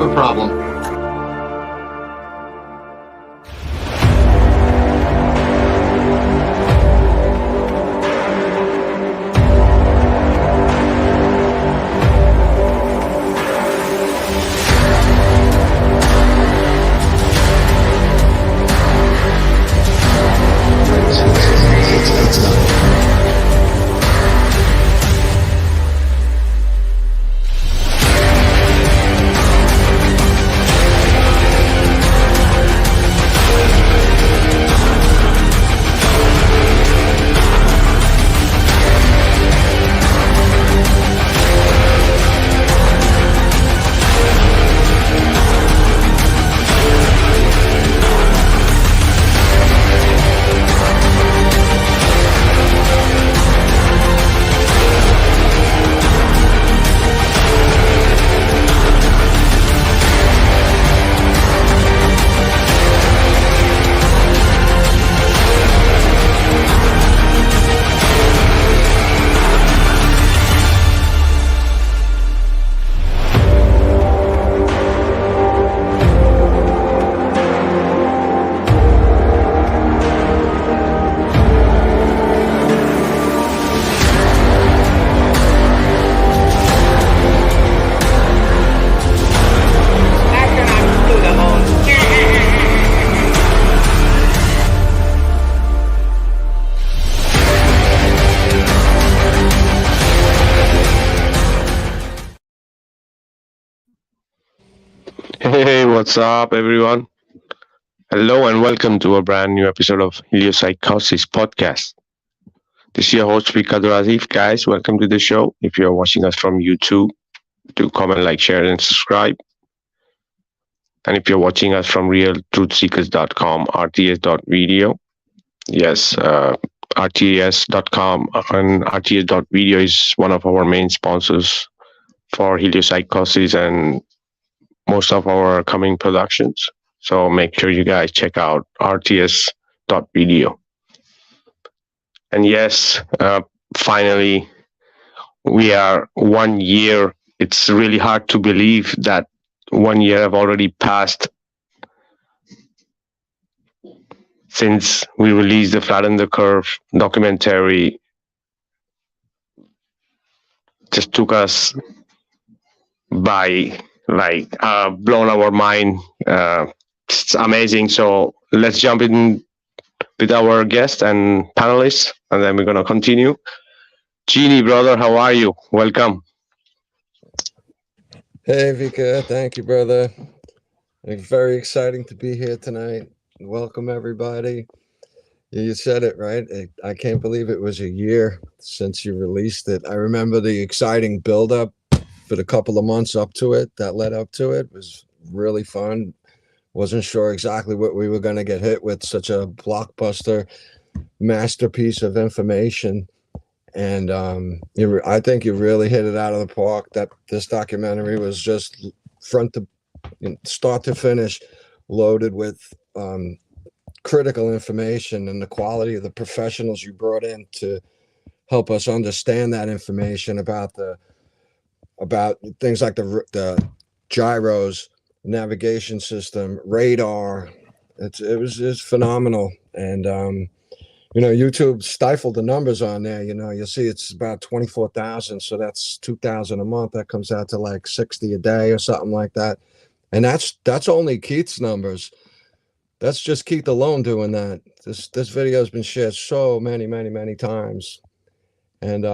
have a problem. Hey, what's up, everyone? Hello, and welcome to a brand new episode of Heliopsychosis podcast. This is your host, Vikka Draziv. Guys, welcome to the show. If you're watching us from YouTube, do comment, like, share, and subscribe. And if you're watching us from realtruthseekers.com, rts.video, yes, rts.com and rts.video is one of our main sponsors for Heliopsychosis and most of our coming productions. So make sure you guys check out rts.video. And yes, finally, we are 1 year. It's really hard to believe that 1 year have already passed since we released the Flatten the Curve documentary. Just took us by blown our mind. It's amazing. So let's jump in with our guest and panelists, and then we're going to continue. Genie, brother, how are you? Welcome. Hey, Vikka. Thank you, brother. It's very exciting to be here tonight. Welcome, everybody. You said it, right? I can't believe it was a year since you released it. I remember the exciting build-up for the couple of months up to it, that led up to it, was really fun. Wasn't sure exactly what we were going to get hit with, such a blockbuster masterpiece of information. And I think you really hit it out of the park. That this documentary was just start to finish, loaded with critical information, and the quality of the professionals you brought in to help us understand that information about things like the gyros, navigation system, radar. It was phenomenal. And YouTube stifled the numbers on there. You'll see it's about 24,000, so that's 2,000 a month. That comes out to like 60 a day or something like that. And that's only Keith's numbers. That's just Keith alone doing that. This video has been shared so many times. And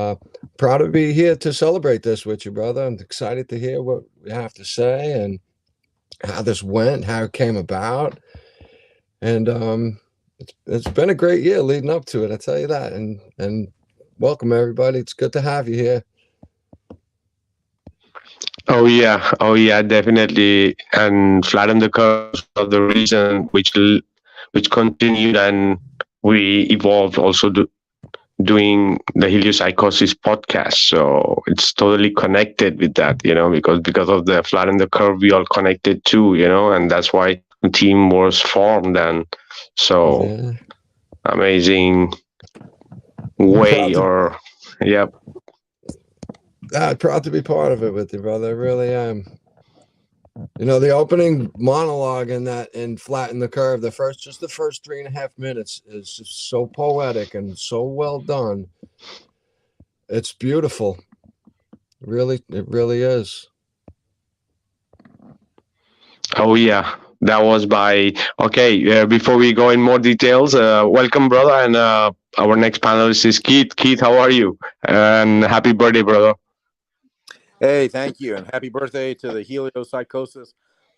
proud to be here to celebrate this with you, brother. I'm excited to hear what you have to say and how this went, how it came about. And it's been a great year leading up to it, I tell you that. And welcome, everybody. It's good to have you here. Oh yeah, definitely. And Flatten the Curve of the reason which continued, and we evolved also doing the Heliopsychosis podcast. So it's totally connected with that, because of the Flatten the Curve, we all connected too, and that's why the team was formed. And so amazing way, yep. I'm proud to be part of it with you, brother. I really am. You know, the opening monologue in Flatten the Curve, the first 3.5 minutes is just so poetic and so well done. It's beautiful. Really, it really is. Oh yeah, that was by. Okay, before we go in more details, welcome, brother, and our next panelist is Keith. Keith, how are you? And happy birthday, brother. Hey, thank you, and happy birthday to the Heliopsychosis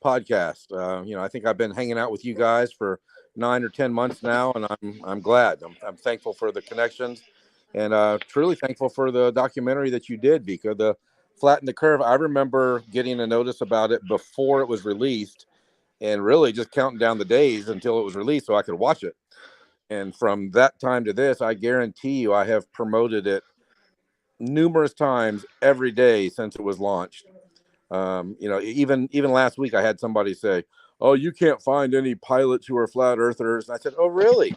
podcast. I think I've been hanging out with you guys for 9 or 10 months now, and I'm glad. I'm thankful for the connections, and truly thankful for the documentary that you did, Vika. The Flatten the Curve. I remember getting a notice about it before it was released, and really just counting down the days until it was released so I could watch it. And from that time to this, I guarantee you, I have promoted it numerous times every day since it was launched. Even last week I had somebody say, "Oh, you can't find any pilots who are flat earthers." And I said, "Oh, really?"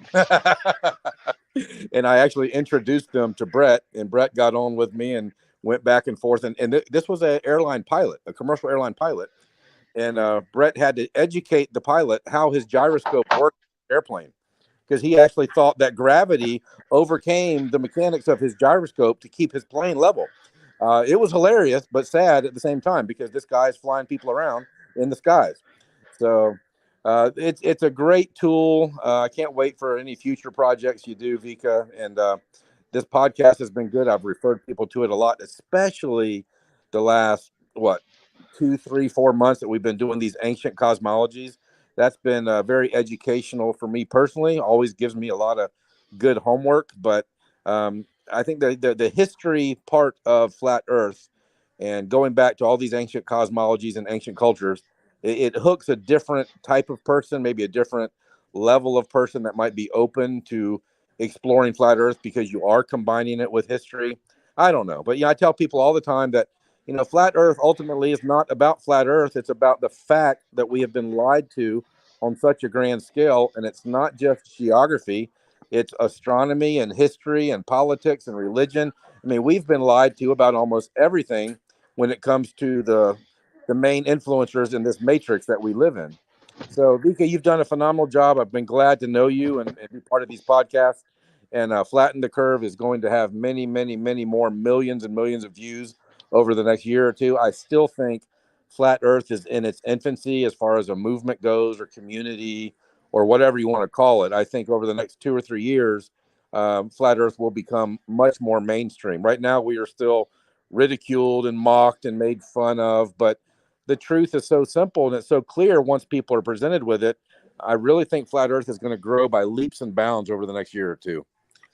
And I actually introduced them to Brett, and Brett got on with me and went back and forth. And this was an airline pilot, a commercial airline pilot, and Brett had to educate the pilot how his gyroscope worked in the airplane, because he actually thought that gravity overcame the mechanics of his gyroscope to keep his plane level. It was hilarious, but sad at the same time, because this guy is flying people around in the skies. So it's a great tool. I can't wait for any future projects you do, Vika. And this podcast has been good. I've referred people to it a lot, especially the last, 2, 3, 4 months that we've been doing these ancient cosmologies. That's been very educational for me personally. Always gives me a lot of good homework. But I think the history part of flat Earth and going back to all these ancient cosmologies and ancient cultures, it hooks a different type of person, maybe a different level of person that might be open to exploring flat Earth, because you are combining it with history. I don't know, but I tell people all the time that flat Earth ultimately is not about flat Earth. It's about the fact that we have been lied to on such a grand scale, and it's not just geography. It's astronomy and history and politics and religion. I mean, we've been lied to about almost everything when it comes to the main influencers in this matrix that we live in. So, Vika, you've done a phenomenal job. I've been glad to know you and be part of these podcasts. And Flatten the Curve is going to have many, many, many more millions and millions of views over the next year or two. I still think Flat Earth is in its infancy as far as a movement goes, or community, or whatever you want to call it. I think over the next 2 or 3 years, Flat Earth will become much more mainstream. Right now, we are still ridiculed and mocked and made fun of, but the truth is so simple and it's so clear once people are presented with it. I really think Flat Earth is going to grow by leaps and bounds over the next year or two.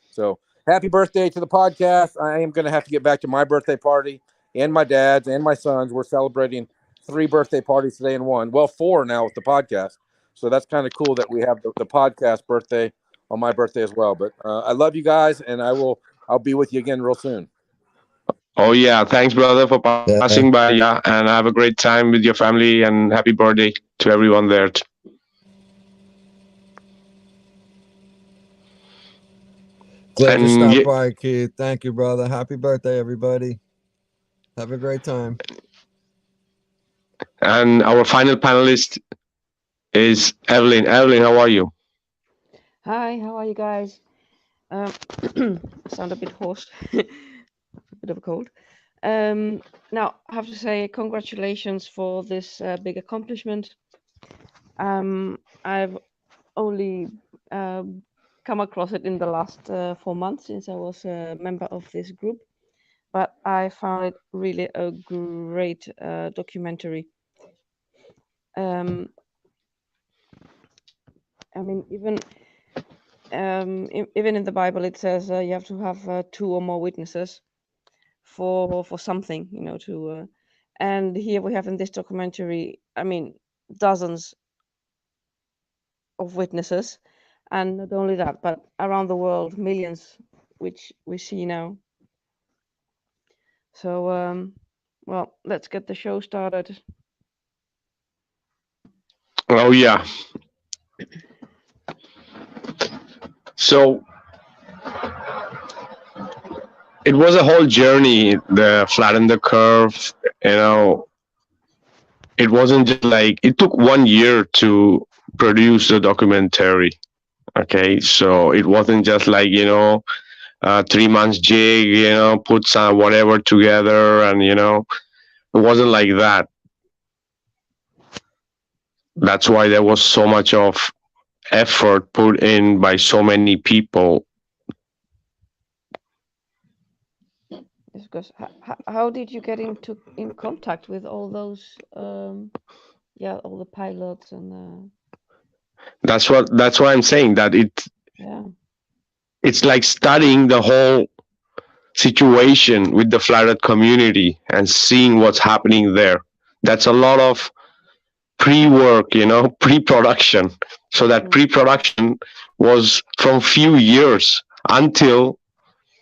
So happy birthday to the podcast. I am going to have to get back to my birthday party, and my dad's and my son's. We're celebrating 3 birthday parties today in one. Well, 4 now with the podcast. So that's kind of cool that we have the podcast birthday on my birthday as well. But I love you guys, and I'll be with you again real soon. Oh yeah, thanks, brother, for passing by. Yeah, and have a great time with your family, and happy birthday to everyone there. Glad you And stopped by, Keith. Thank you, brother. Happy birthday, everybody. Have a great time. and our final panelist is Evelyn. Evelyn, how are you? Hi, how are you guys? I sound a bit hoarse, a bit of a cold. Now, I have to say congratulations for this big accomplishment. I've only come across it in the last 4 months since I was a member of this group, but I found it really a great documentary. I mean, even in the Bible, it says you have to have 2 or more witnesses for something, to. And here we have in this documentary, I mean, dozens of witnesses, and not only that, but around the world, millions, which we see now. So, well, let's get the show started. Oh yeah. So it was a whole journey, the Flatten the Curve. it wasn't just like it took 1 year to produce the documentary. Okay, so it wasn't just like 3 months jig, put some whatever together, and it wasn't like that. That's why there was so much of effort put in by so many people. Yes, because how did you get in contact with all those all the pilots and That's why I'm saying that yeah. it's like studying the whole situation with the flat earth community and seeing what's happening there. That's a lot of pre-work, pre-production. So that pre-production was from few years until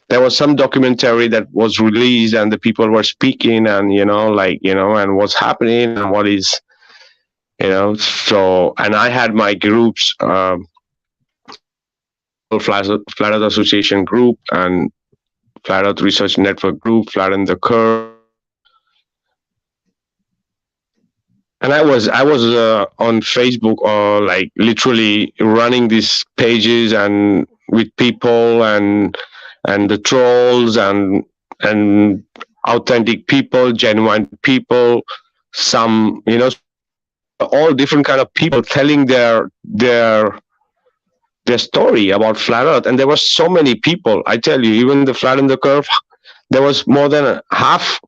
there was some documentary that was released and the people were speaking and and what's happening and what is so. And I had my groups, Flat Earth Association group and Flat Earth Research Network group, Flatten the Curve. And I was on Facebook, like literally running these pages and with people and the trolls and authentic people, genuine people, some all different kind of people telling their story about flat earth. And there were so many people, I tell you, even the Flat in the Curve, there was more than half,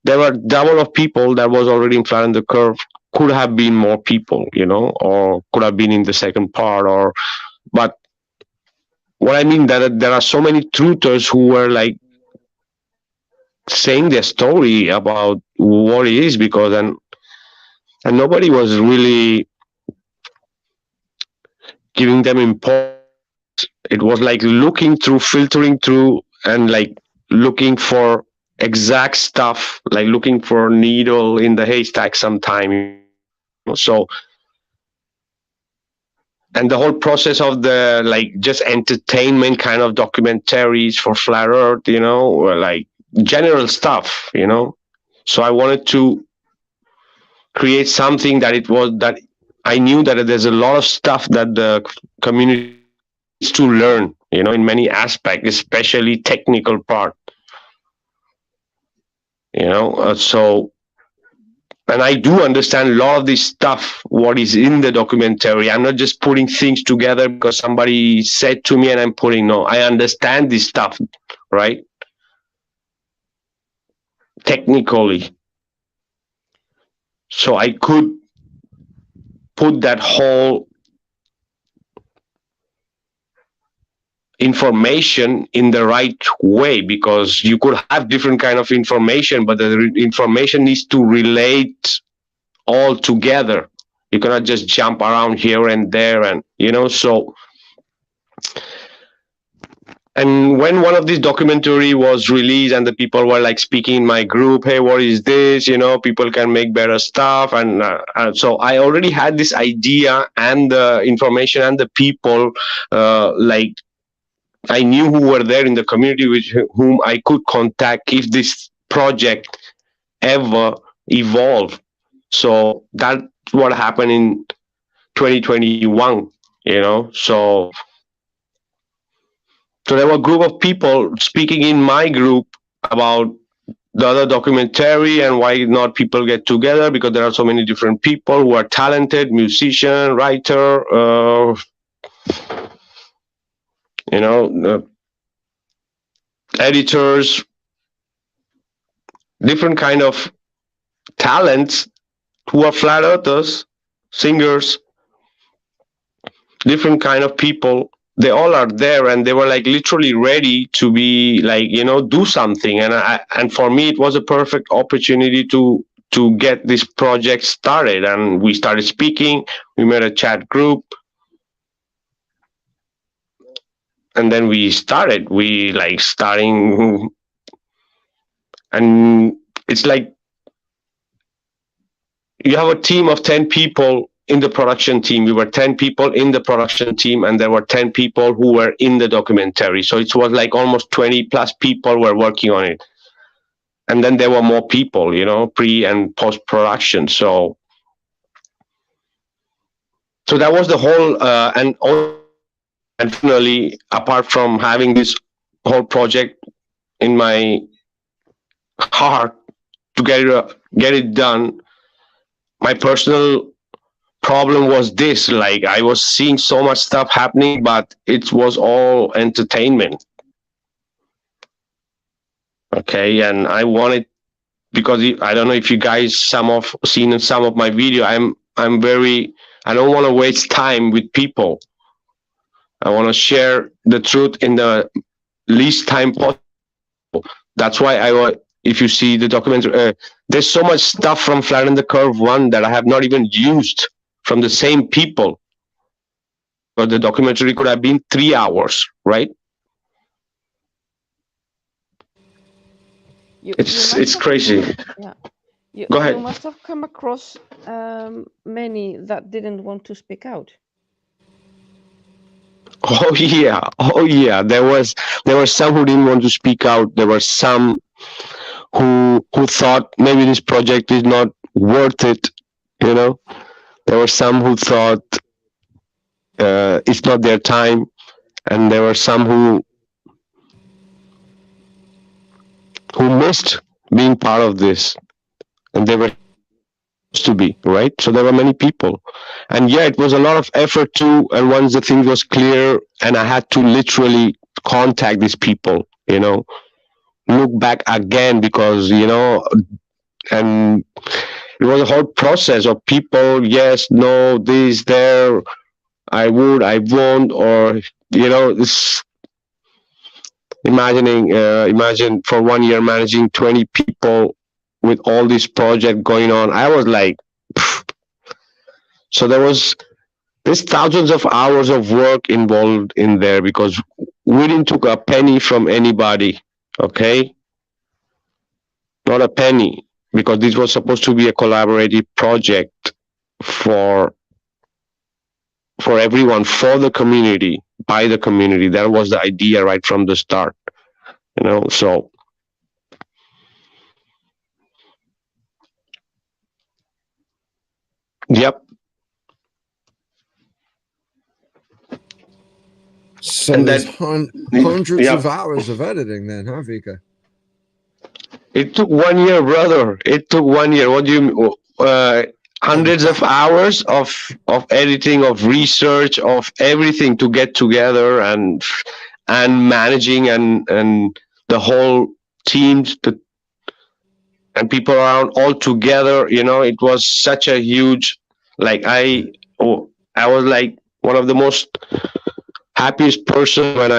there were double of people that was already in Flat in the Curve. Could have been more people, or could have been in the second part, but what I mean that there are so many truthers who were like saying their story about what it is, because and nobody was really giving them importance. It was like looking through, filtering through, and like looking for exact stuff, like looking for a needle in the haystack sometime. So, and the whole process of the like just entertainment kind of documentaries for flat earth, or like general stuff, So I wanted to create something that I knew that there's a lot of stuff that the community needs to learn, in many aspects, especially technical part, so. And I do understand a lot of this stuff, what is in the documentary. I'm not just putting things together because somebody said to me and I'm putting, no, I understand this stuff, right? Technically. So I could put that whole information in the right way, because you could have different kind of information, but the information needs to relate all together. You cannot just jump around here and there, and so. And when one of these documentary was released and the people were like speaking in my group, hey, what is this, people can make better stuff, and so I already had this idea and the information and the people, like I knew who were there in the community with whom I could contact if this project ever evolved. So that's what happened in 2021, So there were a group of people speaking in my group about the other documentary and why not people get together, because there are so many different people who are talented, musician, writer, editors, different kind of talents who are flat earthers, singers, different kind of people. They all are there, and they were like literally ready to be like, do something. And for me, it was a perfect opportunity to get this project started. And we started speaking. We made a chat group. And then we starting, and it's like you have a team of 10 people in the production team. We were 10 people in the production team, and there were 10 people who were in the documentary. So it was like almost 20 plus people were working on it. And then there were more people, pre and post production. So so that was the whole and finally, apart from having this whole project in my heart to get it done, my personal problem was this: like I was seeing so much stuff happening, but it was all entertainment. Okay, and I wanted, because I don't know if you guys seen some of my video. I'm very, I don't want to waste time with people. I want to share the truth in the least time possible. That's why if you see the documentary, there's so much stuff from Flatten the Curve 1 that I have not even used from the same people. But the documentary could have been 3 hours, right? It's crazy. Yeah. Go ahead. You must have come across many that didn't want to speak out. Oh yeah. There were some who didn't want to speak out. There were some who thought maybe this project is not worth it. You know, there were some who thought it's not their time, and there were some who missed being part of this, and they were to be, right? So there were many people, and yeah, it was a lot of effort too. And once the thing was clear, and I had to literally contact these people, look back again, because and it was a whole process of people, yes, no, this, there, I would, I won't, or this. Imagine for 1 year managing 20 people with all this project going on. I was like, pfft. So there's thousands of hours of work involved in there, because we didn't took a penny from anybody. Okay, not a penny, because this was supposed to be a collaborative project for everyone, for the community, by the community. That was the idea right from the start. So yep. So And there's that hundreds yeah. of hours of editing then, huh, Vikka? It took 1 year, brother. It took 1 year. What do you hundreds of hours of editing, of research, of everything to get together, and managing, and the whole teams, and people around all together. It was such a huge, like I was like one of the most happiest person when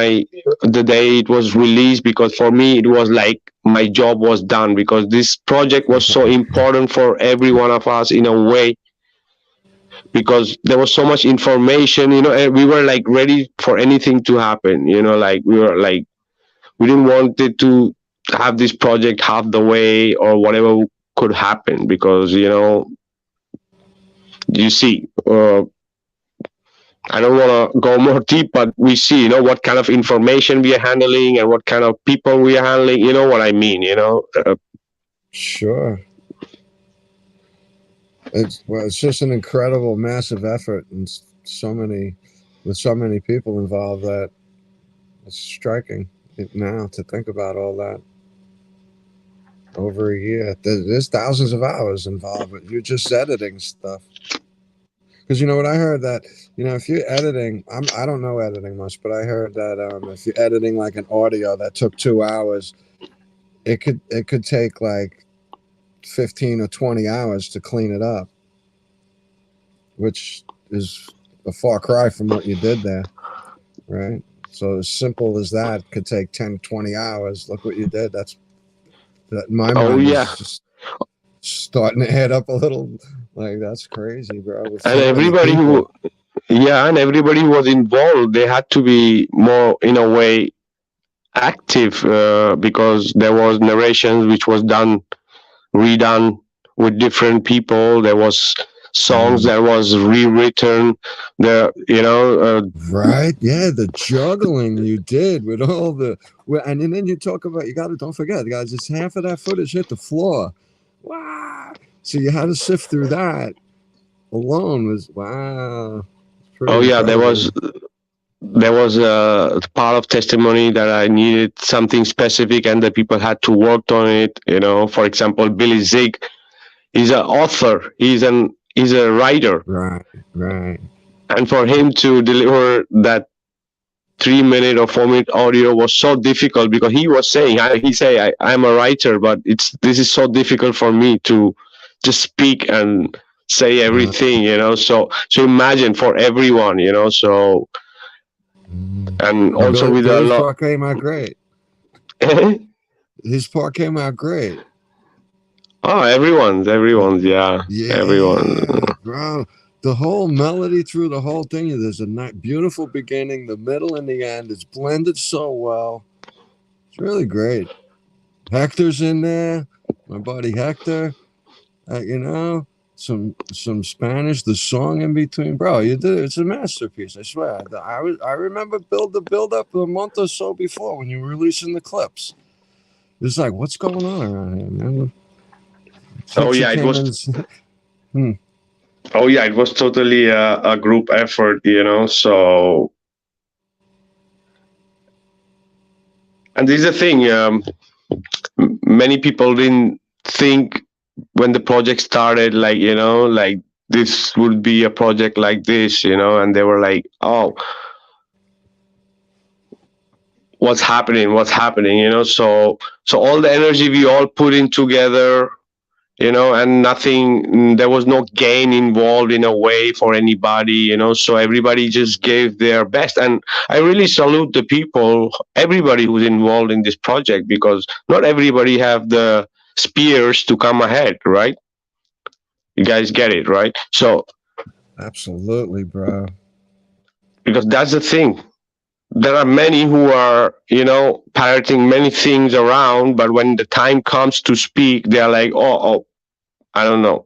the day it was released, because for me it was like my job was done, because this project was so important for every one of us in a way, because there was so much information, and we were like ready for anything to happen, like we were like, we didn't want it to have this project half the way or whatever could happen, because you see, I don't want to go more deep, but we see, what kind of information we are handling and what kind of people we are handling. You know what I mean? Sure. It's just an incredible, massive effort, and with so many people involved, that it's striking now to think about all that. Over a year, there's thousands of hours involved, but you're just editing stuff. Because what I heard, that if you're editing, I don't know editing much, but I heard that if you're editing like an audio that took 2 hours, it could take like 15 or 20 hours to clean it up, which is a far cry from what you did there, right? So as simple as that could take 10, 20 hours. Look what you did. That in my mind is just starting to add up a little. Like, that's crazy, bro. And everybody who was involved, they had to be more, in a way, active, because there was narrations which was redone with different people. There was songs that was rewritten. Right? Yeah, the juggling you did with all and then you talk about, don't forget, guys, it's half of that footage hit the floor. Wow! So you had to sift through that alone. Was wow. pretty Oh yeah, incredible. there was a part of testimony that I needed something specific, and the people had to work on it. For example, Billy Zig, he's an author. He's a writer, Right, right. and for him to deliver that 3 minute or 4 minute audio was so difficult because he was saying, I'm a writer, but this is so difficult for me to just speak and say Uh, everything. So imagine for everyone. So and but also with a his lot. part came out great. His part came out great. Oh, everyone's, yeah, everyone. Yeah, bro. The whole melody through the whole thing, there's a beautiful beginning, the middle, and the end. It's blended so well. It's really great. Hector's in there, my buddy Hector. Some Spanish, the song in between, bro. You did it. It's a masterpiece. I swear. I remember the build up a month or so before when you were releasing the clips. It's like, what's going on around here, man? Oh Hector yeah, it came was. in. Oh yeah, it was totally a group effort. So, and this is the thing. Many people didn't think when the project started, like this would be a project like this, and they were like, oh, what's happening, so all the energy we all put in together, and nothing, there was no gain involved in a way for anybody, so everybody just gave their best. And I really salute the people, everybody who's involved in this project, because not everybody have the spears to come ahead, right? You guys get it, right? So Absolutely, bro. because that's the thing, there are many who are, parroting many things around, but when the time comes to speak, they're like, oh, I don't know,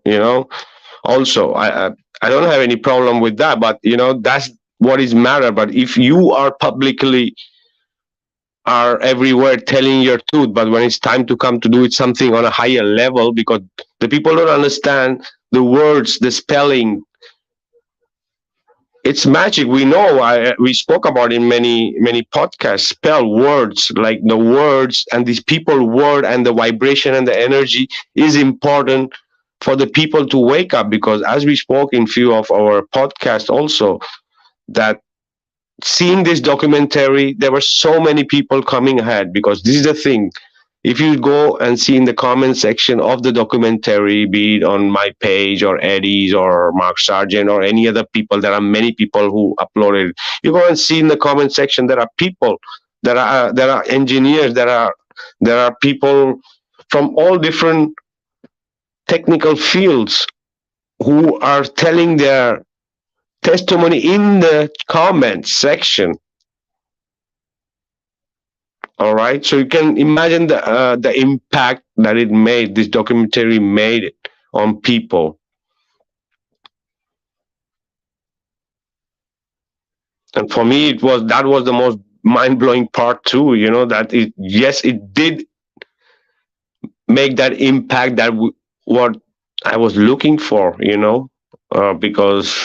also I don't have any problem with that, but that's what is matter. But if you are publicly are everywhere telling your truth, but when it's time to come to do it something on a higher level, because the people don't understand the words, the spelling, it's magic. We know. We spoke about in many podcasts. Spell words, like the words and these people word and the vibration and the energy is important for the people to wake up. Because as we spoke in few of our podcasts also, that seeing this documentary, there were so many people coming ahead. Because this is the thing, if you go and see in the comment section of the documentary, be it on my page or Eddie's or Mark Sargent or any other people, there are many people who uploaded. You go and see in the comment section, there are people, there are engineers, there are people from all different technical fields who are telling their testimony in the comment section. All right, so you can imagine the impact that it made. This documentary made it on people, and for me, that was the most mind blowing part too. That it did make that impact that what I was looking for. Because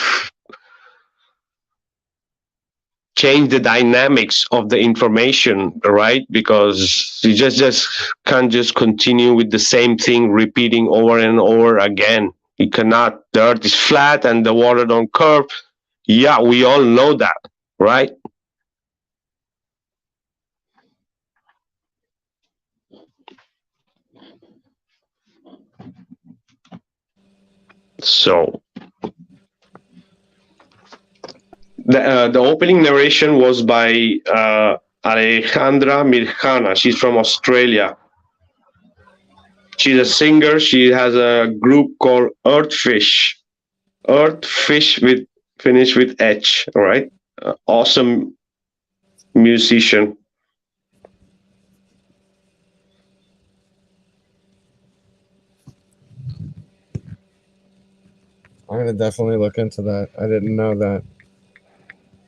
change the dynamics of the information, right? Because you just can't just continue with the same thing repeating over and over again. You cannot. The earth is flat and the water don't curve. Yeah, we all know that, right? So the opening narration was by Alejandra Mirjana. She's from Australia. She's a singer. She has a group called Earthfish. Earthfish with finish with H. All right. Awesome musician. I'm gonna definitely look into that. I didn't know that.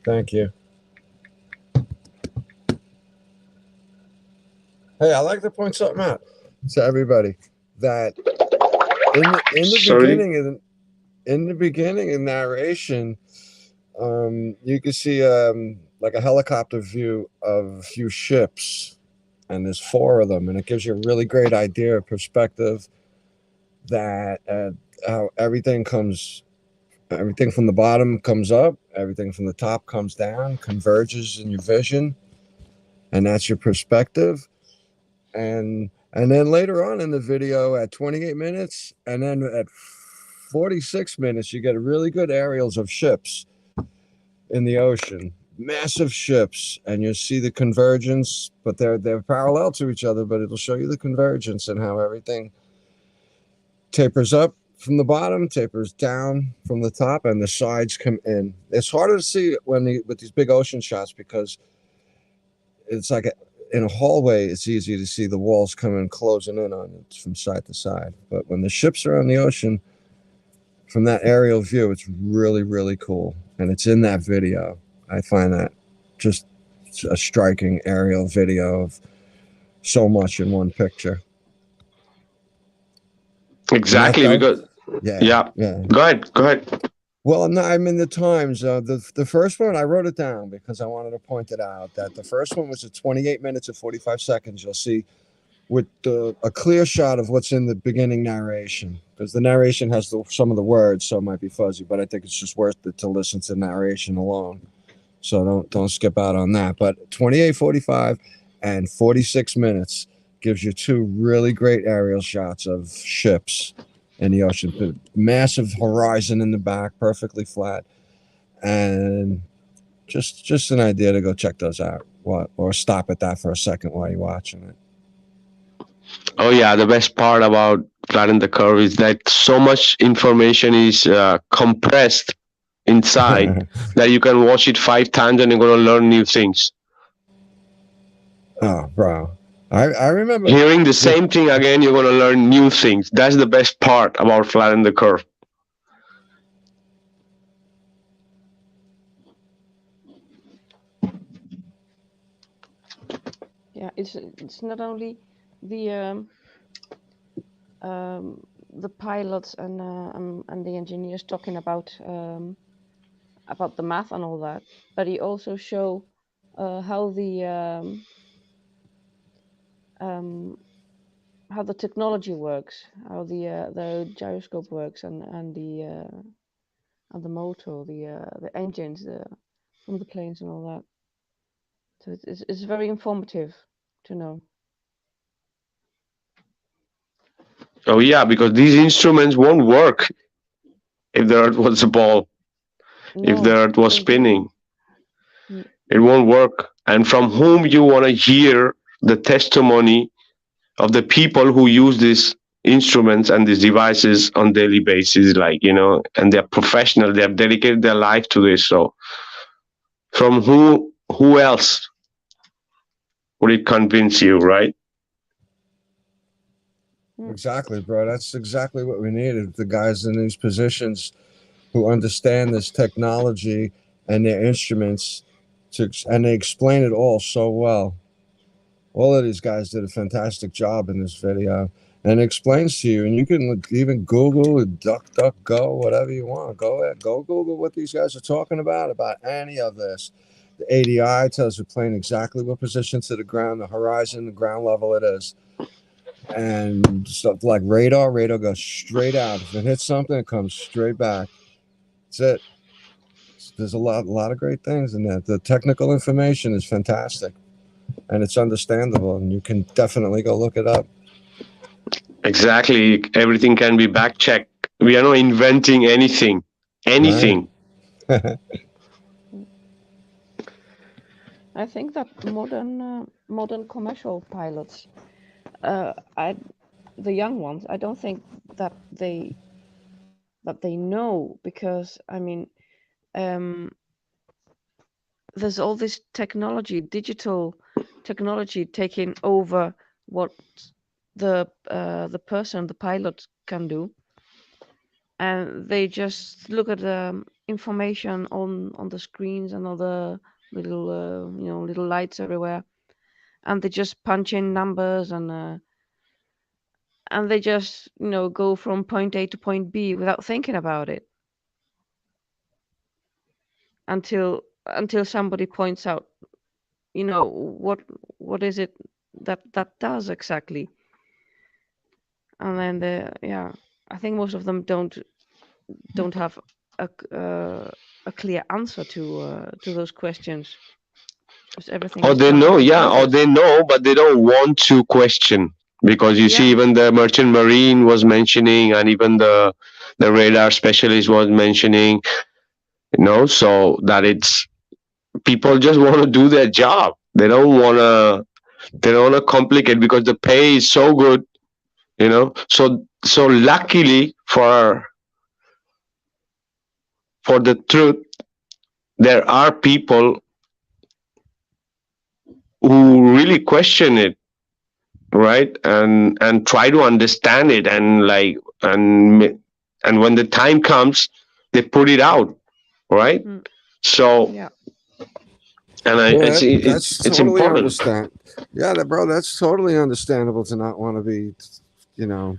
Thank you. Hey, I like to point something out to everybody that in the Sorry. beginning in the beginning of narration, You can see like a helicopter view of a few ships, and there's 4 of them, and it gives you a really great idea of perspective that how everything from the bottom comes up, everything from the top comes down, converges in your vision, and that's your perspective. And then later on in the video at 28 minutes, and then at 46 minutes, you get really good aerials of ships in the ocean, massive ships, and you see the convergence, but they're parallel to each other, but it'll show you the convergence and how everything tapers up from the bottom, tapers down from the top, and the sides come in. It's harder to see with these big ocean shots because it's like in a hallway. It's easy to see the walls coming closing in on it from side to side. But when the ships are on the ocean, from that aerial view, it's really, really cool, and it's in that video. I find that just a striking aerial video of so much in one picture. Exactly, because yeah. Go ahead. Well, I'm in the times. The first one, I wrote it down because I wanted to point it out that the first one was at 28 minutes and 45 seconds. You'll see with a clear shot of what's in the beginning narration, because the narration has some of the words, so it might be fuzzy, but I think it's just worth it to listen to narration alone. So don't skip out on that. But 28, 45, and 46 minutes gives you 2 really great aerial shots of ships in the ocean. Massive horizon in the back, perfectly flat, and just an idea to go check those out. Or stop at that for a second while you're watching it. Oh yeah, the best part about Flatten the Curve is that so much information is compressed inside that you can watch it 5 times and you're going to learn new things. Oh, bro. I remember hearing the same thing again. You're going to learn new things. That's the best part about Flatten the Curve. Yeah, it's not only the pilots and the engineers talking about the math and all that, but he also show how the technology works, how the gyroscope works, and the motor, the engines from the planes and all that. So it's very informative to know. Oh yeah, because these instruments won't work if the Earth was a ball. If the No, Earth was they spinning, Mm. it won't work. And from whom you want to hear the testimony of the people who use these instruments and these devices on daily basis, like, and they're professional, they have dedicated their life to this. So from who else would it convince you, right? Exactly, bro. That's exactly what we needed. The guys in these positions who understand this technology and their instruments, and they explain it all so well. All of these guys did a fantastic job in this video, and it explains to you. And you can even Google and DuckDuckGo, whatever you want. Go Google what these guys are talking about any of this. The ADI tells the plane exactly what position to the ground, the horizon, the ground level it is. And stuff like radar goes straight out. If it hits something, it comes straight back. That's it. There's a lot of great things in that. The technical information is fantastic, and it's understandable, and you can definitely go look it up. Exactly. Everything can be back checked. We are not inventing anything. Right. I think that modern commercial pilots, the young ones, I don't think that they know, because I mean, there's all this digital technology taking over what the person, the pilot, can do, and they just look at the information on the screens and all the little little lights everywhere, and they just punch in numbers, and they just go from point A to point B without thinking about it. until somebody points out, what is it that does exactly. And then I think most of them don't have a clear answer to those questions, because everything Or is they done know, by the yeah, or others. they know, but they don't want to question, because you see, Yeah. even the merchant marine was mentioning, and even the radar specialist was mentioning, so that it's people just want to do their job. They don't want to complicate, because the pay is so good, So luckily for the truth, there are people who really question it, right, and try to understand it, and and when the time comes, they put it out, right? Mm. So, Yeah. and Yeah, that's it's totally important. understand. Yeah, bro, that's totally understandable to not want to be, you know,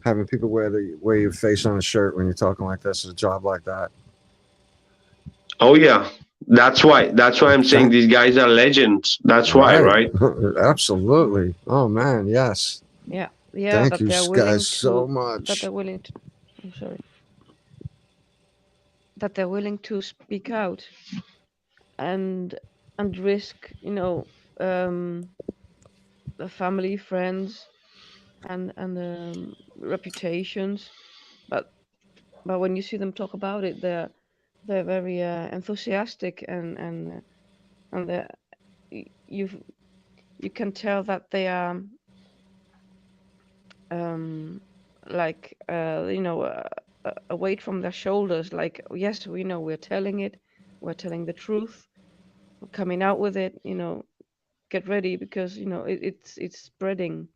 having people wear your face on a shirt when you're talking like this at a job like that. Oh yeah, that's why I'm saying Thank, these guys are legends. That's why, right. right? Absolutely. Oh man, yes. Yeah, Thank that you they're guys willing so to that much. they're willing to I'm sorry, that they're willing to speak out and risk, um the family, friends, and reputations. but but when you see them talk about it, they're very enthusiastic, and you you can tell that they are, um like, a weight from their shoulders, like, yes, we know, we're telling the truth, we're coming out with it, get ready, because it's spreading.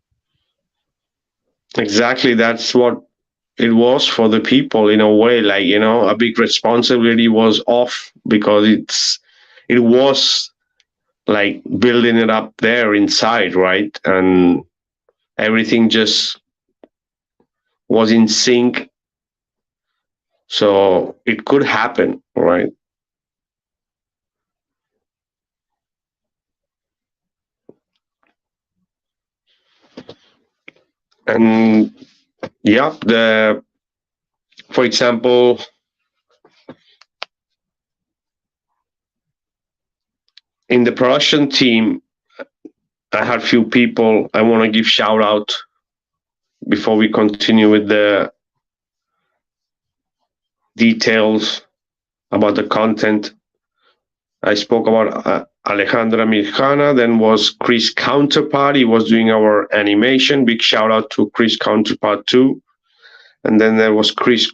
Exactly. That's what it was for the people, in a way. Like, a big responsibility was off, because it was like building it up there inside, right? And everything just was in sync, so it could happen, right? And yeah, for example, in the production team, I had few people I want to give shout out before we continue with the details about the content. I spoke about Alejandra Mirjana, then was Chris Counterpart. He was doing our animation. Big shout out to Chris Counterpart too. And then there was Chris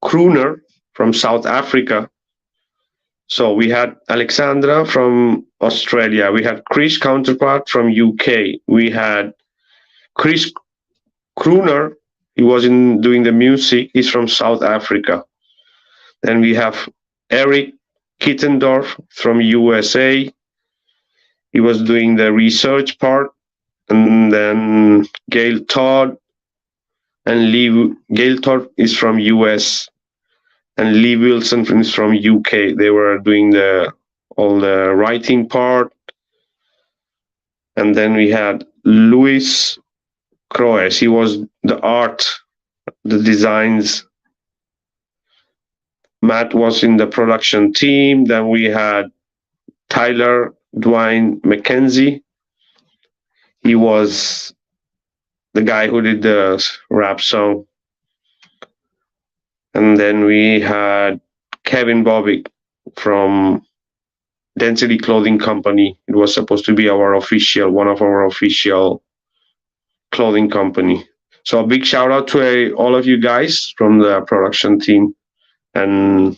Kruner from South Africa. So we had Alexandra from Australia. We had Chris Counterpart from UK. We had Chris Kruner. He was in doing the music. He's from South Africa. Then we have Eric Kittendorf from USA. He was doing the research part. And then Gail Todd and Gail Todd is from US, and Lee Wilson is from UK. They were doing all the writing part. And then we had Luis Croes. He was the art, the designs. Matt was in the production team. Then we had Tyler Dwayne McKenzie. He was the guy who did the rap song. And then we had Kevin Bobick from Density Clothing Company. It was supposed to be one of our official clothing company. So a big shout out to all of you guys from the production team, and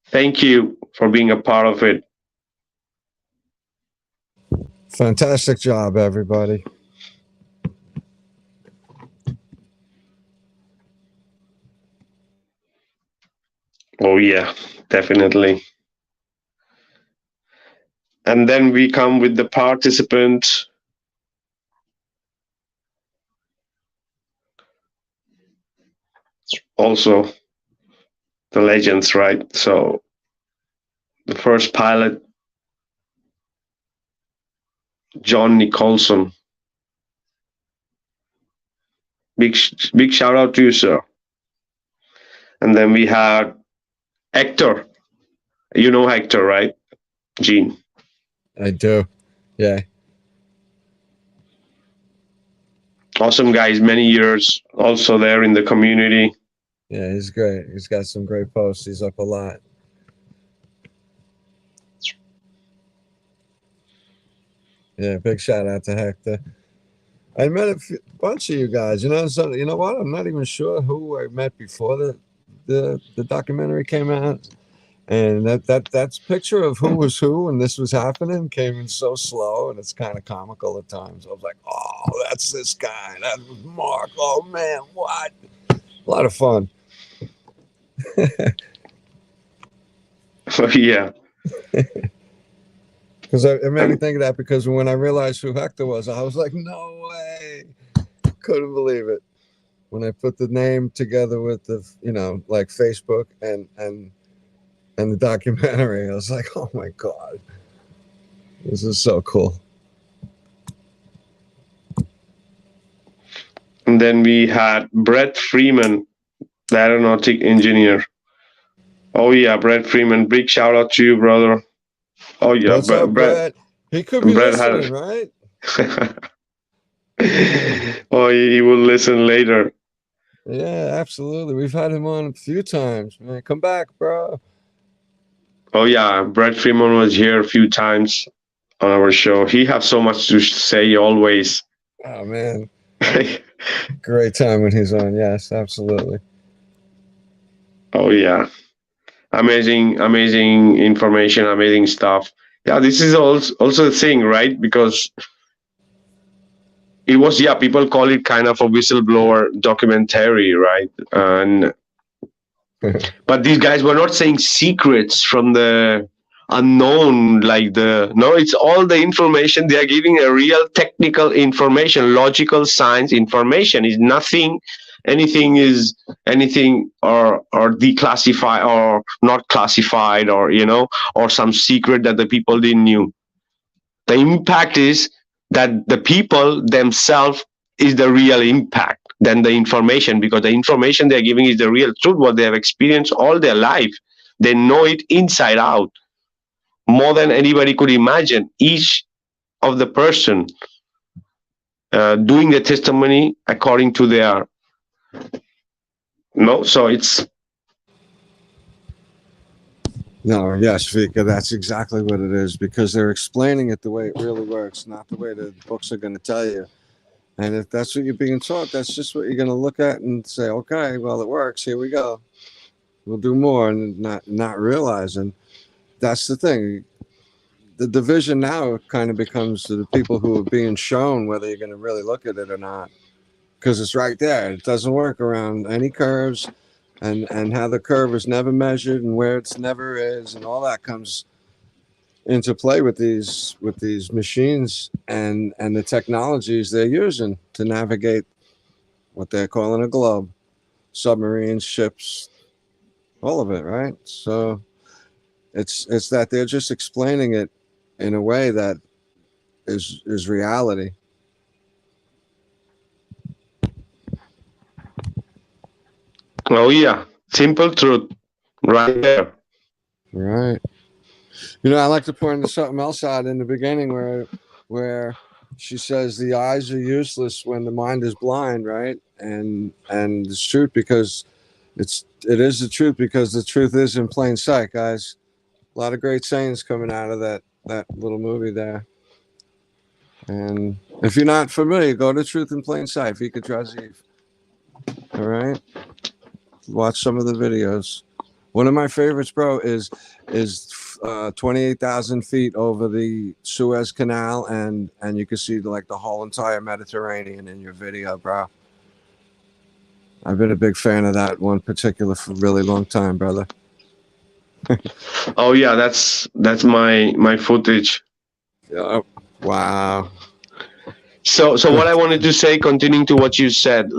thank you for being a part of it. Fantastic job, everybody. Oh yeah, definitely. And then we come with the participants. Also, the legends, right? So the first pilot, John Nicholson. Big shout out to you, sir. And then we had Hector. You know Hector, right, Gene? I do. Yeah. Awesome guys, many years also there in the community. Yeah, he's great. He's got some great posts. He's up a lot. Yeah, big shout out to Hector. I met a bunch of you guys. You know, so, you know what? I'm not even sure who I met before the documentary came out. And that's picture of who was who and this was happening came in so slow, and it's kind of comical at times. I was like, oh, that's this guy. That was Mark. Oh man, what? A lot of fun. Oh yeah. Because it made me think of that, because when I realized who Hector was, I was like, no way. Couldn't believe it. When I put the name together with the, you know, like Facebook and the documentary, I was like, oh my God, this is so cool. And then we had Brett Freeman, the aeronautic engineer. Oh yeah, Brett Freeman. Big shout out to you, brother. Oh yeah, What's up, Brett? He could be Brett listening, right? Oh, he will listen later. Yeah, absolutely. We've had him on a few times. Man, come back, bro. Oh yeah, Brett Freeman was here a few times on our show. He has so much to say always. Oh man, great time when he's on. Yes, absolutely. Oh yeah, amazing information, amazing stuff. Yeah, this is also the thing, right? Because it was, yeah, people call it kind of a whistleblower documentary, right? And but these guys were not saying secrets from the unknown, like it's all the information they are giving, a real technical information, logical science information. Is nothing, anything or declassified or not classified, or or some secret that the people didn't knew. The impact is that the people themselves is the real impact than the information, because the information they're giving is the real truth, what they have experienced all their life. They know it inside out more than anybody could imagine. Each of the person doing the testimony according to their so it's no, yes, Vikka, that's exactly what it is, because they're explaining it the way it really works, not the way the books are going to tell you. And if that's what you're being taught, that's just what you're going to look at and say, okay, well, it works. Here we go. We'll do more, and not realizing that's the thing. The division now kind of becomes to the people who are being shown whether you're going to really look at it or not, because it's right there. It doesn't work around any curves, and how the curve is never measured and where it's never is, and all that comes into play with these machines and the technologies they're using to navigate what they're calling a globe, submarines, ships, all of it, right? So it's that they're just explaining it in a way that is reality. oh yeah, simple truth right there. Right. You know, I like to point to something else out in the beginning where she says the eyes are useless when the mind is blind, right? And it's true, because it is the truth, because the truth is in plain sight, guys. A lot of great sayings coming out of that little movie there. And if you're not familiar, go to Truth in Plain Sight, Vikka Draziv. All right, watch some of the videos. One of my favorites, bro, is 28,000 feet over the Suez Canal, and you can see the whole entire Mediterranean in your video, bro. I've been a big fan of that one particular for a really long time, brother. Oh yeah, that's my footage. Yeah. Wow. So what I wanted to say, continuing to what you said,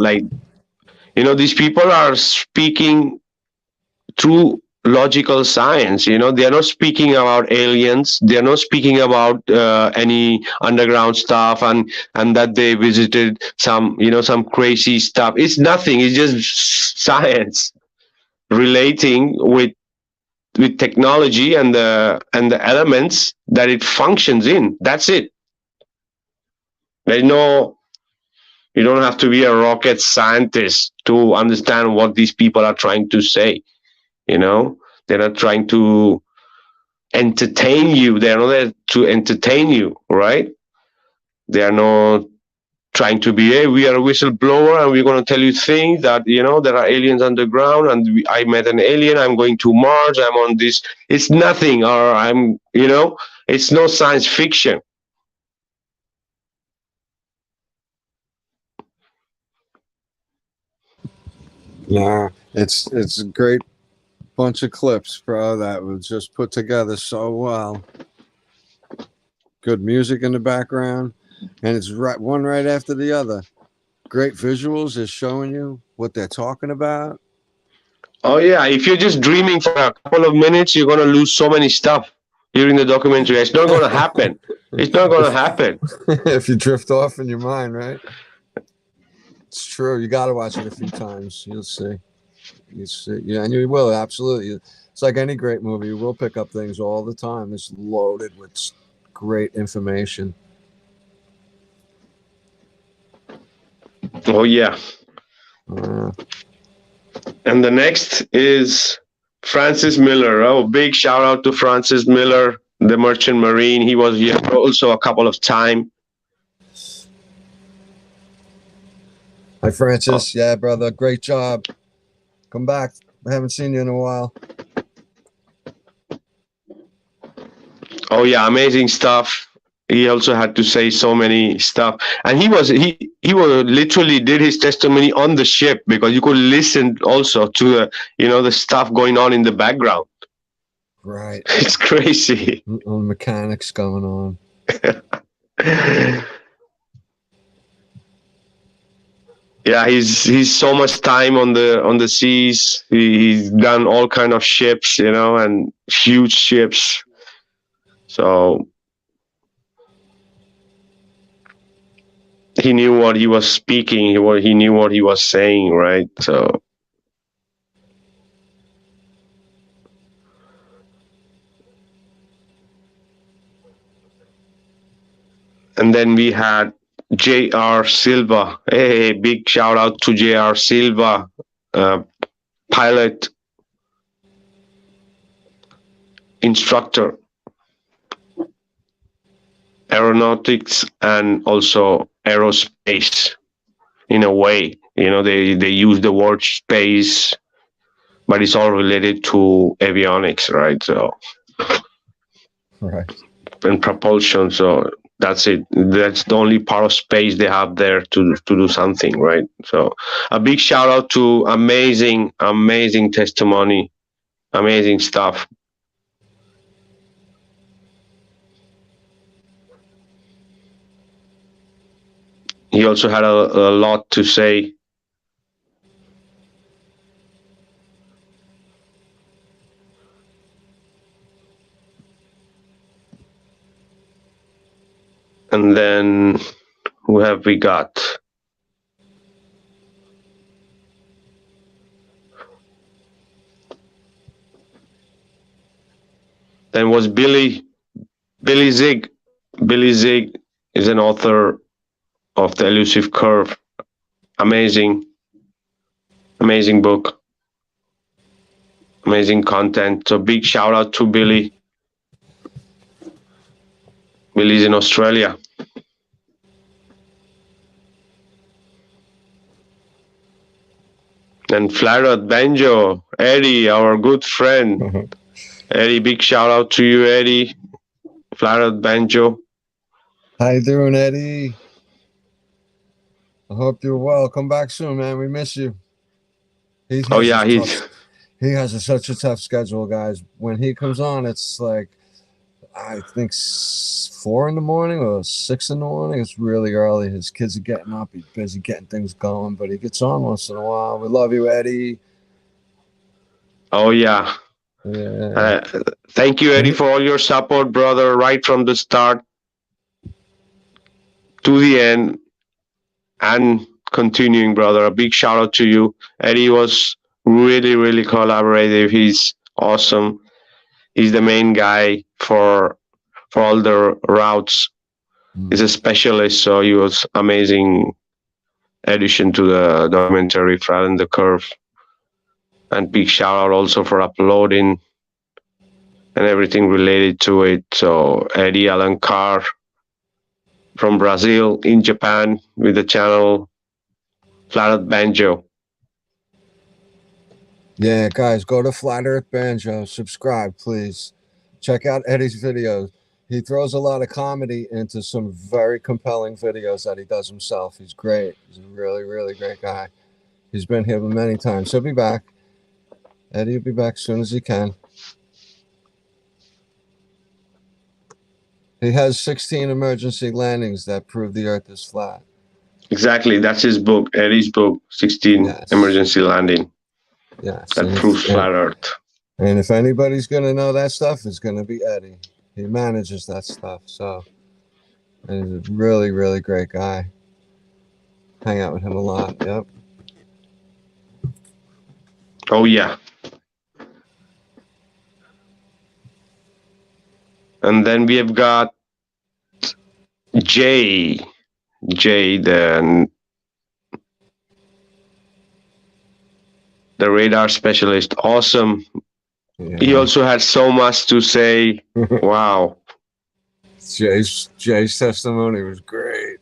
these people are speaking through logical science. They are not speaking about aliens. They are not speaking about any underground stuff, and that they visited some crazy stuff. It's nothing. It's just science relating with technology and the elements that it functions in. That's it. There's no You don't have to be a rocket scientist to understand what these people are trying to say. They're not trying to entertain you. They're not there to entertain you, right? They are not trying to be, hey, we are a whistleblower and we're going to tell you things that, there are aliens underground and I met an alien, I'm going to Mars, I'm on this. It's nothing, or it's no science fiction. Yeah, it's a great bunch of clips, bro, that was just put together so well. Good music in the background, and it's one right after the other. Great visuals is showing you what they're talking about. Oh yeah, if you're just dreaming for a couple of minutes, you're going to lose so many stuff during the documentary. It's not going to happen. It's not going to happen. If you drift off in your mind, right? It's true. You got to watch it a few times. You'll see. You see, yeah, and you will, absolutely. It's like any great movie. You will pick up things all the time. It's loaded with great information. Oh yeah. And the next is Francis Miller. Oh, big shout out to Francis Miller, the Merchant Marine. He was here also a couple of times. Hi, Francis. Yeah, brother. Great job. Come back. I haven't seen you in a while. Oh yeah, amazing stuff. He also had to say so many stuff, and he was literally did his testimony on the ship, because you could listen also to the stuff going on in the background. Right. It's crazy. All the mechanics going on. Yeah, he's so much time on the seas. He's done all kind of ships, and huge ships. So he knew what he was speaking. He knew what he was saying, right? So. And then we had J.R. Silva. Hey, big shout out to J.R. Silva, pilot, instructor, aeronautics, and also aerospace. In a way, they use the word space, but it's all related to avionics, right? So, right, and propulsion. So that's it. That's the only part of space they have there to do something, right? So a big shout out to amazing testimony, amazing stuff. He also had a lot to say. And then who have we got? Then was Billy Zig. Billy Zig is an author of The Elusive Curve. Amazing book. Amazing content. So big shout out to Billy. Billy's in Australia. And Flat Earth Banjo, Eddie, our good friend. Eddie, big shout out to you, Eddie. Flat Earth Banjo. How you doing, Eddie? I hope you're well. Come back soon, man. We miss you. He has such a tough schedule, guys. When he comes on, it's like, I think 4 a.m. or 6 a.m. It's really early. His kids are getting up. He's busy getting things going, but he gets on once in a while. We love you, Eddie. Oh yeah. Yeah. Thank you, Eddie, for all your support, brother, right from the start to the end and continuing, brother. A big shout out to you. Eddie was really, really collaborative. He's awesome. He's the main guy for all the routes. He's a specialist, so he was amazing addition to the documentary Flatten the Curve. And big shout out also for uploading and everything related to it. So Eddie Alencar from Brazil in Japan with the channel Flat Banjo. Yeah, guys, go to Flat Earth Banjo, subscribe, please. Check out Eddie's videos. He throws a lot of comedy into some very compelling videos that he does himself. He's great. He's a really, really great guy. He's been here many times. He'll be back. Eddie will be back as soon as he can. He has 16 emergency landings that prove the Earth is flat. Exactly, that's his book, Eddie's book, 16 Yes. Emergency Landing. Yes. That proves flat Earth. And if anybody's going to know that stuff, it's going to be Eddie. He manages that stuff. So and he's a really, really great guy. Hang out with him a lot. Yep. Oh yeah. And then we have got Jay, the radar specialist. Awesome. Yeah. He also had so much to say. Wow. Jay's testimony was great.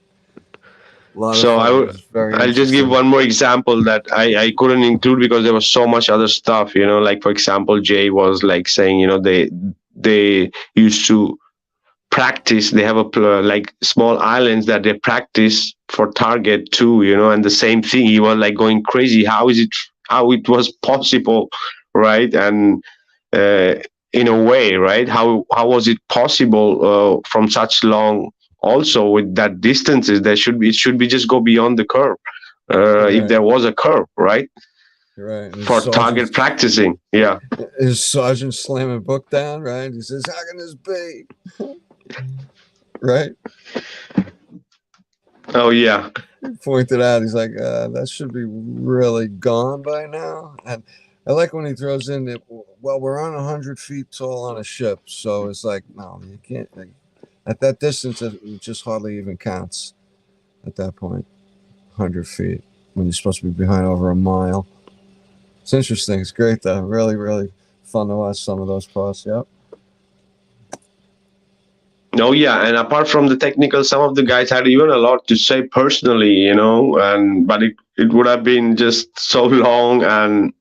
So I'll just give one more example that I couldn't include because there was so much other stuff, like for example, Jay was like saying, they used to practice. They have like small islands that they practice for target too, and the same thing. He was like going crazy. How it was possible, right? And in a way, right? How was it possible from such long? Also, with that distances, it should be just go beyond the curve. If there was a curve, right? Right. For target practicing, yeah. His sergeant slamming book down, right? He says, "How can this be?" Right. Oh yeah. He pointed out, he's like, "That should be really gone by now." And I like when he throws in that. Well, we're on 100 feet tall on a ship, so it's like, no, you can't. At that distance, it just hardly even counts. At that point, 100 feet when you're supposed to be behind over a mile. It's interesting. It's great though. Really, really fun to watch some of those parts. Yep. Oh yeah, and apart from the technical, some of the guys had even a lot to say personally, but it would have been just so long and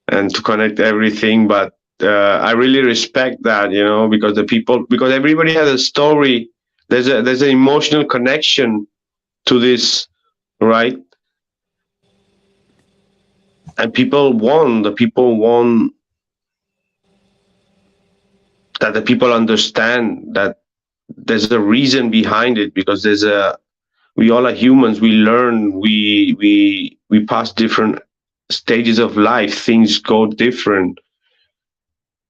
and to connect everything. But I really respect that, because everybody has a story. There's an emotional connection to this, right? And the people want that the people understand that there's a reason behind it, because we all are humans. We learn, we pass different stages of life. Things go different.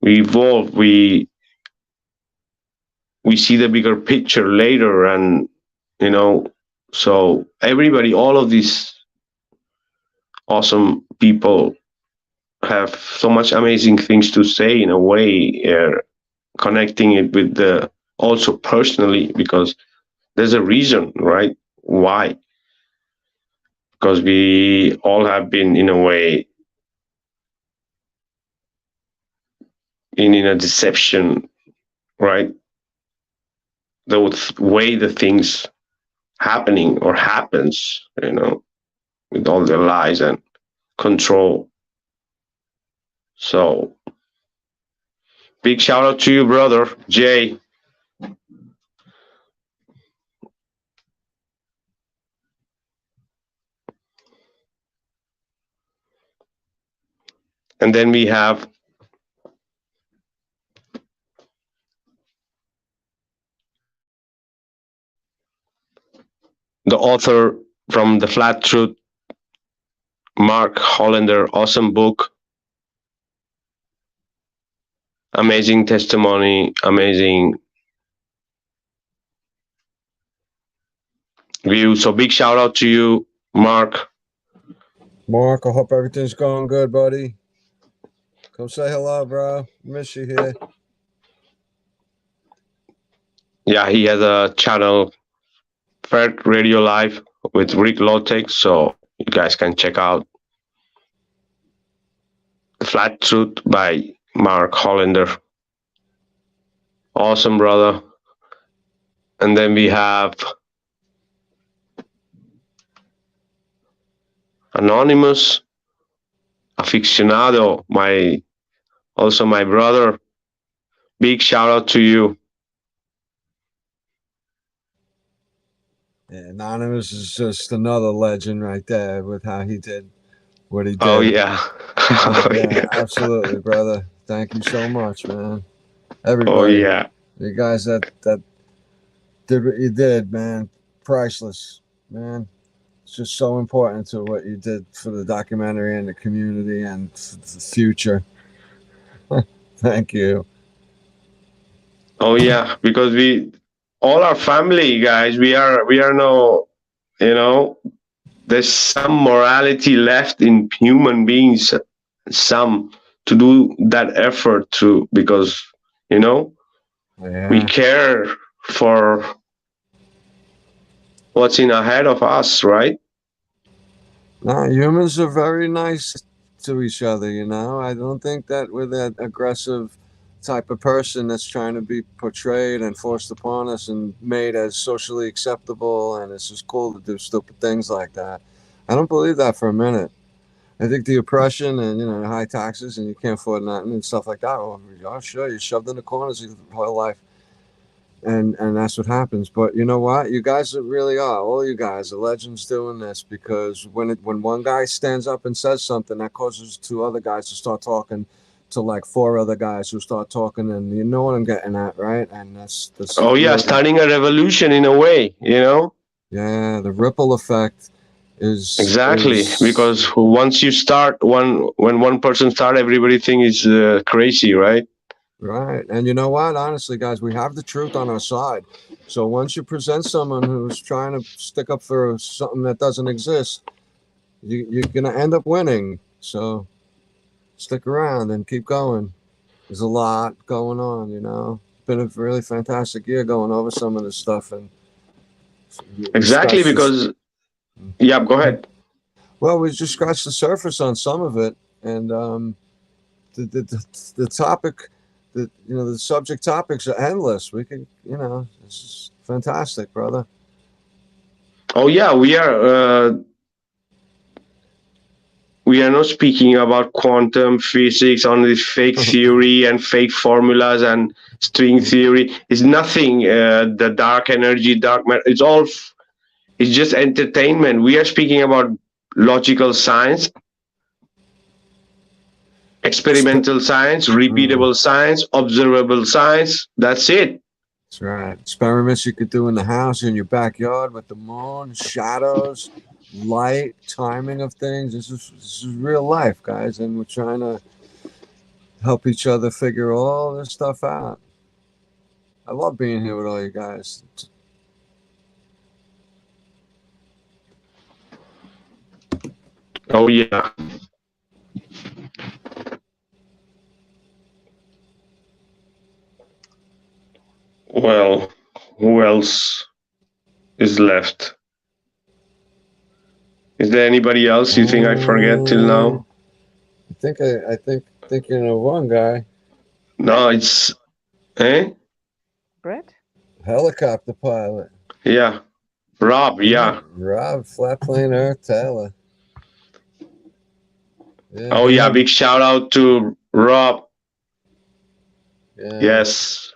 We evolve. We see the bigger picture later, and so everybody, all of these awesome people have so much amazing things to say, in a way, connecting it with the also personally, because there's a reason, right? Why? Because we all have been, in a way, in a deception, right? The way the things happening or happens, with all the lies and control. So big shout out to you, brother Jay. And then we have the author from The Flat Truth, Mark Hollander. Awesome book. amazing testimony, amazing view. So big shout out to you, Mark. Mark, I hope everything's going good, buddy. Come say hello, bro. Miss you here. Yeah, he has a channel, Fred Radio Live, with Rick Lotek. So you guys can check out Flat Truth by Mark Hollander. Awesome, brother. And then we have Anonymous Aficionado, my brother. Big shout out to you. Yeah, Anonymous is just another legend right there with how he did what he did. Oh yeah. Yeah, absolutely, brother. Thank you so much, man. Everybody. Oh yeah. You guys that did what you did, man. Priceless, man. It's just so important to what you did for the documentary and the community and the future. Thank you. Oh yeah, because we all our family guys, we are no, there's some morality left in human beings, some to do that effort to, because we care for what's in ahead of us, right? No, humans are very nice to each other, I don't think that we're that aggressive type of person that's trying to be portrayed and forced upon us and made as socially acceptable, and it's just cool to do stupid things like that. I don't believe that for a minute. I think the oppression and high taxes and you can't afford nothing and stuff like that. Well, sure, you're shoved in the corners your whole life, and that's what happens. But you know what? You guys really are. All you guys are legends doing this, because when one guy stands up and says something, that causes two other guys to start talking to like four other guys who start talking, and you know what I'm getting at, right? And that's oh yeah, really, starting a revolution in a way, Yeah, the ripple effect is exactly because once you start, when one person start, everybody thinks is crazy, right? Right. And you know what? Honestly, guys, we have the truth on our side. So once you present someone who's trying to stick up for something that doesn't exist, you're going to end up winning. So stick around and keep going. There's a lot going on, Been a really fantastic year going over some of this stuff. And exactly, because yeah, go ahead. Well, we just scratched the surface on some of it, and the topic, the subject topics are endless. We can, this is fantastic, brother. Oh yeah, we are not speaking about quantum physics, only fake theory and fake formulas and string theory. It's nothing. The dark energy, dark matter. It's just entertainment. We are speaking about logical science, experimental science, repeatable science, observable science. That's it. That's right. Experiments you could do in the house, in your backyard, with the moon, shadows, light, timing of things. This is real life, guys, and we're trying to help each other figure all this stuff out. I love being here with all you guys. Oh yeah. Well, who else is left? Is there anybody else you think I forget till now? I think you know one guy. No, it's Brett? Helicopter pilot. Yeah. Rob, yeah. Rob, flat plane Earth Taylor. Yeah, oh yeah, big shout out to Rob. Yeah. Yes.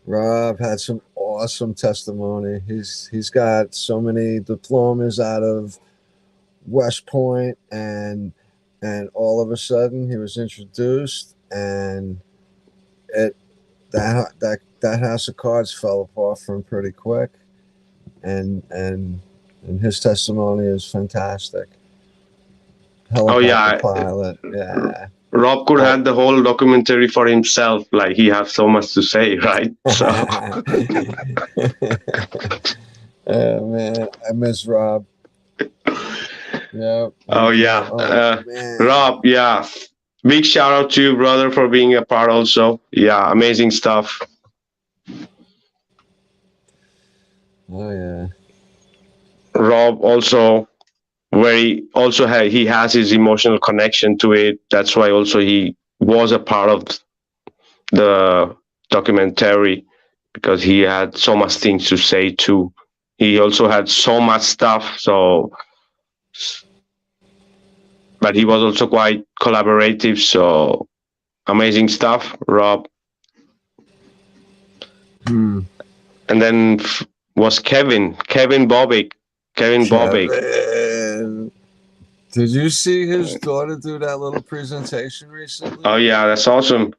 Rob had some awesome testimony. He's got so many diplomas out of West Point, and all of a sudden he was introduced, and that house of cards fell apart for him pretty quick, and his testimony is fantastic. Helicopter pilot, yeah. Rob could have the whole documentary for himself. Like he has so much to say, right? So Oh man, I miss Rob. Yeah. oh yeah, Man. Rob, yeah, big shout out to you, brother, for being a part. Also, yeah, amazing stuff. Oh yeah. Rob also very also he has his emotional connection to it. That's why also he was a part of the documentary because he had so much things to say too. He also had so much stuff. So, but he was also quite collaborative. So amazing stuff, Rob. Hmm. And then was Kevin Bobick. Kevin. Did you see his daughter do that little presentation recently? Oh yeah, that's awesome.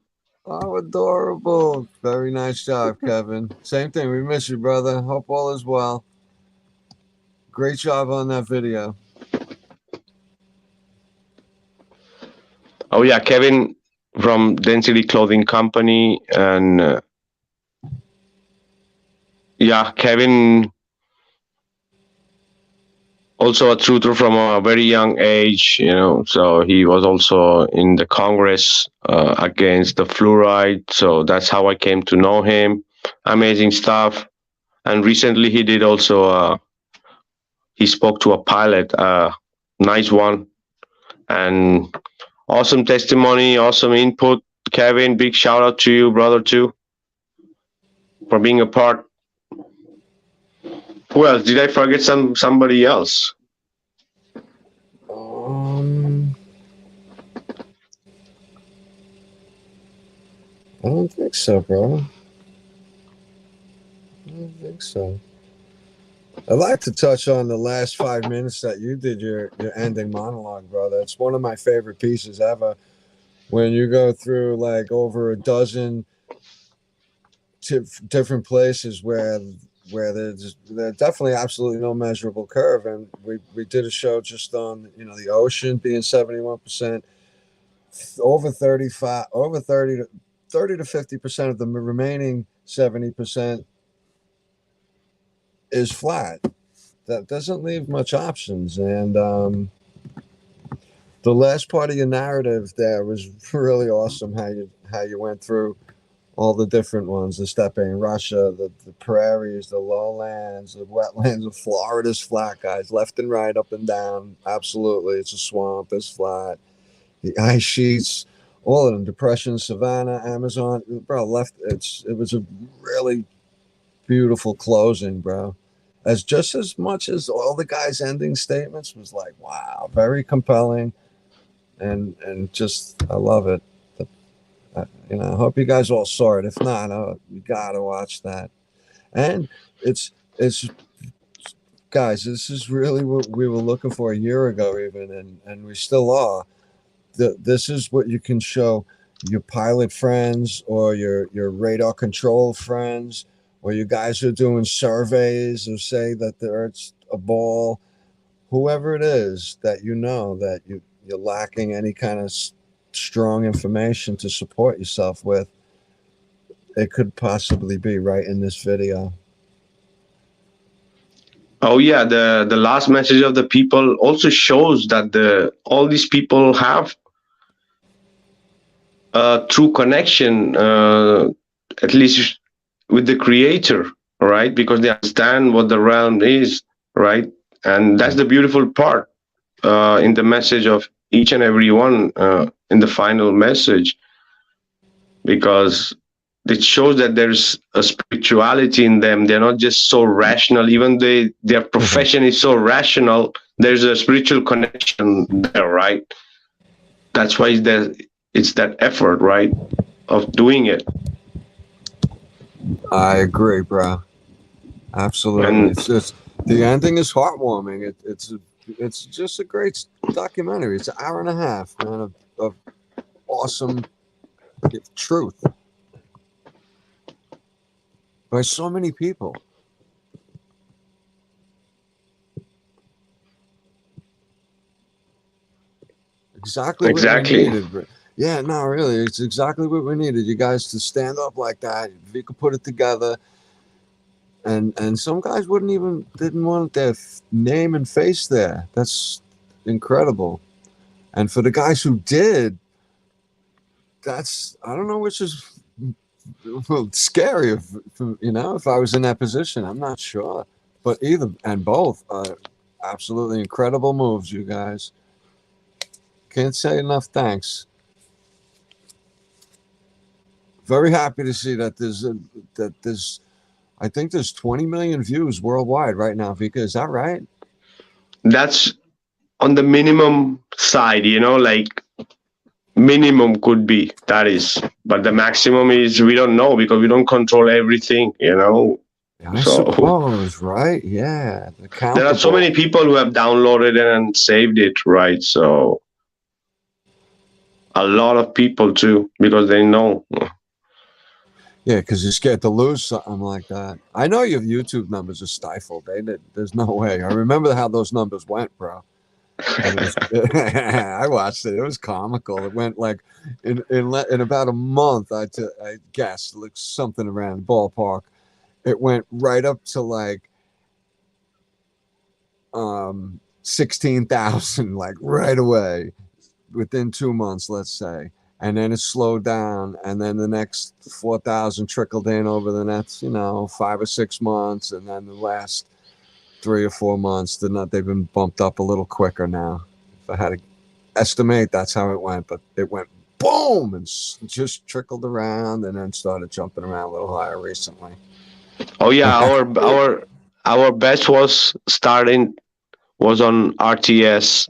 Oh, adorable. Very nice job, Kevin. Same thing. We miss you, brother. Hope all is well. Great job on that video. Oh yeah, Kevin from Density Clothing Company, and yeah, Kevin also a truther from a very young age, so he was also in the Congress against the fluoride. So that's how I came to know him. Amazing stuff. And recently he did also, he spoke to a pilot, nice one. And awesome testimony, awesome input. Kevin, big shout out to you, brother, too, for being a part. Who else? Did I forget somebody else? I don't think so, bro. I don't think so. I'd like to touch on the last 5 minutes that you did your ending monologue, brother. It's one of my favorite pieces ever. When you go through like over a dozen different places where there's definitely absolutely no measurable curve, and we did a show just on the ocean being 71%, over 35, over 30 to 50% of the remaining 70% is flat. That doesn't leave much options, and the last part of your narrative there was really awesome. How you went through all the different ones: the steppe in Russia, the prairies, the lowlands, the wetlands of Florida's flat, guys, left and right, up and down. Absolutely, it's a swamp. It's flat. The ice sheets, all of them: depression, savanna, Amazon, bro. It was a really beautiful closing, bro. As much as all the guys' ending statements was like, wow, very compelling, and just I love it. I hope you guys all saw it. If not, you gotta watch that. And it's guys, this is really what we were looking for a year ago, even, and we still are. This is what you can show your pilot friends or your radar control friends, or you guys who are doing surveys or say that the Earth's a ball. Whoever it is that that you're lacking any kind of strong information to support yourself with, it could possibly be right in this video. Oh yeah, the last message of the people also shows that all these people have a true connection, at least with the creator, right? Because they understand what the realm is, right? And that's the beautiful part in the message of each and every one in the final message, because it shows that there's a spirituality in them. They're not just so rational, even though their profession is so rational. There's a spiritual connection there, right? That's why it's that effort, right, of doing it. I agree, bro. Absolutely. And It's just the ending is heartwarming. It's just a great documentary. It's an hour and a half, man, of awesome truth by so many people. Exactly what we needed. Yeah, no, really, it's exactly what we needed. You guys to stand up like that. We could put it together, and some guys didn't want their name and face there. That's incredible. And for the guys who did, that's I don't know which is scary. If I was in that position, I'm not sure. But either and both are absolutely incredible moves, you guys. Can't say enough thanks. Very happy to see that there's I think there's 20 million views worldwide right now, Vika. Is that right? That's on the minimum side, like minimum could be that is, but the maximum is we don't know because we don't control everything. I So suppose, right? Yeah, there are so accountable. many people who have downloaded it and saved it, right? So a lot of people too because they know. Yeah, because you're scared to lose something like that. I know your YouTube numbers are stifled. There's no way. I remember how those numbers went, bro. And it was, I watched it. It was comical. It went like in about a month. I guess like something around the ballpark. It went right up to like 16,000, like right away within 2 months, let's say. And then it slowed down, and then the next 4,000 trickled in over the next, 5 or 6 months, and then the last 3 or 4 months, they've been bumped up a little quicker now. If I had to estimate, that's how it went. But it went boom and just trickled around, and then started jumping around a little higher recently. Oh yeah, our best was on RTS.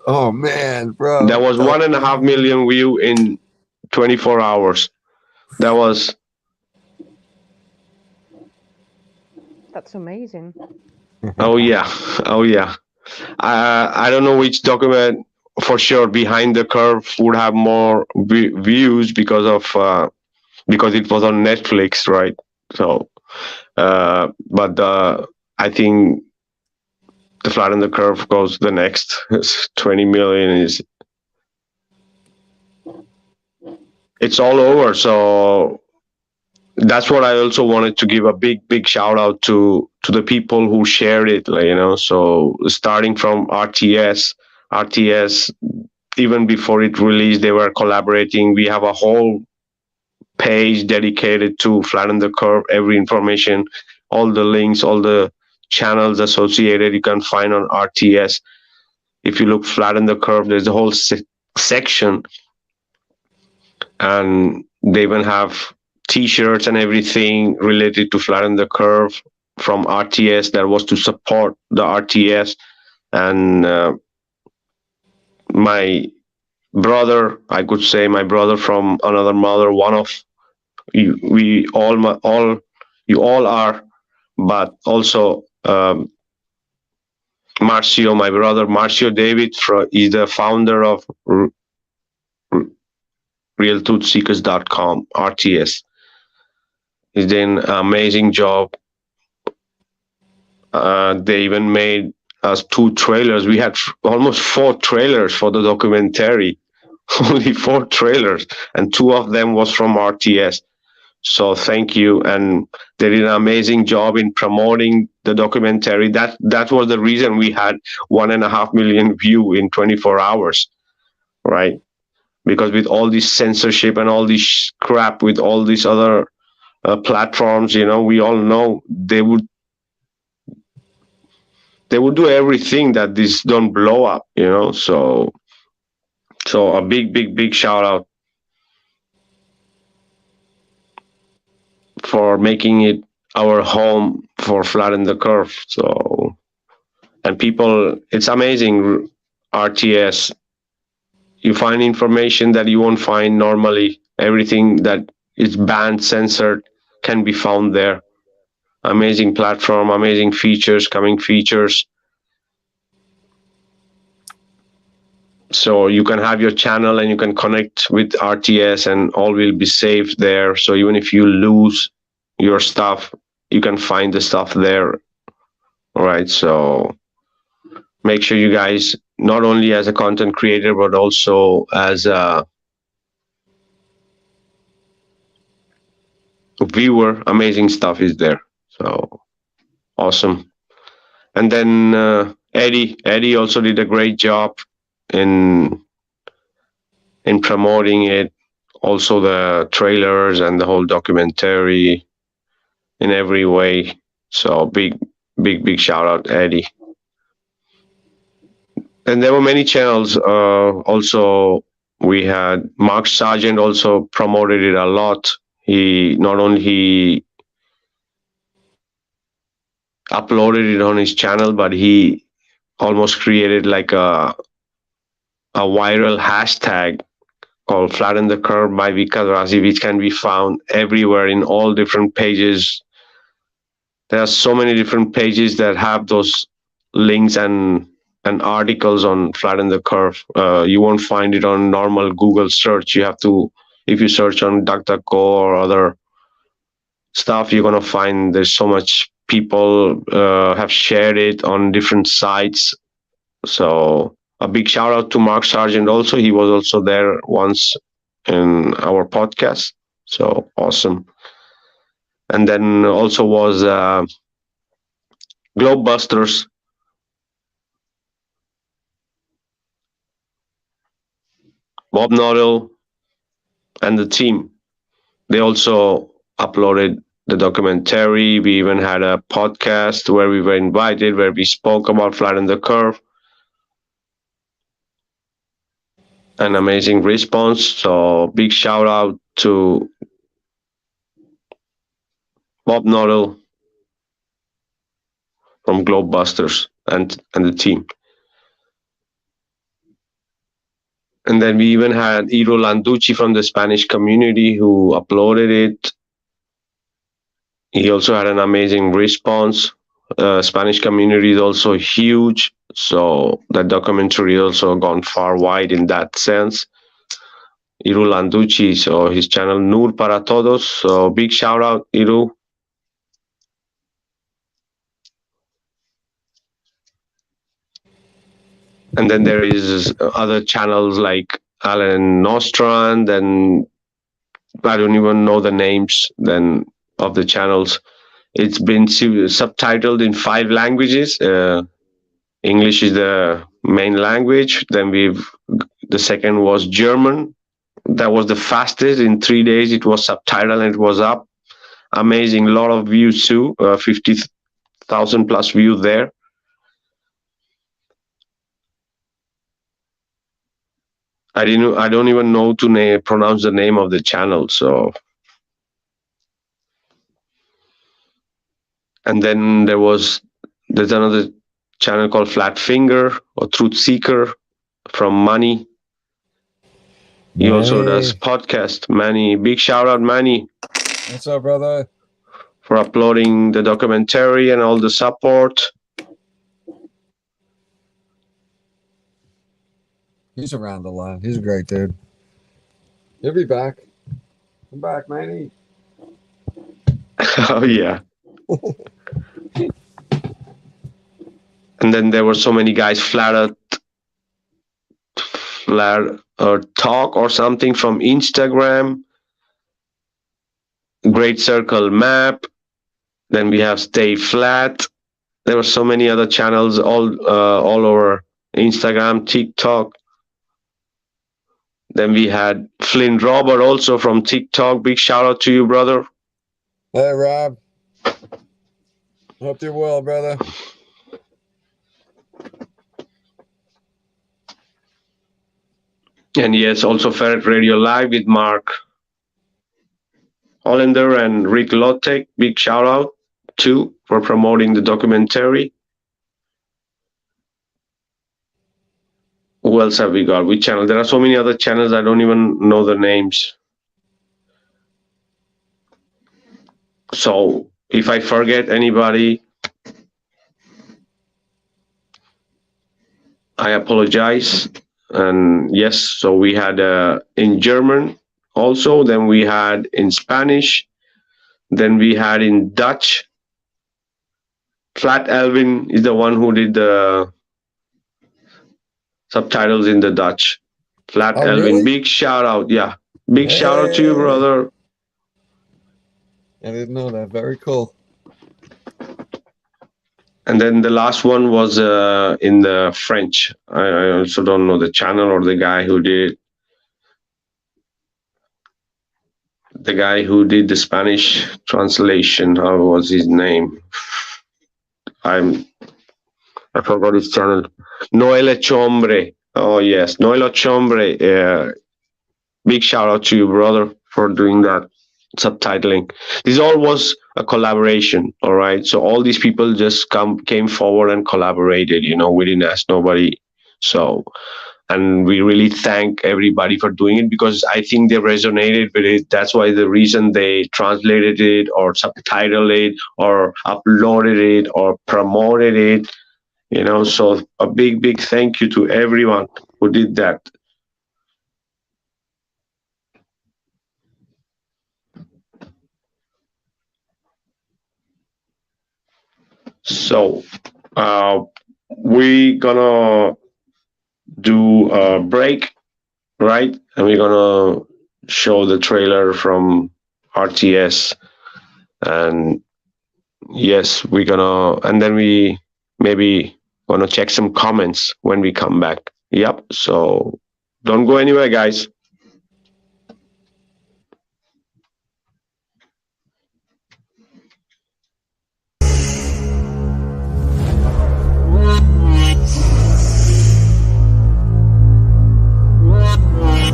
Oh man, bro! There was 1.5 million view in 24 hours. That was That's amazing. oh yeah, oh yeah. I don't know which document for sure. Behind the Curve would have more views because it was on Netflix, right? So, but I think the Flatten the Curve goes the next. 20 million is it's all over. So that's what I also wanted to give a big shout out to the people who shared it. So starting from RTS, even before it released, they were collaborating. We have a whole page dedicated to Flatten the Curve. Every information, all the links, all the channels associated, you can find on RTS. If you look Flatten the Curve, there's a whole section, and they even have T-shirts and everything related to Flatten the Curve from RTS. That was to support the RTS. And my brother, I could say my brother from another mother, one of you, we all you all are, but also Marcio, my brother Marcio David, is the founder of realtruthseekers.com, RTS. He's doing an amazing job. They even made us 2 trailers. We had almost 4 trailers for the documentary. Only 4 trailers, and 2 of them was from RTS. So thank you, and they did an amazing job in promoting the documentary. That was the reason we had 1.5 million view in 24 hours, right? Because with all this censorship and all this crap with all these other platforms, we all know they would do everything that this don't blow up, So a big shout out for making it our home for Flatten the Curve. So, and people, it's amazing. RTS, you find information that you won't find normally. Everything that is banned, censored, can be found there. Amazing platform, amazing features, coming features. So you can have your channel and you can connect with RTS and all will be saved there. So even if you lose your stuff, you can find the stuff there. All right. So make sure you guys, not only as a content creator, but also as a viewer, amazing stuff is there. So awesome. And then Eddie also did a great job in promoting it. Also the trailers and the whole documentary in every way. So big shout out Eddie. And there were many channels. Also, we had Mark Sargent also promoted it a lot. He not only he uploaded it on his channel, but he almost created like a viral hashtag called Flatten the Curve by Vikka, which can be found everywhere in all different pages. There are so many different pages that have those links and articles on Flatten the Curve. You won't find it on normal Google search. You have to, if you search on DuckDuckGo or other stuff, you're gonna find there's so much people have shared it on different sites. So a big shout out to Mark Sargent also. He was also there once in our podcast. So awesome. And then also was Globebusters, Bob Noddle, and the team. They also uploaded the documentary. We even had a podcast where we were invited, where we spoke about Flatten the Curve. An amazing response. So big shout out to Bob Noddle from Globebusters and the team. And then we even had Iro Landucci from the Spanish community who uploaded it. He also had an amazing response. Spanish community is also huge, so that documentary also gone far wide in that sense. Iru Landucci, so his channel Nur para Todos. So big shout out, Iru. And then there is other channels like Alan Nostrand, and I don't even know the names then of the channels. It's been subtitled in 5 languages. English is the main language. Then the second was German. That was the fastest. In 3 days, it was subtitled and it was up. Amazing, lot of views too. 50,000 plus views there. I don't even know to pronounce the name of the channel. So, and then there's another channel called Flat Finger or Truth Seeker from Manny. He also does podcast. Manny, big shout out, Manny. What's up, brother? For uploading the documentary and all the support. He's around a lot. He's a great dude. He'll be back. Come back, Manny. Oh yeah. And then there were so many guys flat or talk or something from Instagram. Great Circle Map. Then we have Stay Flat. There were so many other channels all over Instagram, TikTok. Then we had Flynn Robert also from TikTok. Big shout out to you, brother. Hey, Rob. Hope you're well, brother. And yes, also Ferret Radio Live with Mark Hollander and Rick Lottek. Big shout out too for promoting the documentary. Who else have we got? Which channel? There are so many other channels, I don't even know the names. So if I forget anybody, I apologize. And yes, so we had in German also, then we had in Spanish, then we had in Dutch. Flat Elvin is the one who did the subtitles in the Dutch. Flat Elvin, really? big shout out. Yeah, big shout out to you, brother. I didn't know that. Very cool. And then the last one was in the French. I also don't know the channel or the guy who did. The guy who did the Spanish translation. How was his name? I forgot his channel. Noel Chombre. Oh yes, Noel Chombre. Big shout out to you, brother, for doing that subtitling. This all was a collaboration, all right? So all these people just came forward and collaborated, we didn't ask nobody. So, and we really thank everybody for doing it, because I think they resonated with it. That's why the reason they translated it or subtitled it or uploaded it or promoted it, so a big thank you to everyone who did that. So we're gonna do a break, right? And we're gonna show the trailer from RTS. And yes, and then we maybe gonna check some comments when we come back. Yep. So don't go anywhere, guys.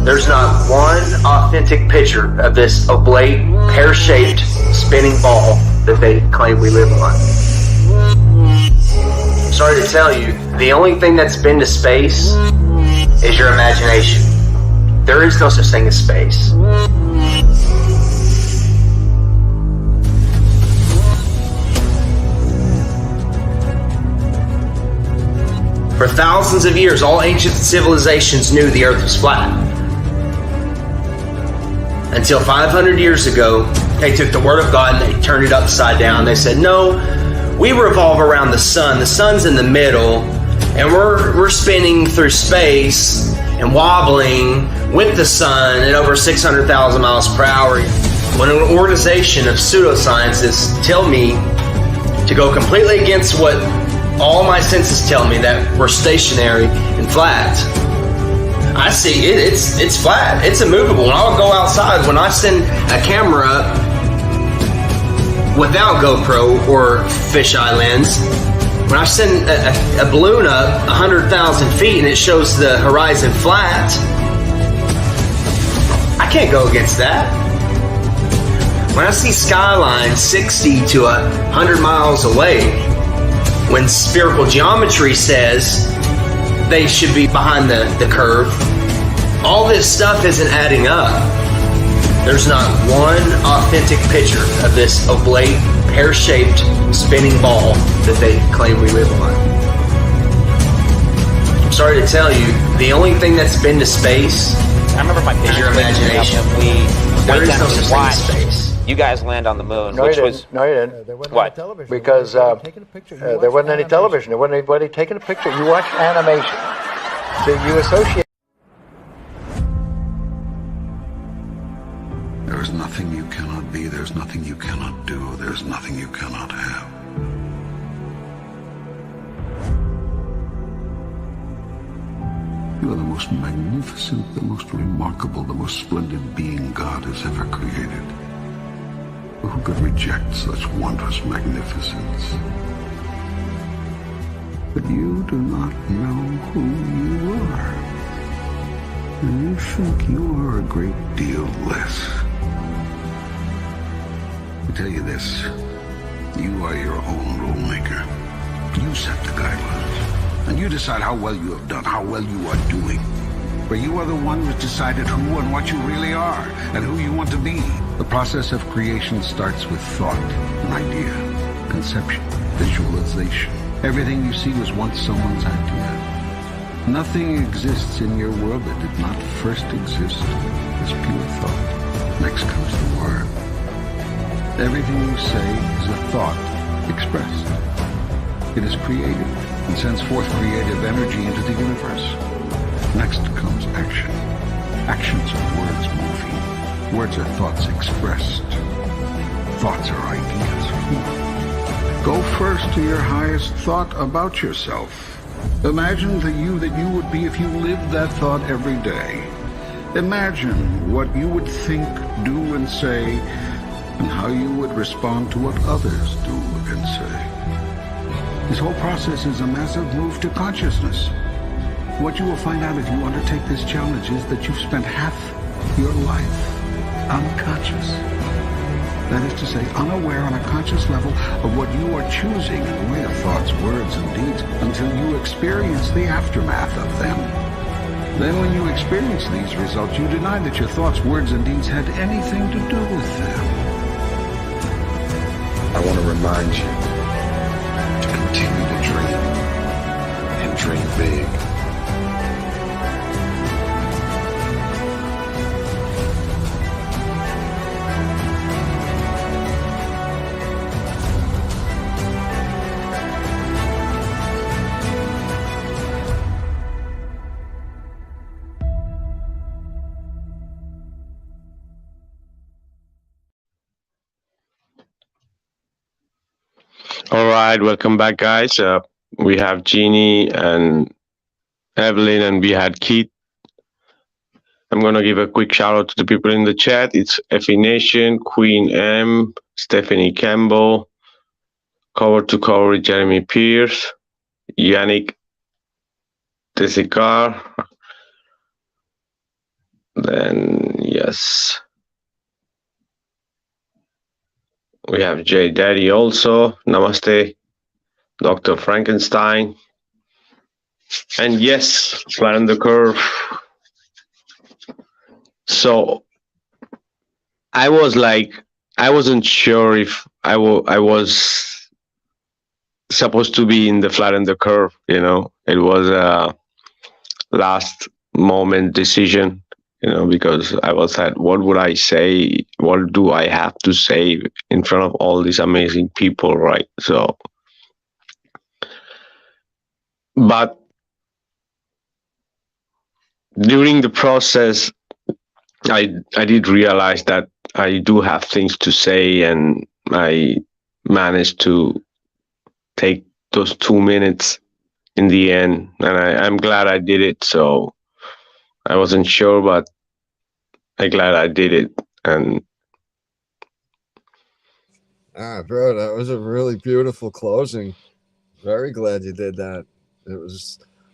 There's not one authentic picture of this oblate, pear-shaped, spinning ball that they claim we live on. Sorry to tell you, the only thing that's been to space is your imagination. There is no such thing as space. For thousands of years, all ancient civilizations knew the Earth was flat. Until 500 years ago, they took the Word of God and they turned it upside down. They said, no, we revolve around the sun. The sun's in the middle, and we're spinning through space and wobbling with the sun at over 600,000 miles per hour. When an organization of pseudoscientists tell me to go completely against what all my senses tell me, that we're stationary and flat, I see it's flat. It's immovable. And I'll go outside. When I send a camera up without GoPro or fisheye lens, when I send a balloon up 100,000 feet and it shows the horizon flat, I can't go against that. When I see skylines 60 to 100 miles away, when spherical geometry says they should be behind the curve, all this stuff isn't adding up. There's not one authentic picture of this oblate, pear-shaped, spinning ball that they claim we live on. I'm sorry to tell you, the only thing that's been to space is your imagination. There is no such thing as space. You guys land on the moon, No, which you was didn't. No, you didn't. There wasn't What? any television. Because There wasn't any television. There wasn't anybody taking a picture. You watch animation. So you associate. There is nothing you cannot be. There's nothing you cannot do. There's nothing you cannot have. You are the most magnificent, the most remarkable, the most splendid being God has ever created. Who could reject such wondrous magnificence? But you do not know who you are. And you think you are a great deal less. I tell you this, you are your own rule maker. You set the guidelines. And you decide how well you have done, how well you are doing. For you are the one who's decided who and what you really are, and who you want to be. The process of creation starts with thought, an idea, conception, visualization. Everything you see was once someone's idea. Nothing exists in your world that did not first exist as pure thought. Next comes the word. Everything you say is a thought expressed. It is created and sends forth creative energy into the universe. Next comes action. Actions are words moving. Words are thoughts expressed. thoughts are ideas. Go first to your highest thought about yourself. Imagine the you that you would be if you lived that thought every day. Imagine what you would think, do, and say, and how you would respond to what others do and say. This whole process is a massive move to consciousness. What you will find out if you undertake this challenge is that you've spent half your life unconscious. That is to say, unaware on a conscious level of what you are choosing in the way of thoughts, words, and deeds until you experience the aftermath of them. Then when you experience these results, you deny that your thoughts, words, and deeds had anything to do with them. I want to remind you to continue to dream and dream big. All right, welcome back, guys. We have Jeannie and Evelyn, and we had Keith. I'm going to give a quick shout out to the people in the chat. It's Effie Nation, Queen M, Stephanie Campbell, Cover to Cover with Jeremy Pierce, Yannick Desikar. Then, yes, we have J Daddy also. Namaste, Dr. Frankenstein. And yes, Flatten the Curve. So I wasn't sure if I was supposed to be in the Flatten the Curve, you know. It was a last moment decision, you know, because I was like, what would I say? What do I have to say in front of all these amazing people, right? So, but during the process, I did realize that I do have things to say, and I managed to take those 2 minutes in the end, and I'm glad I did it. So I wasn't sure, but I'm glad I did it. And bro, that was a really beautiful closing. Very glad you did that.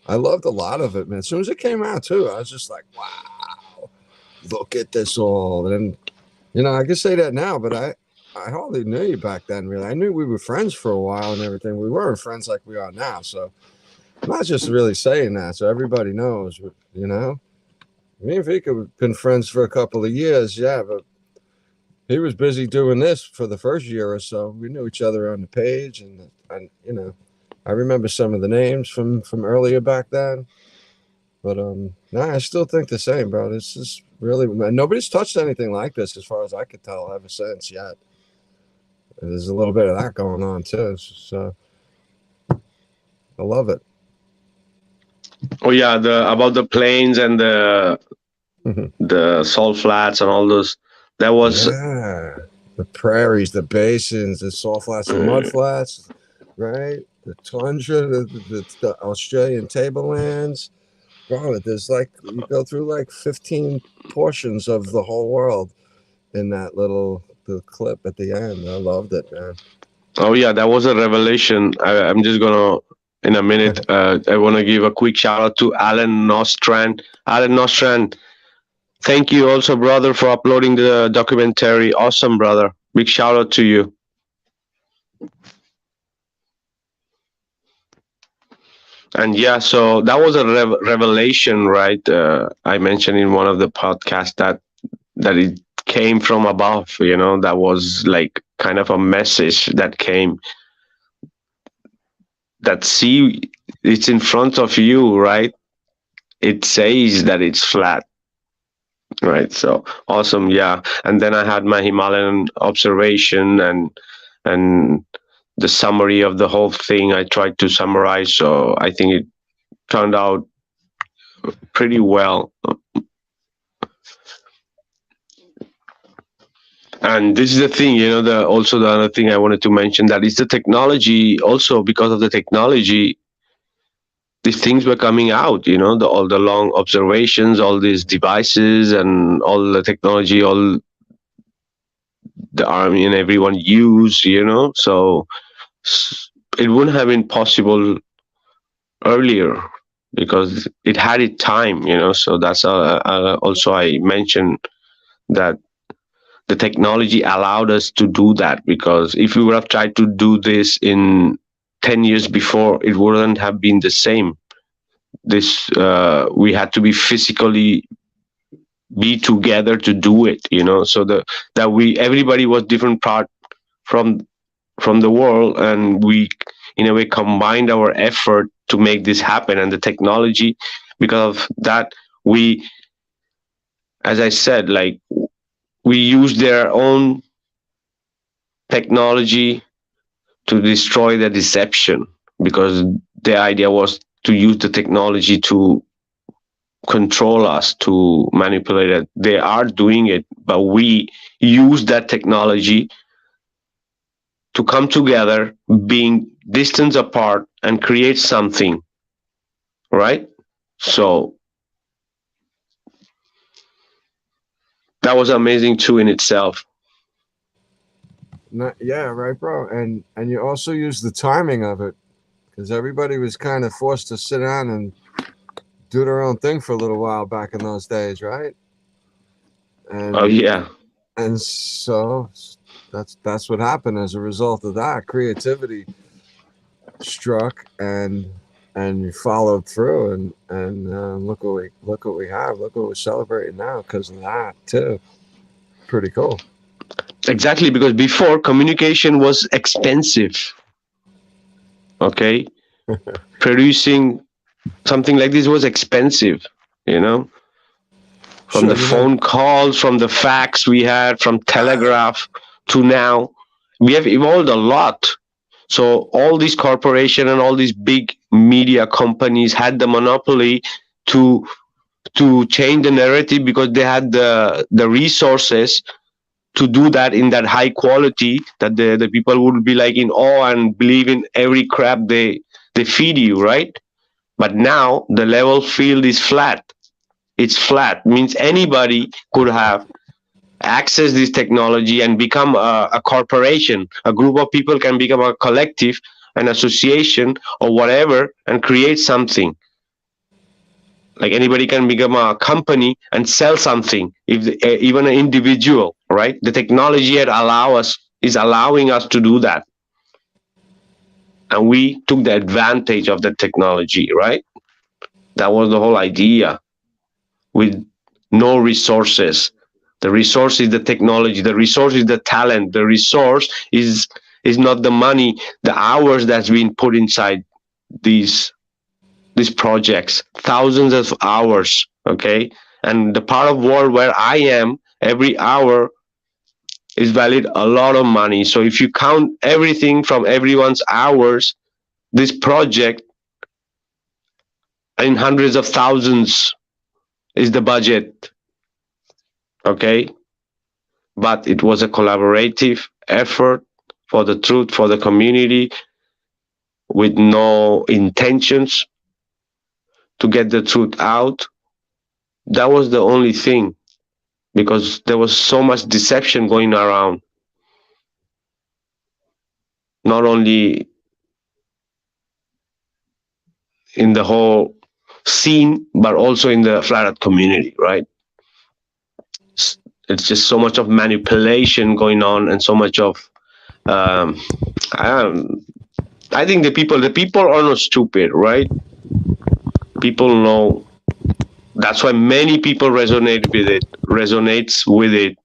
I loved a lot of it, man. As soon as it came out too, I was just like, wow, look at this all. And you know, I can say that now, but I hardly knew you back then, really. I knew we were friends for a while and everything. We weren't friends like we are now. So I'm not just really saying that, so everybody knows, you know. Me and Vikka have been friends for a couple of years, yeah, but he was busy doing this for the first year or so. We knew each other on the page, and you know, I remember some of the names from earlier back then. But I still think the same, bro. This is really, nobody's touched anything like this as far as I could tell ever since yet. And there's a little bit of that going on too. So I love it. oh yeah, about the plains and the salt flats and all those. That was the prairies, the basins, the salt flats, the mud flats, right? The tundra, the Australian tablelands. Bro, there's like, you go through like 15 portions of the whole world in that the clip at the end. I loved it, man. Oh yeah, that was a revelation. I'm just gonna, in a minute, I want to give a quick shout out to Alan Nostrand. Alan Nostrand, thank you also, brother, for uploading the documentary. Awesome, brother. Big shout out to you. And yeah, so that was a revelation, right? I mentioned in one of the podcasts that it came from above, you know. That was like kind of a message that came, that see, it's in front of you, right? It says that it's flat, right? So awesome. Yeah. And then I had my Himalayan observation and the summary of the whole thing. I tried to summarize, so I think it turned out pretty well. And this is the thing, also the other thing I wanted to mention, that is the technology. Also, because of the technology, these things were coming out. All the long observations, all these devices, and all the technology, all the army and everyone use. So it wouldn't have been possible earlier because it had its time. So that's also I mentioned that the technology allowed us to do that, because if we would have tried to do this in 10 years before, it wouldn't have been the same. This we had to be physically be together to do it, so that we everybody was different part from the world, and we in a way combined our effort to make this happen. And the technology, because of that, we, as I said, like, we use their own technology to destroy the deception, because the idea was to use the technology to control us, to manipulate it. They are doing it, but we use that technology to come together, being distance apart, and create something, right? So that was amazing too in itself. Yeah, right, bro. And you also use the timing of it, because everybody was kind of forced to sit down and do their own thing for a little while back in those days, right? Oh yeah, And so that's what happened as a result of that. Creativity struck, and you followed through, and look what we have. Look what we're celebrating now because of that too. Pretty cool. exactly, because before, communication was expensive. Okay, producing something like this was expensive, from Sure, the phone calls, from the fax we had, from telegraph to now, we have evolved a lot. So all these corporations and all these big media companies had the monopoly to change the narrative, because they had the resources to do that in that high quality, that the people would be like in awe and believe in every crap they feed you, right? But now the level field is flat. It's flat, means anybody could have access this technology and become a corporation. A group of people can become a collective, an association, or whatever, and create something. Like, anybody can become a company and sell something, if even an individual, right? The technology is allowing us to do that, and we took the advantage of the technology, right? That was the whole idea. With no resources, the resource is the technology, the resource is the talent, the resource is not the money, the hours that's been put inside these projects, thousands of hours. Okay, and the part of world where I am, every hour is valid a lot of money. So if you count everything from everyone's hours, this project in hundreds of thousands is the budget. Okay, but it was a collaborative effort for the truth, for the community, with no intentions to get the truth out. That was the only thing, because there was so much deception going around, not only in the whole scene, but also in the Flat Earth community, right? It's just so much of manipulation going on, and so much of I think the people are not stupid, right? People know. That's why many people resonates with it.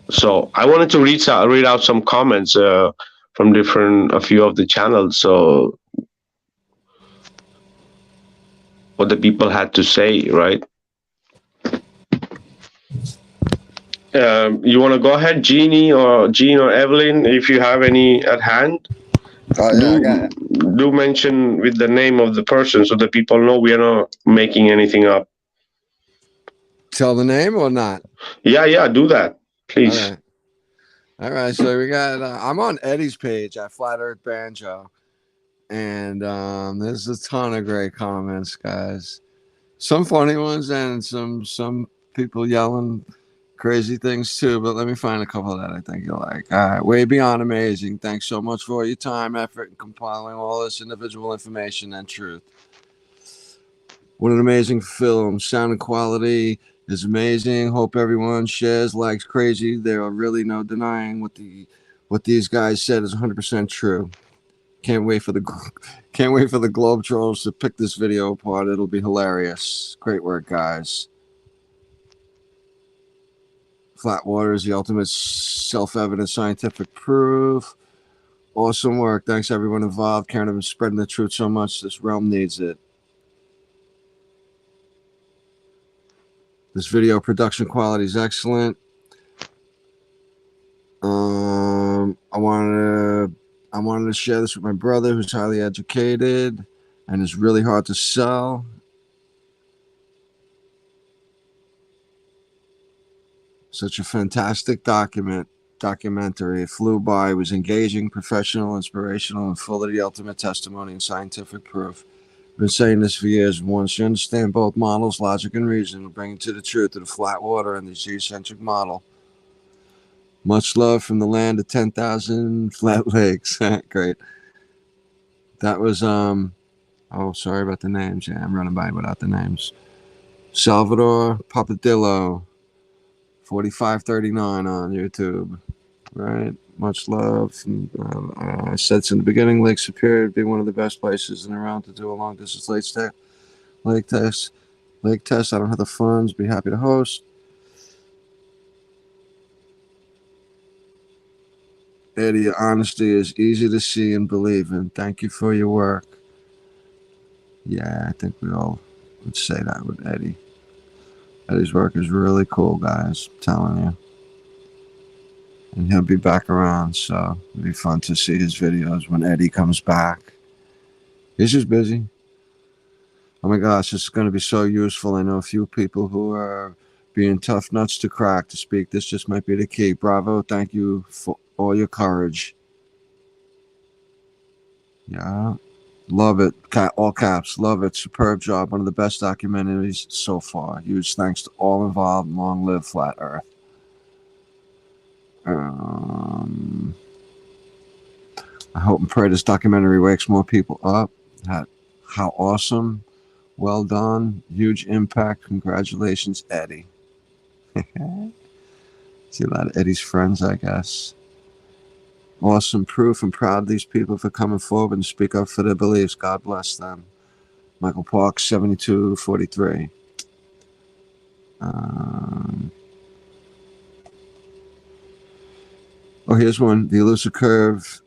So I wanted to read out some comments from a few of the channels. So what the people had to say, right? You want to go ahead, Gene or Evelyn, if you have any at hand? Do mention with the name of the person, so that people know we are not making anything up. Tell the name or not? Yeah, do that. please. All right. So we got. I'm on Eddie's page at Flat Earth Banjo, and there's a ton of great comments, guys. Some funny ones and some people yelling crazy things too. But let me find a couple that I think you'll like. All right. Way beyond amazing. Thanks so much for your time, effort, and compiling all this individual information and truth. What an amazing film. Sound and quality is amazing. Hope everyone shares, likes crazy. There are really no denying what these guys said is 100% true. Can't wait for the Globe Trolls to pick this video apart. It'll be hilarious. Great work, guys. Flat water is the ultimate self-evident scientific proof. Awesome work. Thanks everyone involved. Caring about spreading the truth so much. This realm needs it. This video production quality is excellent. I wanted to share this with my brother, who's highly educated and is really hard to sell. Such a fantastic documentary. It flew by. It was engaging, professional, inspirational, and full of the ultimate testimony and scientific proof. I've been saying this for years. Once you understand both models, logic and reason will bring you to the truth of the flat water and the geocentric model. Much love from the land of 10,000 flat lakes. Great. That was oh, sorry about the names. Yeah, I'm running by without the names. Salvador Papadillo, 4539 on YouTube. Right. Much love. And, I said in the beginning, Lake Superior would be one of the best places in the round to do a long distance lake test. I don't have the funds. Be happy to host. Eddie, your honesty is easy to see and believe in. Thank you for your work. Yeah, I think we all would say that with Eddie. Eddie's work is really cool, guys. I'm telling you. And he'll be back around, so it'll be fun to see his videos when Eddie comes back. He's just busy. Oh my gosh, this is going to be so useful. I know a few people who are being tough nuts to crack to speak. This just might be the key. Bravo. Thank you for all your courage. Yeah. Love it. All caps. Love it. Superb job. One of the best documentaries so far. Huge thanks to all involved. Long live Flat Earth. I hope and pray this documentary wakes more people up. How awesome. Well done. Huge impact. Congratulations, Eddie. See a lot of Eddie's friends, I guess. Awesome proof. I'm proud of these people for coming forward and speak up for their beliefs. God bless them. Michael Parks, 7243. Here's one. The Elusive Curve,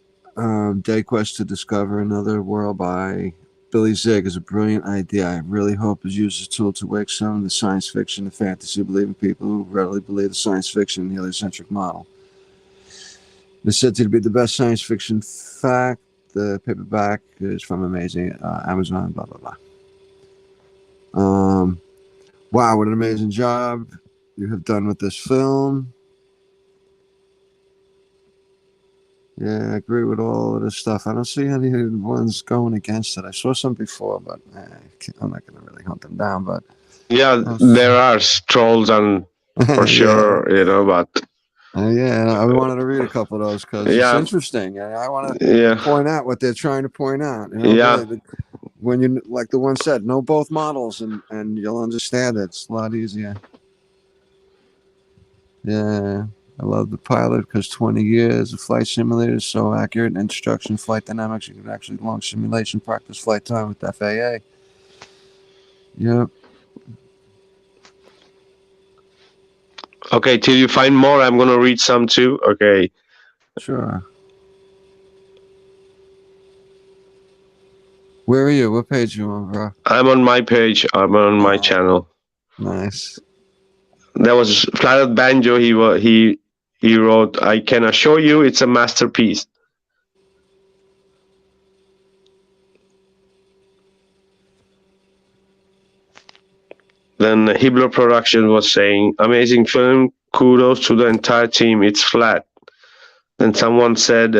Day Quest to Discover Another World by Billy Zig is a brilliant idea. I really hope it's used as a tool to wake some of the science fiction and fantasy believing people who readily believe the science fiction and heliocentric model. It's said to be the best science fiction fact. The paperback is from Amazing Amazon, blah, blah, blah. Wow, what an amazing job you have done with this film. Yeah, I agree with all of this stuff. I don't see any ones going against it. I saw some before, but I'm not going to really hunt them down. But yeah, there are trolls and for sure, but yeah, I wanted to read a couple of those because it's interesting, and I want to point out what they're trying to point out. Really, when you, like the one said, know both models, and you'll understand it. It's a lot easier. Yeah. I love the pilot because 20 years of flight simulator is so accurate. Instruction, flight dynamics. You can actually launch simulation practice flight time with FAA. Yep. Okay, till you find more, I'm going to read some too. Okay. Sure. Where are you? What page are you on, bro? I'm on my page. I'm on my channel. Nice. That was Flatten Banjo. He wrote, I can assure you it's a masterpiece. Then Hiblo Production was saying, amazing film, kudos to the entire team. It's flat. Then someone said,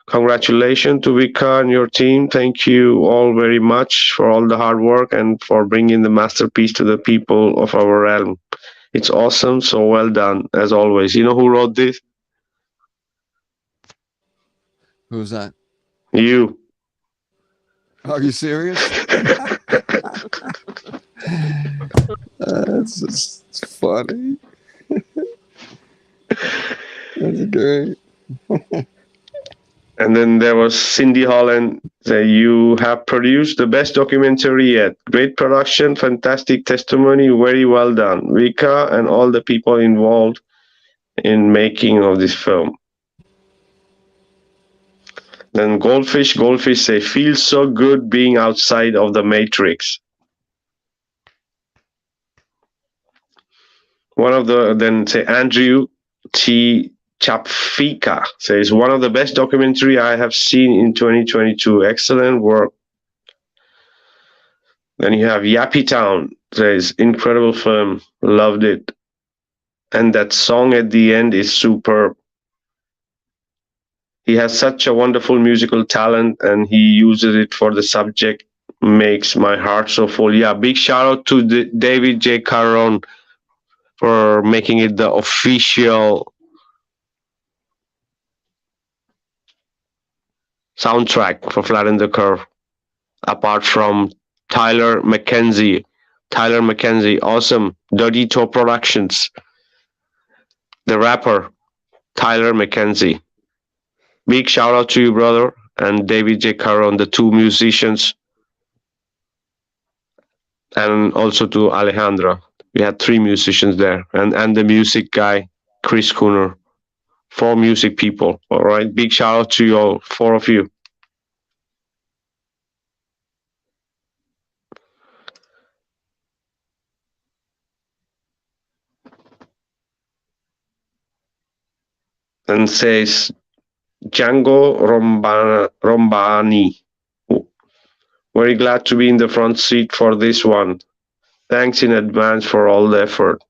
congratulations to Vikka and your team. Thank you all very much for all the hard work and for bringing the masterpiece to the people of our realm. It's awesome. So well done, as always. You know who wrote this? Who's that? You. Are you serious? That's just funny. That's great. And then there was Cindy Holland say, you have produced the best documentary yet. Great production, fantastic testimony, very well done. Vikka and all the people involved in making of this film. Then Goldfish say, feels so good being outside of the Matrix. Then say Andrew T. Chapfika says, one of the best documentary I have seen in 2022. Excellent work. Then you have Yappy Town says, incredible film, loved it. And that song at the end is superb. He has such a wonderful musical talent and he uses it for the subject, makes my heart so full. Yeah, big shout out to David J. Caron for making it the official soundtrack for Flatten the Curve. Apart from Tyler McKenzie, awesome. Dirty Toe Productions. The rapper, Tyler McKenzie. Big shout out to you, brother, and David J. Caron, the two musicians, and also to Alejandra. We had 3 musicians there, and the music guy, Chris Cooner. 4 music people. All right, big shout out to you all, 4 of you. And says Django Rombani. Very glad to be in the front seat for this one. Thanks in advance for all the effort.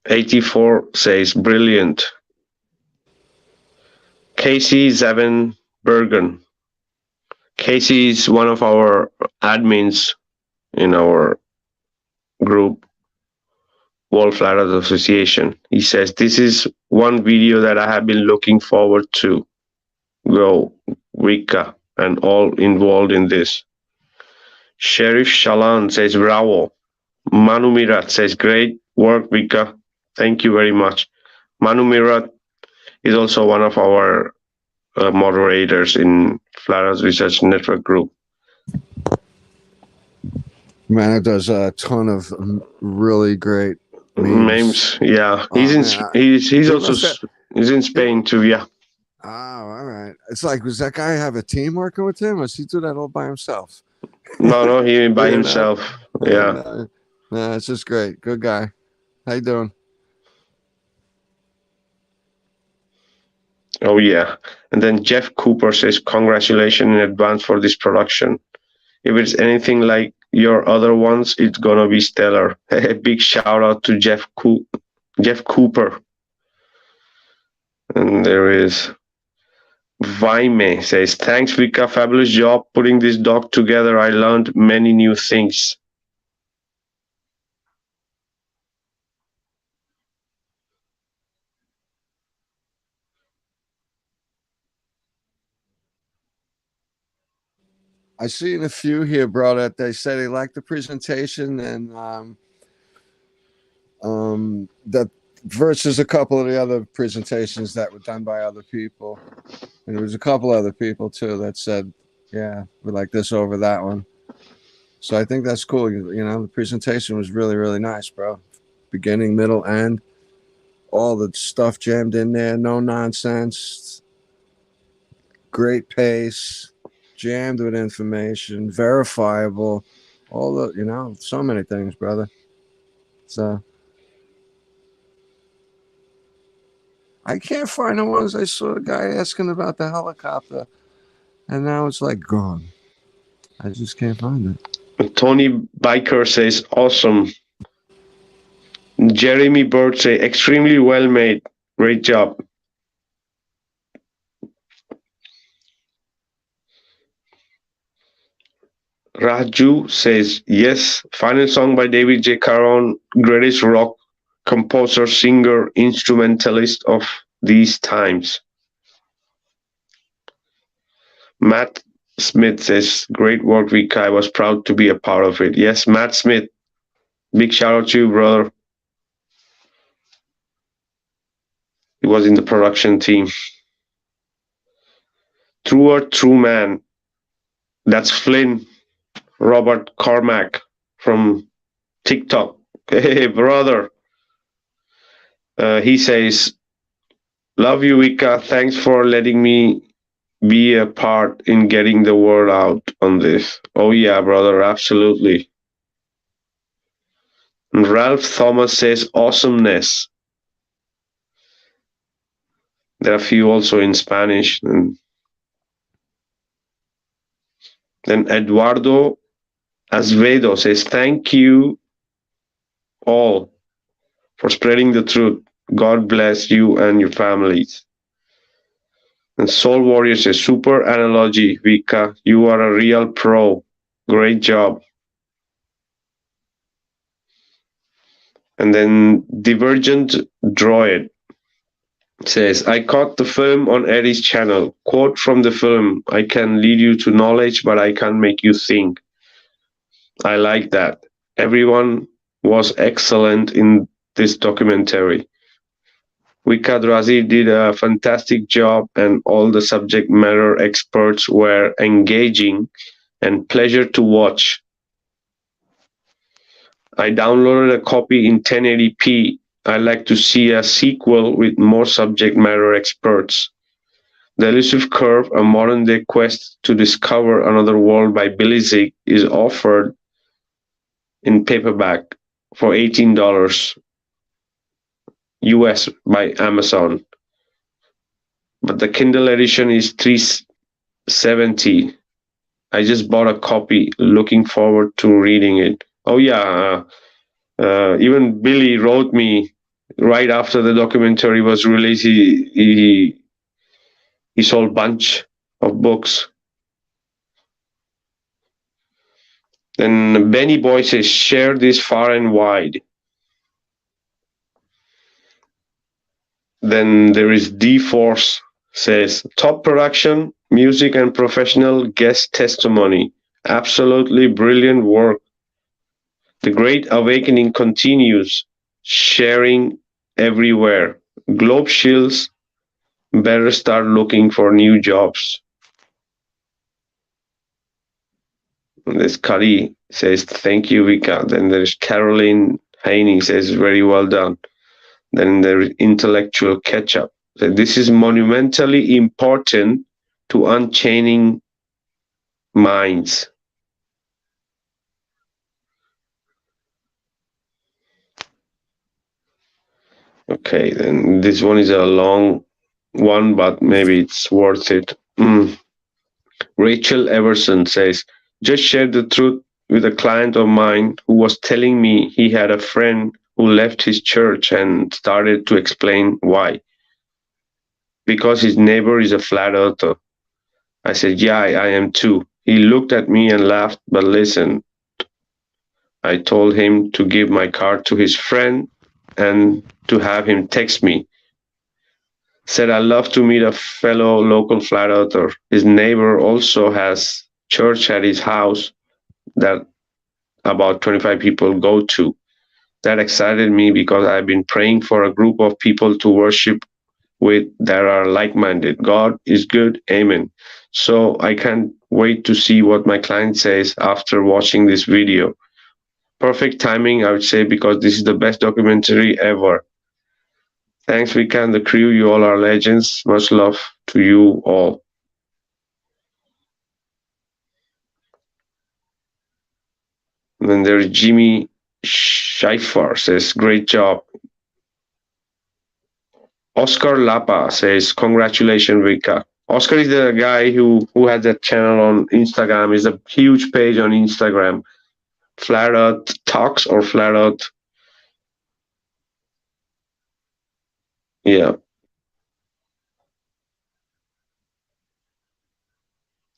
84 says brilliant. Casey Zevin Bergen. Casey is one of our admins in our group, World Flat Earth Association. He says, this is one video that I have been looking forward to. Go, Vikka, and all involved in this. Sheriff Shalan says, bravo. Manu Mirat says, great work, Vikka. Thank you very much. Manu Mirat is also one of our moderators in Flat Earth Research Network group. Man, it does a ton of really great memes. Yeah, he's in Spain too. Yeah. Oh, all right. It's like, does that guy have a team working with him, or does he do that all by himself? No, he by himself. Yeah. No, it's just great. Good guy. How you doing? Oh yeah. And then Jeff Cooper says, congratulations in advance for this production. If it's anything like your other ones, it's gonna be stellar. A big shout out to Jeff Cooper. And there is Vaime says, thanks Vikka, fabulous job putting this doc together. I learned many new things. I seen a few here, bro, that they say they like the presentation and that versus a couple of the other presentations that were done by other people. And there was a couple other people too that said, yeah, we like this over that one. So I think that's cool. You know, the presentation was really, really nice, bro. Beginning, middle, end. All the stuff jammed in there, no nonsense. Great pace. Jammed with information, verifiable, all the, you know, so many things, brother. So I can't find the ones I saw the guy asking about the helicopter, and now it's like gone. I just can't find it. Tony Biker says, awesome. Jeremy Bird say, extremely well made. Great job. Raju says, yes, final song by David J. Caron, greatest rock composer, singer, instrumentalist of these times. Matt Smith says, great work, Vikka. I was proud to be a part of it. Yes, Matt Smith, big shout out to you, brother. He was in the production team. True Man. That's Flynn Robert Carmack from TikTok. Hey, brother. He says, love you, Vikka. Thanks for letting me be a part in getting the word out on this. Oh, yeah, brother. Absolutely. And Ralph Thomas says, awesomeness. There are a few also in Spanish. And then Eduardo Azevedo says, thank you all for spreading the truth. God bless you and your families. And Soul Warrior says, super analogy, Vikka. You are a real pro. Great job. And then Divergent Droid says, I caught the film on Eddie's channel. Quote from the film, I can lead you to knowledge, but I can't make you think. I like that. Everyone was excellent in this documentary. Vikka Draziv did a fantastic job, and all the subject matter experts were engaging and pleasure to watch. I downloaded a copy in 1080p. I like to see a sequel with more subject matter experts. The Elusive Curve, a modern-day quest to discover another world by Billy Zig, is offered in paperback for $18 US by Amazon. But the Kindle edition is $370. I just bought a copy, looking forward to reading it. Oh yeah, even Billy wrote me right after the documentary was released. He sold a bunch of books. Then Benny Boy says, share this far and wide. Then there is D-Force says, top production, music and professional guest testimony. Absolutely brilliant work. The Great Awakening continues, sharing everywhere. Globe Shields better start looking for new jobs. And there's Kari says, thank you, Vikka. Then there's Caroline Haney says, very well done. Then there's Intellectual Ketchup. So this is monumentally important to unchaining minds. Okay, then this one is a long one, but maybe it's worth it. Rachel Everson says, just shared the truth with a client of mine who was telling me he had a friend who left his church and started to explain why. Because his neighbor is a flat earther. I said, yeah, I am too. He looked at me and laughed, but listened. I told him to give my card to his friend and to have him text me. Said, I'd love to meet a fellow local flat earther. His neighbor also has church at his house that about 25 people go to. That excited me because I've been praying for a group of people to worship with that are like-minded. God is good. Amen. So I can't wait to see what my client says after watching this video. Perfect timing, I would say, because this is the best documentary ever. Thanks, Vikka and the crew. You all are legends. Much love to you all. And then there's Jimmy Schiffer says, great job. Oscar Lapa says, congratulations, Vikka. Oscar is the guy who has that channel on Instagram. It's a huge page on Instagram. Flat Earth Talks or Flat Earth Yeah,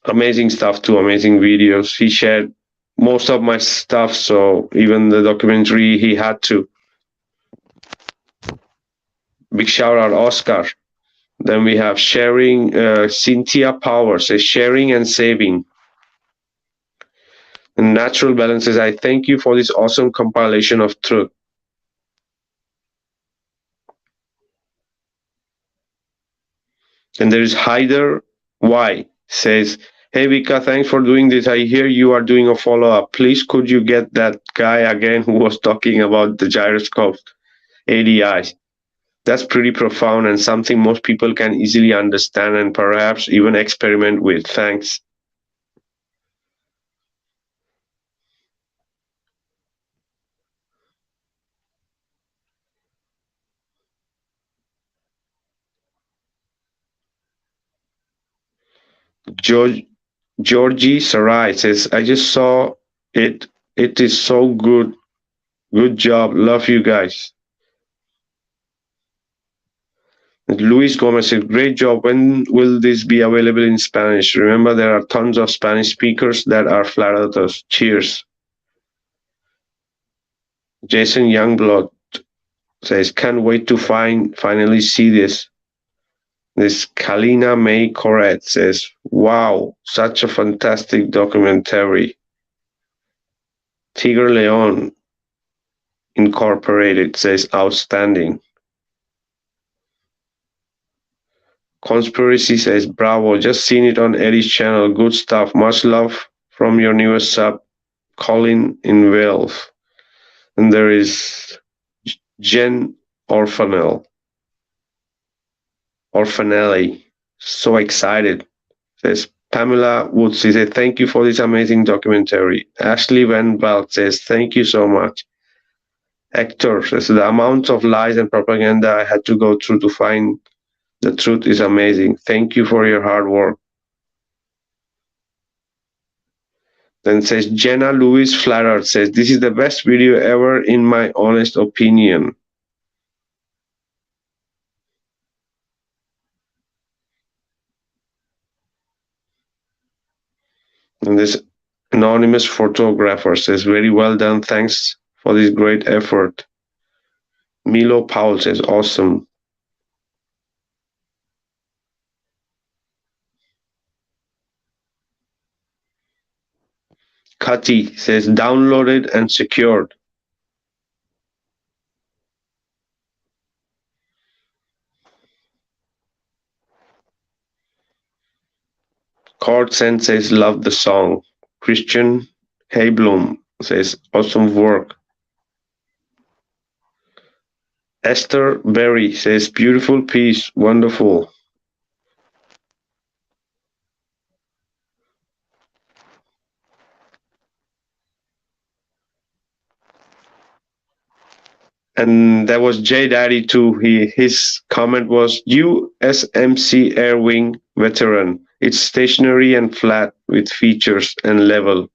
amazing stuff too. Amazing videos. He shared most of my stuff, so even the documentary he had to. Big shout out, Oscar. Then we have sharing. Cynthia Power says sharing and saving. And Natural Balance says, I thank you for this awesome compilation of truth. And there is Haider Y says, hey Vika, thanks for doing this. I hear you are doing a follow-up. Please could you get that guy again who was talking about the gyroscope ADI? That's pretty profound and something most people can easily understand and perhaps even experiment with. Thanks. George, Georgie Sarai says, I just saw it. It is so good. Good job. Love you guys. Luis Gomez said, great job. When will this be available in Spanish? Remember, there are tons of Spanish speakers that are flat earthers. Cheers. Jason Youngblood says, can't wait to finally see this. This Kalina May Corret says, wow, such a fantastic documentary. Tigger Leon Incorporated says, outstanding. Conspiracy says, bravo, just seen it on Eddie's channel. Good stuff. Much love from your newest sub, Colin in Wales. And there is Jen Orfanelli. So excited. Says, Pamela Woods says, thank you for this amazing documentary. Ashley Van Belt says, thank you so much. Hector says, the amount of lies and propaganda I had to go through to find the truth is amazing. Thank you for your hard work. Then says Jenna Louise Flatter says, this is the best video ever in my honest opinion. And this anonymous photographer says, very well done. Thanks for this great effort. Milo Powell says, awesome. Kati says, downloaded and secured. Cord Sen says, love the song. Christian Hayblum says, awesome work. Esther Berry says, beautiful piece, wonderful. And that was J Daddy too. His comment was USMC Air Wing veteran. It's stationary and flat with features and level.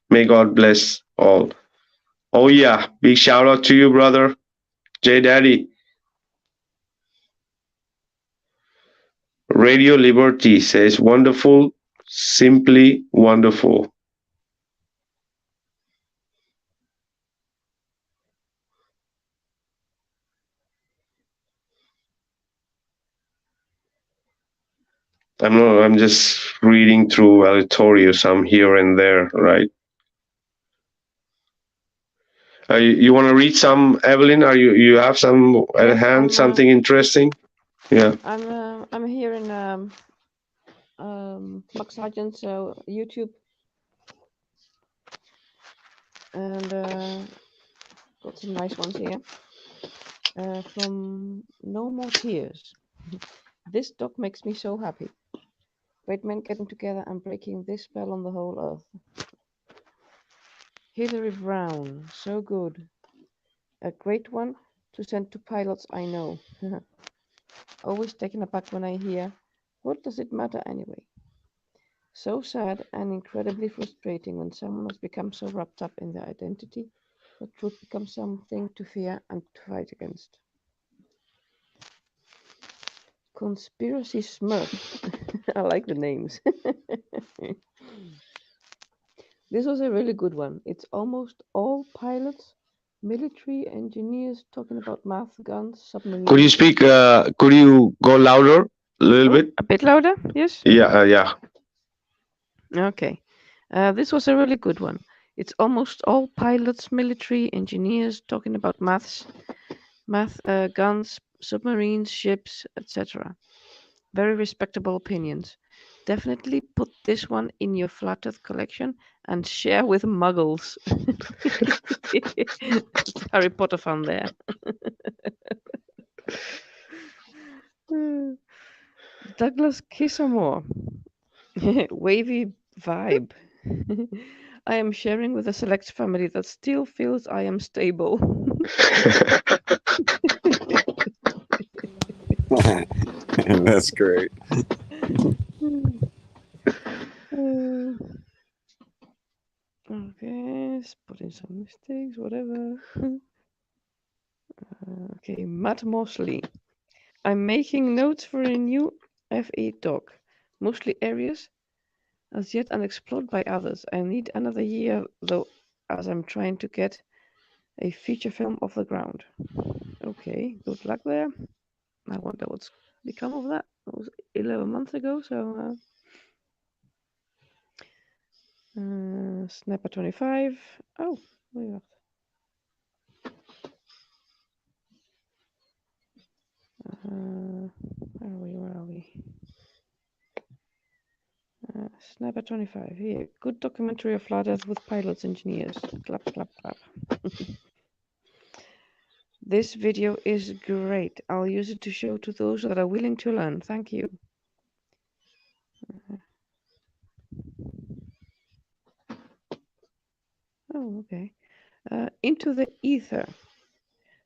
May God bless all. Oh yeah, big shout out to you, brother. J Daddy. Radio Liberty says wonderful, simply wonderful. I'm just reading through Alitorio some here and there, right? You want to read some, Evelyn? You have some at hand, something interesting? Yeah. I'm here in Max Sargent's YouTube, and got some nice ones here. From No More Tears. This doc makes me so happy. Great men getting together and breaking this spell on the whole earth. Hilary Brown, so good. A great one to send to pilots I know. Always taken aback when I hear, what does it matter anyway? So sad and incredibly frustrating when someone has become so wrapped up in their identity that truth becomes something to fear and to fight against. Conspiracy Smurf. I like the names. This was a really good one. It's almost all pilots, military engineers talking about math, guns, submarines. Could you speak? Could you go louder a little bit? A bit louder, yes? Yeah, yeah. Okay. This was a really good one. It's almost all pilots, military engineers talking about math, guns, submarines, ships, etc. Very respectable opinions. Definitely put this one in your Flat Earth collection and share with muggles. It's Harry Potter fan there. Douglas Kissamore. Wavy vibe. I am sharing with a select family that still feels I am stable. That's great. Okay, let's put in some mistakes, whatever. Okay, Matt Mosley. I'm making notes for a new FE doc, mostly areas as yet unexplored by others. I need another year though, as I'm trying to get a feature film off the ground. Okay, good luck there. I wonder what's become of that. That was 11 months ago, so Snapper 25. Oh, wait up. Where are we? Snapper 25. Here, good documentary of Flat Earth with pilots, engineers. Clap, clap, clap. This video is great. I'll use it to show to those that are willing to learn. Thank you. Oh, okay. Into the ether.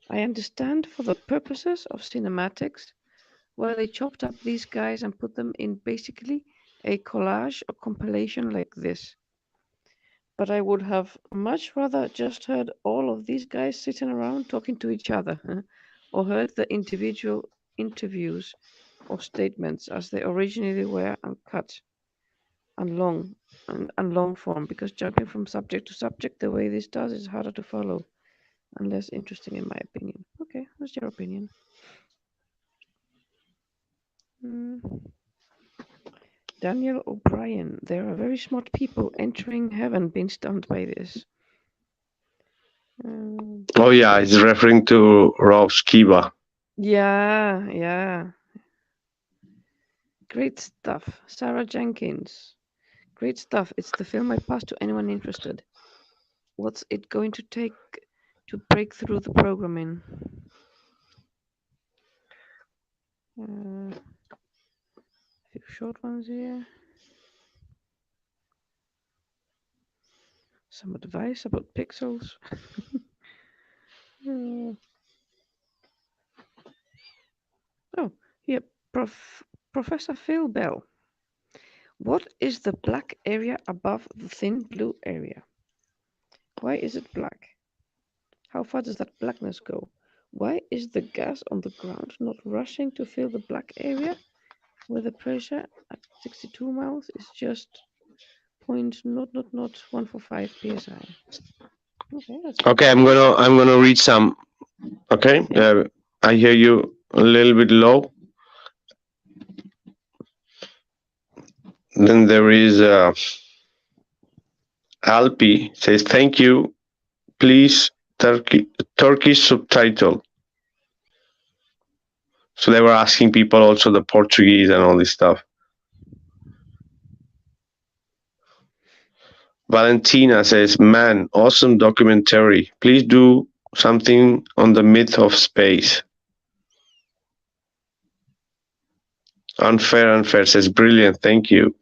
I understand for the purposes of cinematics, where they chopped up these guys and put them in basically a collage or compilation like this. But I would have much rather just heard all of these guys sitting around talking to each other, or heard the individual interviews or statements as they originally were uncut and long form, because jumping from subject to subject the way this does is harder to follow and less interesting in my opinion. Okay, that's your opinion. Daniel O'Brien. There are very smart people entering heaven being stunned by this. Oh yeah, it's referring to Rob Skiba. Yeah. Great stuff. Sarah Jenkins. Great stuff. It's the film I pass to anyone interested. What's it going to take to break through the programming? A few short ones here. Some advice about pixels. Oh, here, Professor Phil Bell. What is the black area above the thin blue area? Why is it black? How far does that blackness go? Why is the gas on the ground not rushing to fill the black area where the pressure at 62 miles is just 0.00145 psi? Okay, that's Okay, I'm gonna read some. Okay, yeah. I hear you a little bit low. Then there is Alpi says thank you. Please Turkish subtitle. So they were asking people also the Portuguese and all this stuff. Valentina says, man, awesome documentary. Please do something on the myth of space. Unfair says, brilliant, thank you.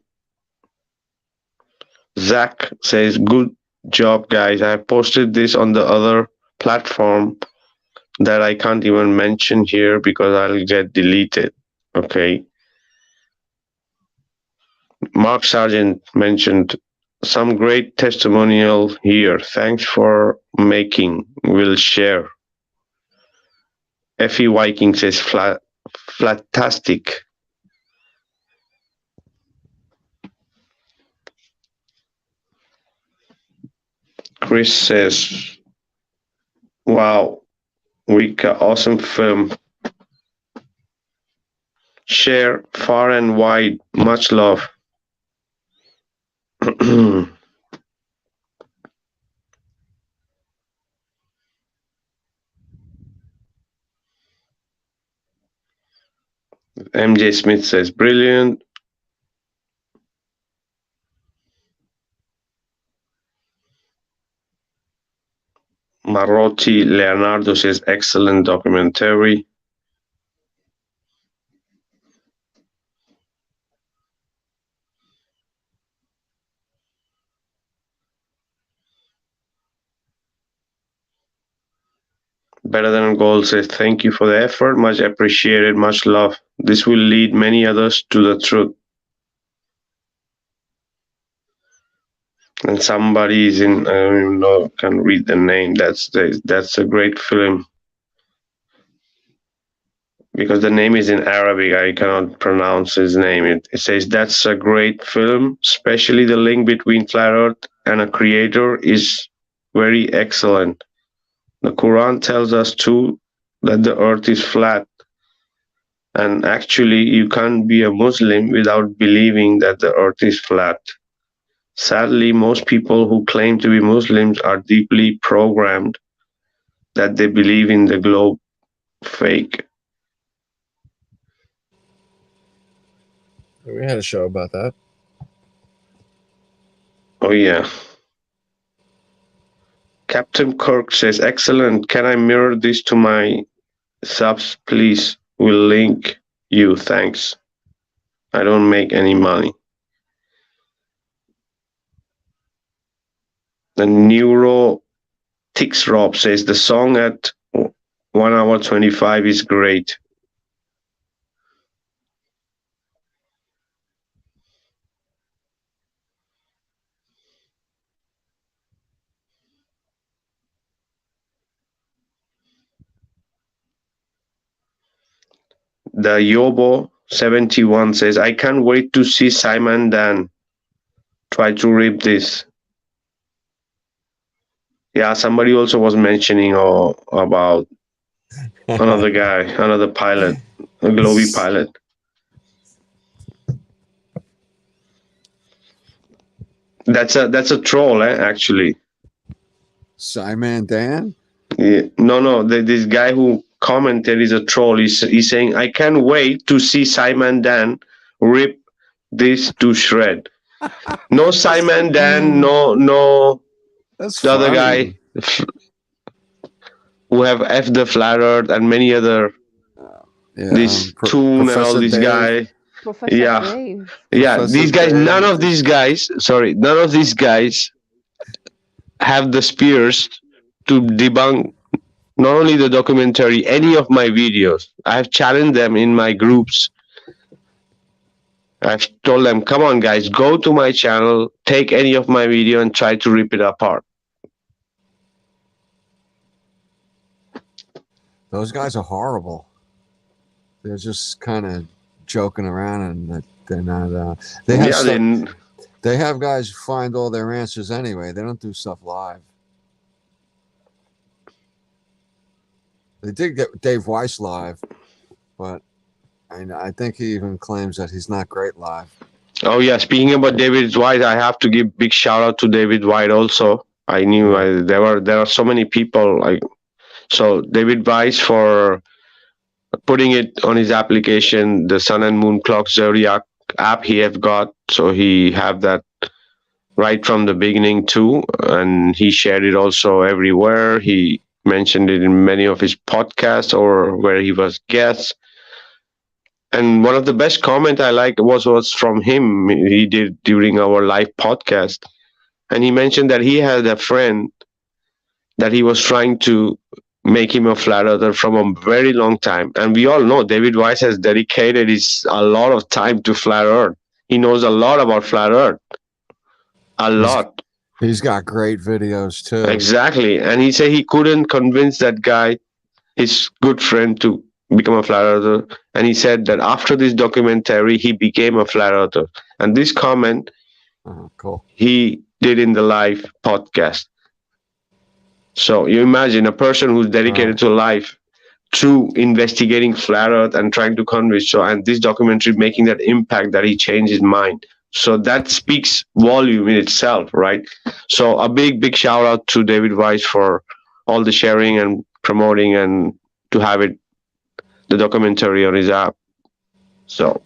Zach says, good job, guys. I have posted this on the other platform that I can't even mention here because I'll get deleted. Okay. Mark Sargent mentioned some great testimonial here. Thanks for making. We'll share. Effie Viking says flatastic. Chris says, wow, Vikka, awesome film. Share far and wide. Much love. MJ Smith says, brilliant. Marotti Leonardo says, excellent documentary. Better Than Gold says, thank you for the effort. Much appreciated. Much love. This will lead many others to the truth. And somebody is in, I don't even know, can read the name. That's a great film. Because the name is in Arabic, I cannot pronounce his name. It says, that's a great film, especially the link between Flat Earth and a creator is very excellent. The Quran tells us too that the earth is flat. And actually, you can't be a Muslim without believing that the earth is flat. Sadly, most people who claim to be Muslims are deeply programmed that they believe in the globe fake. We had a show about that. Oh, yeah. Captain Kirk says, excellent. Can I mirror this to my subs, please? We'll link you. Thanks. I don't make any money. The Neuro Tix Rob says, the song at 1 hour 25 is great. The Yobo 71 says, I can't wait to see Simon Dan try to rip this. Yeah, somebody also was mentioning about another guy, another pilot, a Globy pilot. That's a troll, actually. Simon Dan? Yeah. No. This guy who commented is a troll. He's saying, I can't wait to see Simon Dan rip this to shred. No Simon Dan, no. That's the funny. Other guy who have F the Flat Earth and many other. This Toon and all these guys. Professor Dave. Yeah, Professor these guys, Dave. none of these guys have the spears to debunk not only the documentary, any of my videos. I have challenged them in my groups. I've told them, come on guys, go to my channel, take any of my video and try to rip it apart. Those guys are horrible. They're just kind of joking around, and they're not. They have guys find all their answers anyway. They don't do stuff live. They did get Dave Weiss live, but I think he even claims that he's not great live. Oh yeah, speaking about David White, I have to give big shout out to David White also. I knew there are so many people so David Weiss for putting it on his application, the Sun and Moon Clock Zodiac app he have got. So he have that right from the beginning too, and he shared it also everywhere. He mentioned it in many of his podcasts or where he was guest. And one of the best comment I liked was from him. He did during our live podcast, and he mentioned that he had a friend that he was trying to make him a flat earther from a very long time. And we all know David Weiss has dedicated a lot of time to flat earth. He knows a lot about flat earth. A lot. He's got great videos too. Exactly. And he said he couldn't convince that guy, his good friend, to become a flat earther, and he said that after this documentary he became a flat earther. And this comment Cool. he did in the live podcast. So you imagine a person who's dedicated to life through investigating flat earth and trying to convince, so, and this documentary making that impact that he changed his mind. So that speaks volume in itself, right? So a big shout out to David Weiss for all the sharing and promoting and to have it, the documentary on his app. So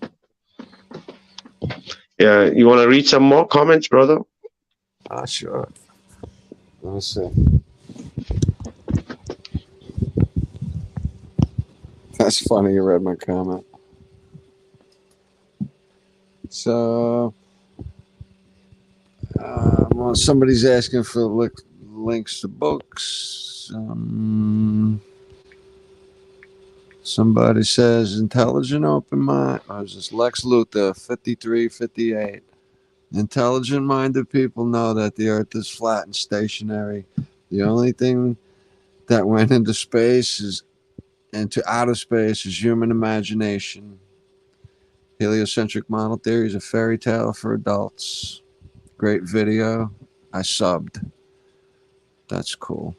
yeah, you want to read some more comments, brother? Sure. Let me see. That's funny. You read my comment. So, well, somebody's asking for links to books. Somebody says intelligent open mind. Oh, is this Lex Luthor 5358? Intelligent-minded people know that the Earth is flat and stationary. The only thing that went into outer space is human imagination. Heliocentric model theory is a fairy tale for adults. Great video. I subbed. That's cool.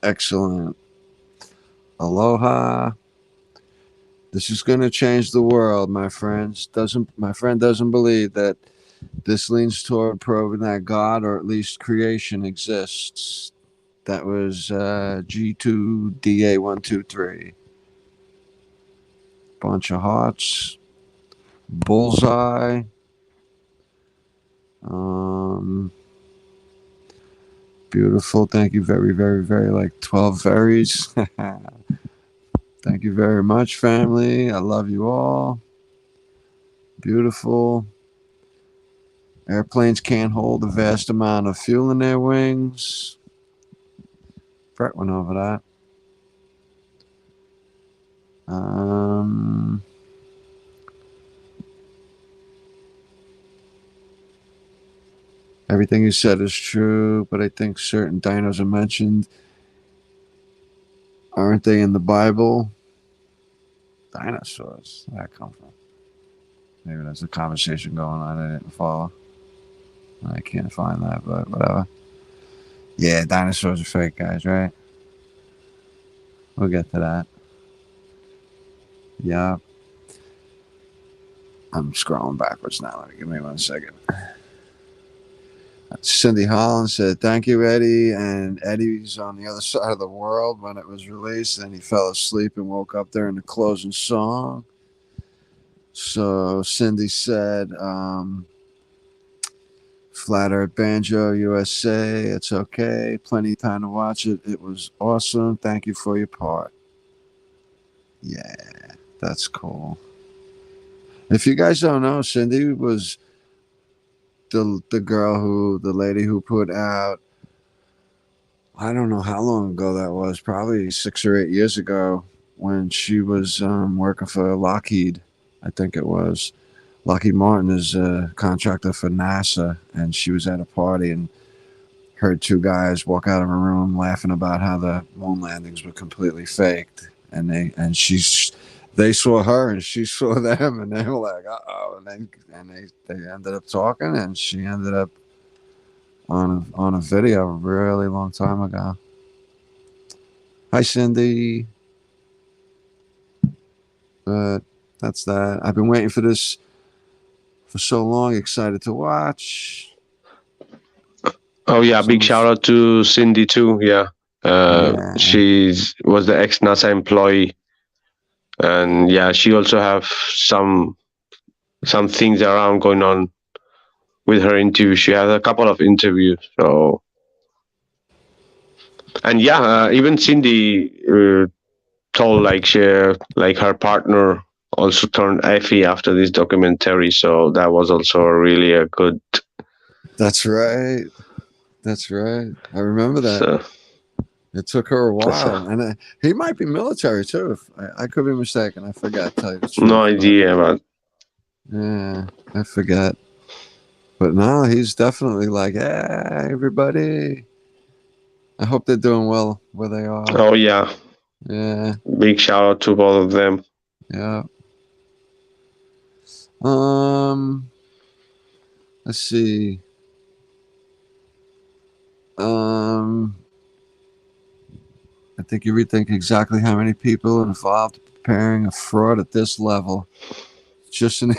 Excellent. Aloha. This is going to change the world, my friends. My friend doesn't believe that this leans toward proving that God, or at least creation, exists. That was G2DA123. Bunch of hearts. Bullseye. Beautiful. Thank you very, very, very, like 12 berries. Thank you very much, family. I love you all. Beautiful. Airplanes can't hold a vast amount of fuel in their wings. Brett went over that. Everything you said is true, but I think certain dinos are mentioned. Aren't they in the Bible? Dinosaurs. Where'd that come from? Maybe there's a conversation going on I didn't follow. I can't find that, but whatever. Yeah, dinosaurs are fake, guys, right? We'll get to that. Yeah. I'm scrolling backwards now. Give me 1 second. Cindy Holland said, thank you, Eddie. And Eddie's on the other side of the world when it was released, and he fell asleep and woke up during the closing song. So Cindy said, Flat Earth Banjo USA, it's okay. Plenty of time to watch it. It was awesome. Thank you for your part. Yeah, that's cool. If you guys don't know, Cindy was the lady who put out, I don't know how long ago that was, probably 6 or 8 years ago, when she was working for Lockheed, I think it was. Lockheed Martin is a contractor for NASA, and she was at a party and heard two guys walk out of a room laughing about how the moon landings were completely faked, and they saw her and she saw them, and they were like, uh-oh, and they ended up talking, and she ended up on a video a really long time ago. Hi, Cindy. But that's that. I've been waiting for this for so long. Excited to watch. Oh yeah, big shout out to Cindy too. Yeah, she was the ex NASA employee, and yeah, she also have some things around going on with her interview. She has a couple of interviews. So, and yeah, even Cindy told like her partner also turned Effie after this documentary. So that was also really a good. That's right. That's right. I remember that. So, it took her a while, and he might be military too. I could be mistaken. I forgot. Tell you the truth. No idea, but yeah, I forgot. But no, he's definitely like, hey, everybody. I hope they're doing well where they are. Oh yeah, yeah. Big shout out to both of them. Yeah. Let's see. I think you rethink exactly how many people involved preparing a fraud at this level. Just an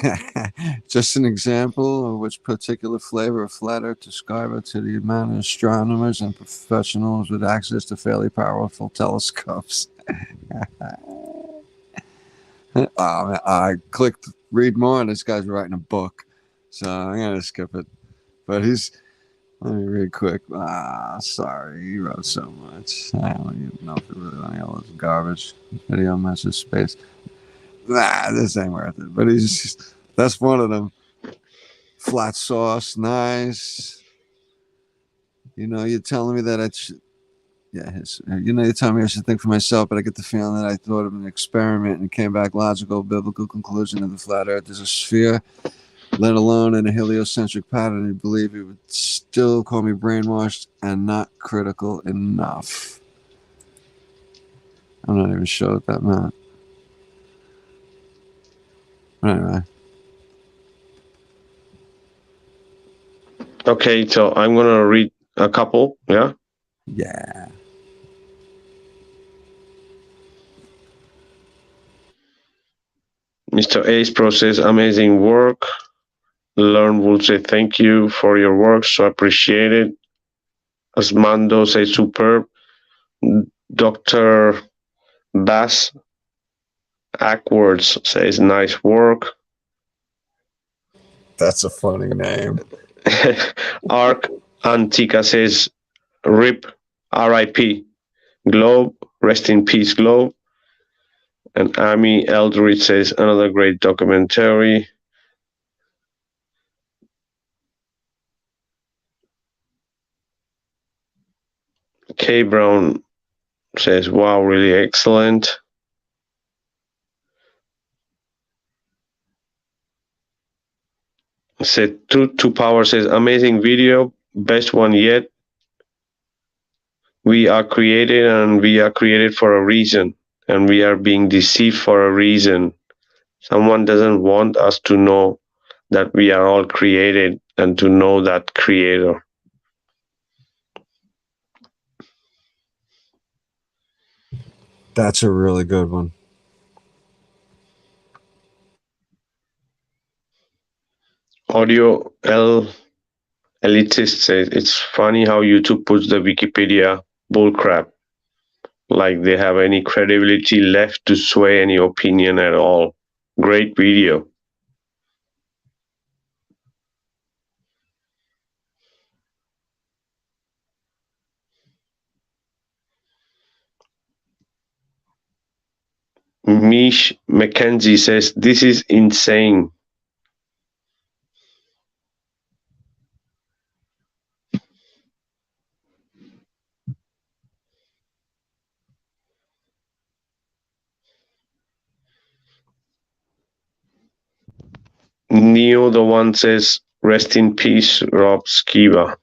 just an example of which particular flavor of flat earth describe it to the amount of astronomers and professionals with access to fairly powerful telescopes. I clicked read more, and this guy's writing a book, so I'm gonna skip it. But let me read quick. Sorry, he wrote so much. I don't even know if it really any of this garbage. Video message space. This ain't worth it. But that's one of them. Flat sauce, nice. You're telling me that you're telling me I should think for myself, but I get the feeling that I thought of an experiment and came back logical, biblical conclusion of the flat earth is a sphere, let alone in a heliocentric pattern. I believe it would still call me brainwashed and not critical enough. I'm not even sure what that meant. Anyway. Okay, so I'm gonna read a couple. Yeah. Yeah. Mr. Ace Pro says, amazing work. Learn will say thank you for your work, so appreciate it. Asmando says superb. Dr. Bass Ackwards says nice work. That's a funny name. Arc Antica says RIP, RIP, Globe, rest in peace, Globe. And Amy Eldridge says another great documentary. K Brown says, wow, really excellent. Said Truth to Power says, amazing video, best one yet. We are created and we are created for a reason, and we are being deceived for a reason. Someone doesn't want us to know that we are all created and to know that creator. That's a really good one. Audio Elitist says, it's funny how YouTube puts the Wikipedia bullcrap. Like they have any credibility left to sway any opinion at all. Great video. Mish McKenzie says, this is insane. Neo the One says, rest in peace, Rob Skiba.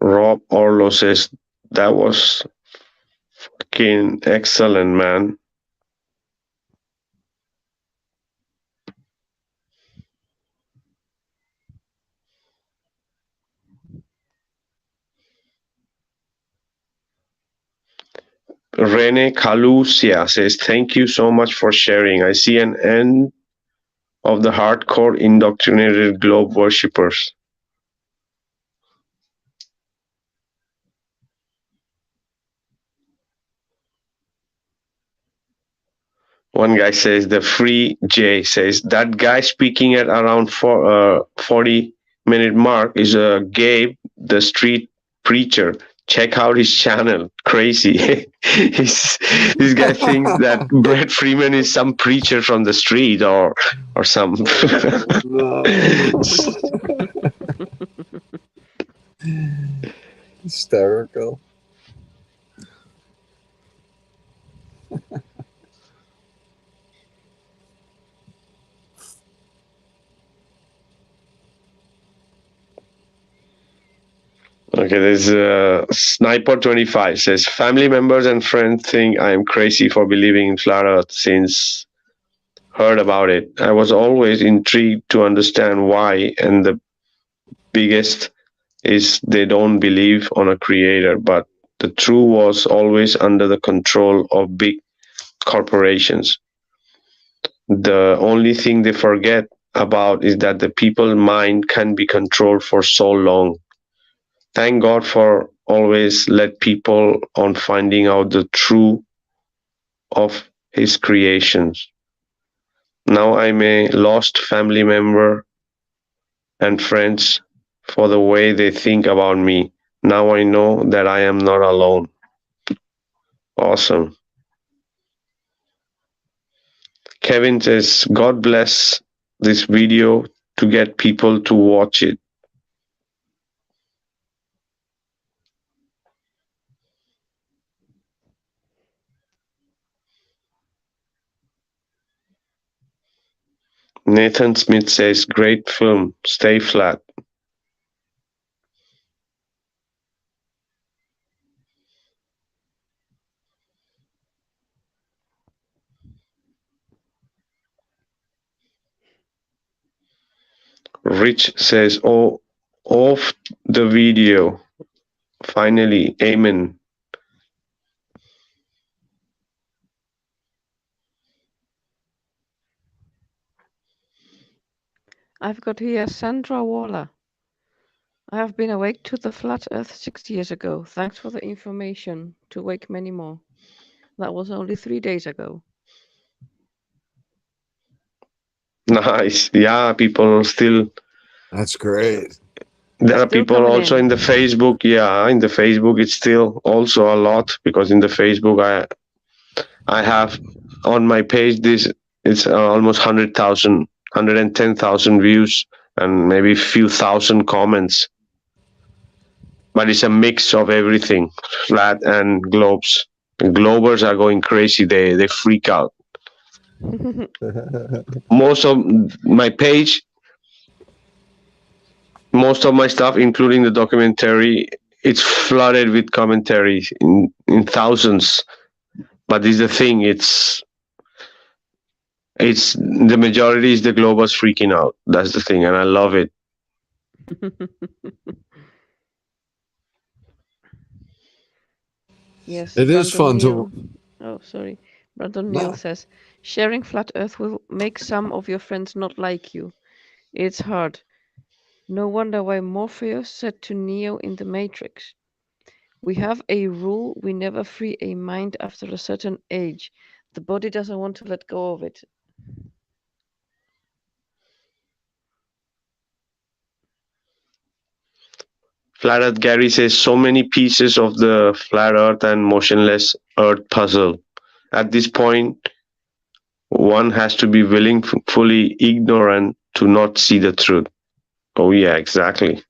Rob Orlo says, that was fucking excellent, man. Rene Calusia says, thank you so much for sharing. I see an end of the hardcore indoctrinated globe worshippers. One guy says, the free J says, that guy speaking at around 40-minute mark is Gabe, the street preacher. Check out his channel. Crazy. This guy thinks that Brett Freeman is some preacher from the street or some. Hysterical. Okay, there's Sniper 25 says family members and friends think I am crazy for believing in flat Earth since heard about it. I was always intrigued to understand why, and the biggest is they don't believe on a creator, but the truth was always under the control of big corporations. The only thing they forget about is that the people's mind can be controlled for so long. Thank God for always let people on finding out the truth of his creations. Now I'm a lost family member and friends for the way they think about me. Now I know that I am not alone. Awesome. Kevin says, God bless this video to get people to watch it. Nathan Smith says, great film, stay flat. Rich says, oh, off the video. Finally, amen. I've got here Sandra Waller. I have been awake to the flat earth 6 years ago. Thanks for the information. To wake many more. That was only 3 days ago. Nice. Yeah, people still. That's great. There are Still people coming also in the Facebook. Yeah, in the Facebook, it's still also a lot because in the Facebook, I have on my page this. It's almost 100,000, 110,000 views and maybe a few thousand comments. But it's a mix of everything, flat and globes. And globers are going crazy. They freak out. Most of my page, most of my stuff, including the documentary, it's flooded with commentaries in thousands. But this is the thing, it's the majority is the globers freaking out. That's the thing, and I love it. Yes, It is fun Neal. to. Oh, sorry. Brandon No. Neal says, sharing flat earth will make some of your friends not like you. It's hard. No wonder why Morpheus said to Neo in the Matrix, we have a rule, we never free a mind after a certain age. The body doesn't want to let go of it. Flat Earth Gary says so many pieces of the flat Earth and motionless Earth puzzle. At this point, one has to be willingly ignorant to not see the truth. Oh yeah, exactly.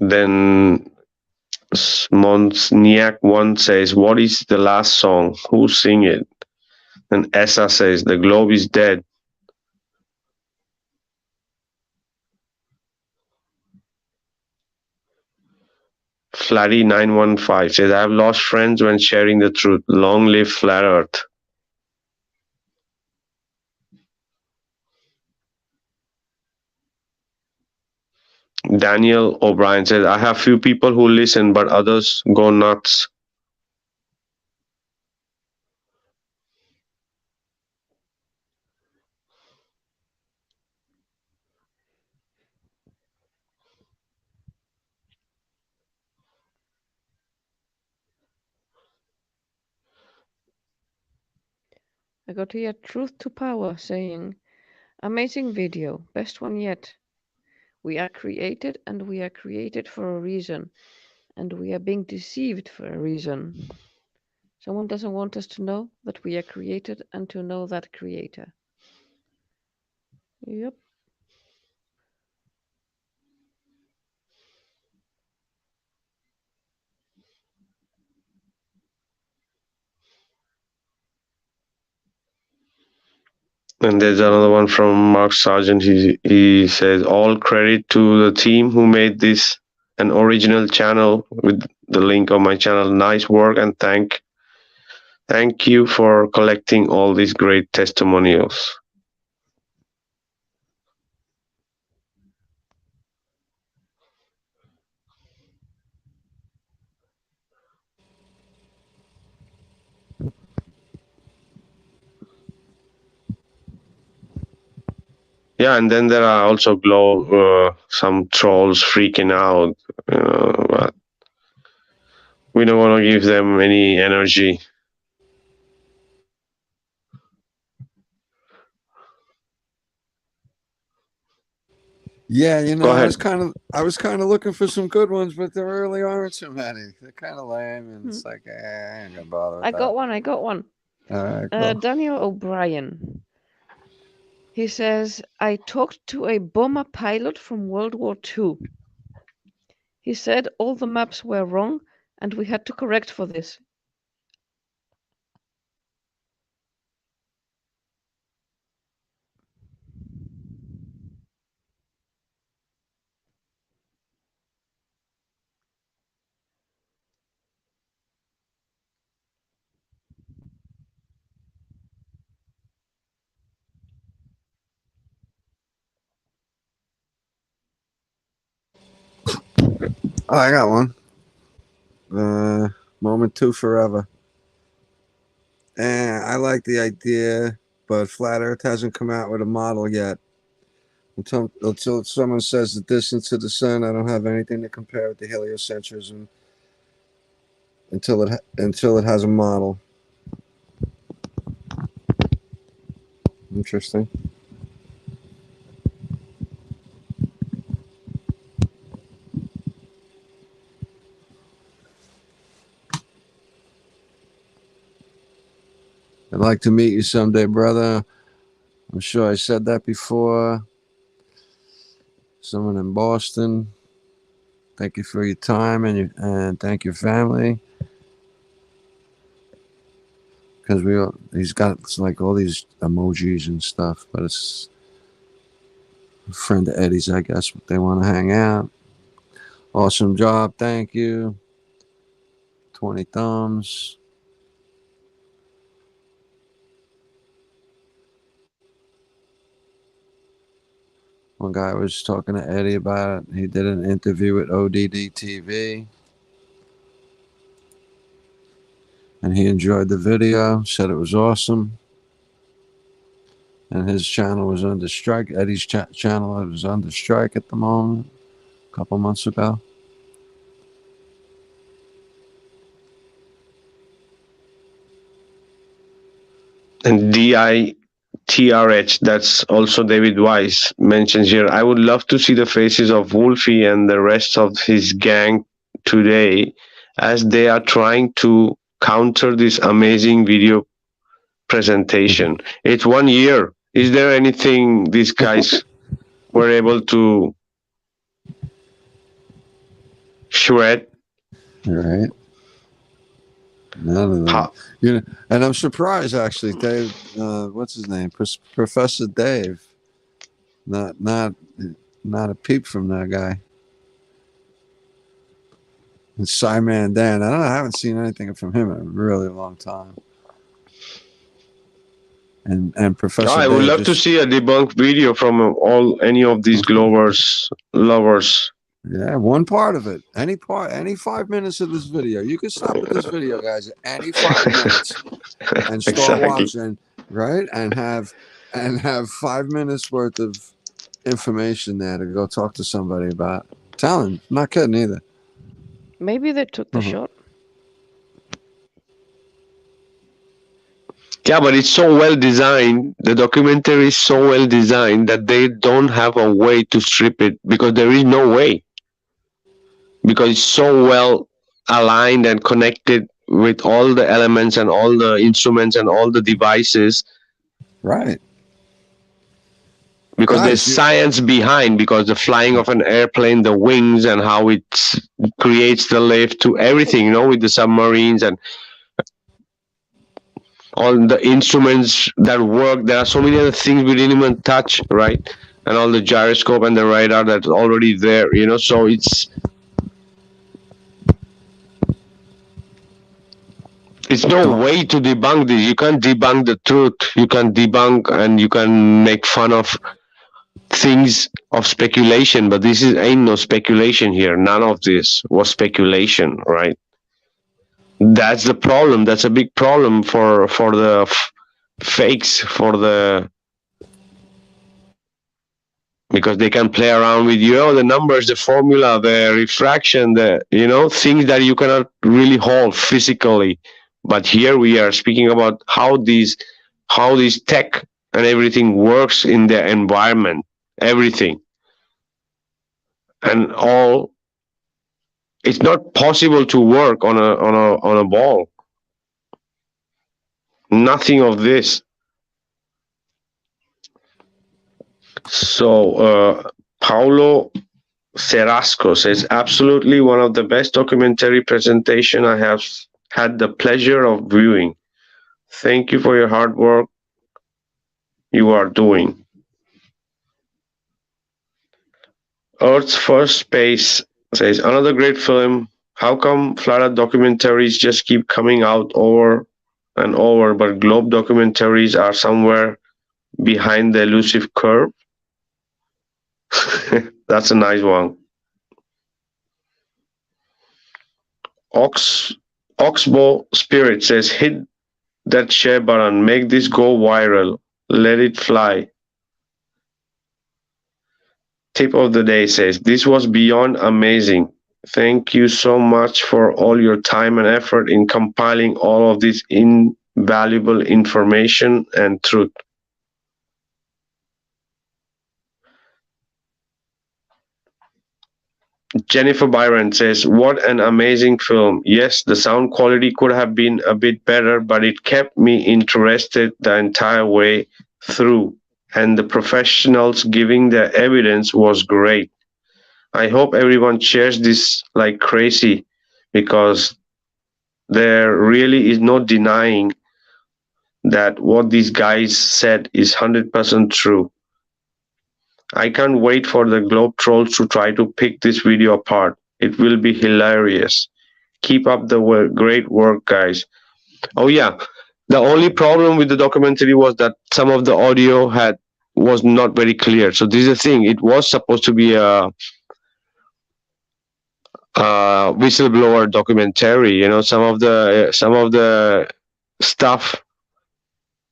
Then Monsniak one says, what is the last song? Who sing it? And Essa says, the globe is dead. Flatty 915 says, I have lost friends when sharing the truth. Long live Flat Earth. Daniel O'Brien says, I have few people who listen, but others go nuts. I got here Truth to Power saying, amazing video, best one yet. We are created and we are created for a reason, and we are being deceived for a reason. Someone doesn't want us to know that we are created and to know that creator. Yep. And there's another one from Mark Sargent. He says, all credit to the team who made this an original channel with the link of my channel. Nice work, and thank you for collecting all these great testimonials. Yeah, and then there are also some trolls freaking out. But we don't want to give them any energy. Yeah, Go I ahead. was kind of looking for some good ones, but there really aren't so many. They're kind of lame, and it's like, I ain't gonna bother with I that. got one. I got one. All right, cool. Daniel O'Brien. He says, I talked to a bomber pilot from World War II. He said all the maps were wrong and we had to correct for this. Oh, I got one. Moment 2 forever. I like the idea, but Flat Earth hasn't come out with a model yet. Until someone says the distance to the sun, I don't have anything to compare it to heliocentrism until it has a model. Interesting. I'd like to meet you someday, brother. I'm sure I said that before. Someone in Boston. Thank you for your time and thank your family. Because he's got like all these emojis and stuff, but it's a friend of Eddie's, I guess. They want to hang out. Awesome job, thank you. 20 thumbs. One guy was talking to Eddie about it. He did an interview with ODD TV. And he enjoyed the video, said it was awesome. And his channel was under strike. Eddie's channel was under strike at the moment, a couple months ago. And DITRH, that's also David Weiss, mentions here, I would love to see the faces of Wolfie and the rest of his gang today as they are trying to counter this amazing video presentation. It's 1 year. Is there anything these guys were able to shred? Right. None of them. And I'm surprised actually, Dave. What's his name? Professor Dave. Not a peep from that guy. And Simon Dan. I haven't seen anything from him in a really long time. And Professor. I would love to see a debunked video from any of these lovers. Yeah, one part of it. Any 5 minutes of this video. You can stop at this video, guys, at any 5 minutes and start watching, right? And have 5 minutes worth of information there to go talk to somebody about. Telling, I'm not kidding either. Maybe they took the shot. Yeah, but it's so well designed. The documentary is so well designed that they don't have a way to strip it because there is no way. Because it's so well aligned and connected with all the elements and all the instruments and all the devices, Right. because there's Guys, you, science behind, because the flying of an airplane, the wings and how it creates the lift to everything, with the submarines and all the instruments that work. There are so many other things we didn't even touch, right? And all the gyroscope and the radar that's already there, so it's no way to debunk this. You can't debunk the truth. You can debunk and you can make fun of things of speculation, but this ain't no speculation here. None of this was speculation, right? That's the problem. That's a big problem for the fakes, because they can play around with the numbers, the formula, the refraction, the things that you cannot really hold physically. But here we are speaking about how these tech and everything works in the environment, everything and all. It's not possible to work on a ball. Nothing of this. So Paulo Cerasco says, absolutely one of the best documentary presentation I have had the pleasure of viewing. Thank you for your hard work you are doing. Earth's First Space says, another great film. How come Flatten documentaries just keep coming out over and over, but globe documentaries are somewhere behind the elusive curve? That's a nice one. Oxbow Spirit says, hit that share button, make this go viral, let it fly. Tip of the day says, this was beyond amazing. Thank you so much for all your time and effort in compiling all of this invaluable information and truth. Jennifer Byron says, what an amazing film. Yes, the sound quality could have been a bit better, but it kept me interested the entire way through, and the professionals giving their evidence was great. I hope everyone shares this like crazy, because there really is no denying that what these guys said is 100% true. I can't wait for the Globe Trolls to try to pick this video apart. It will be hilarious. Keep up the great work, guys. Oh yeah, the only problem with the documentary was that some of the audio was not very clear. So this is the thing. It was supposed to be a whistleblower documentary. Some of the stuff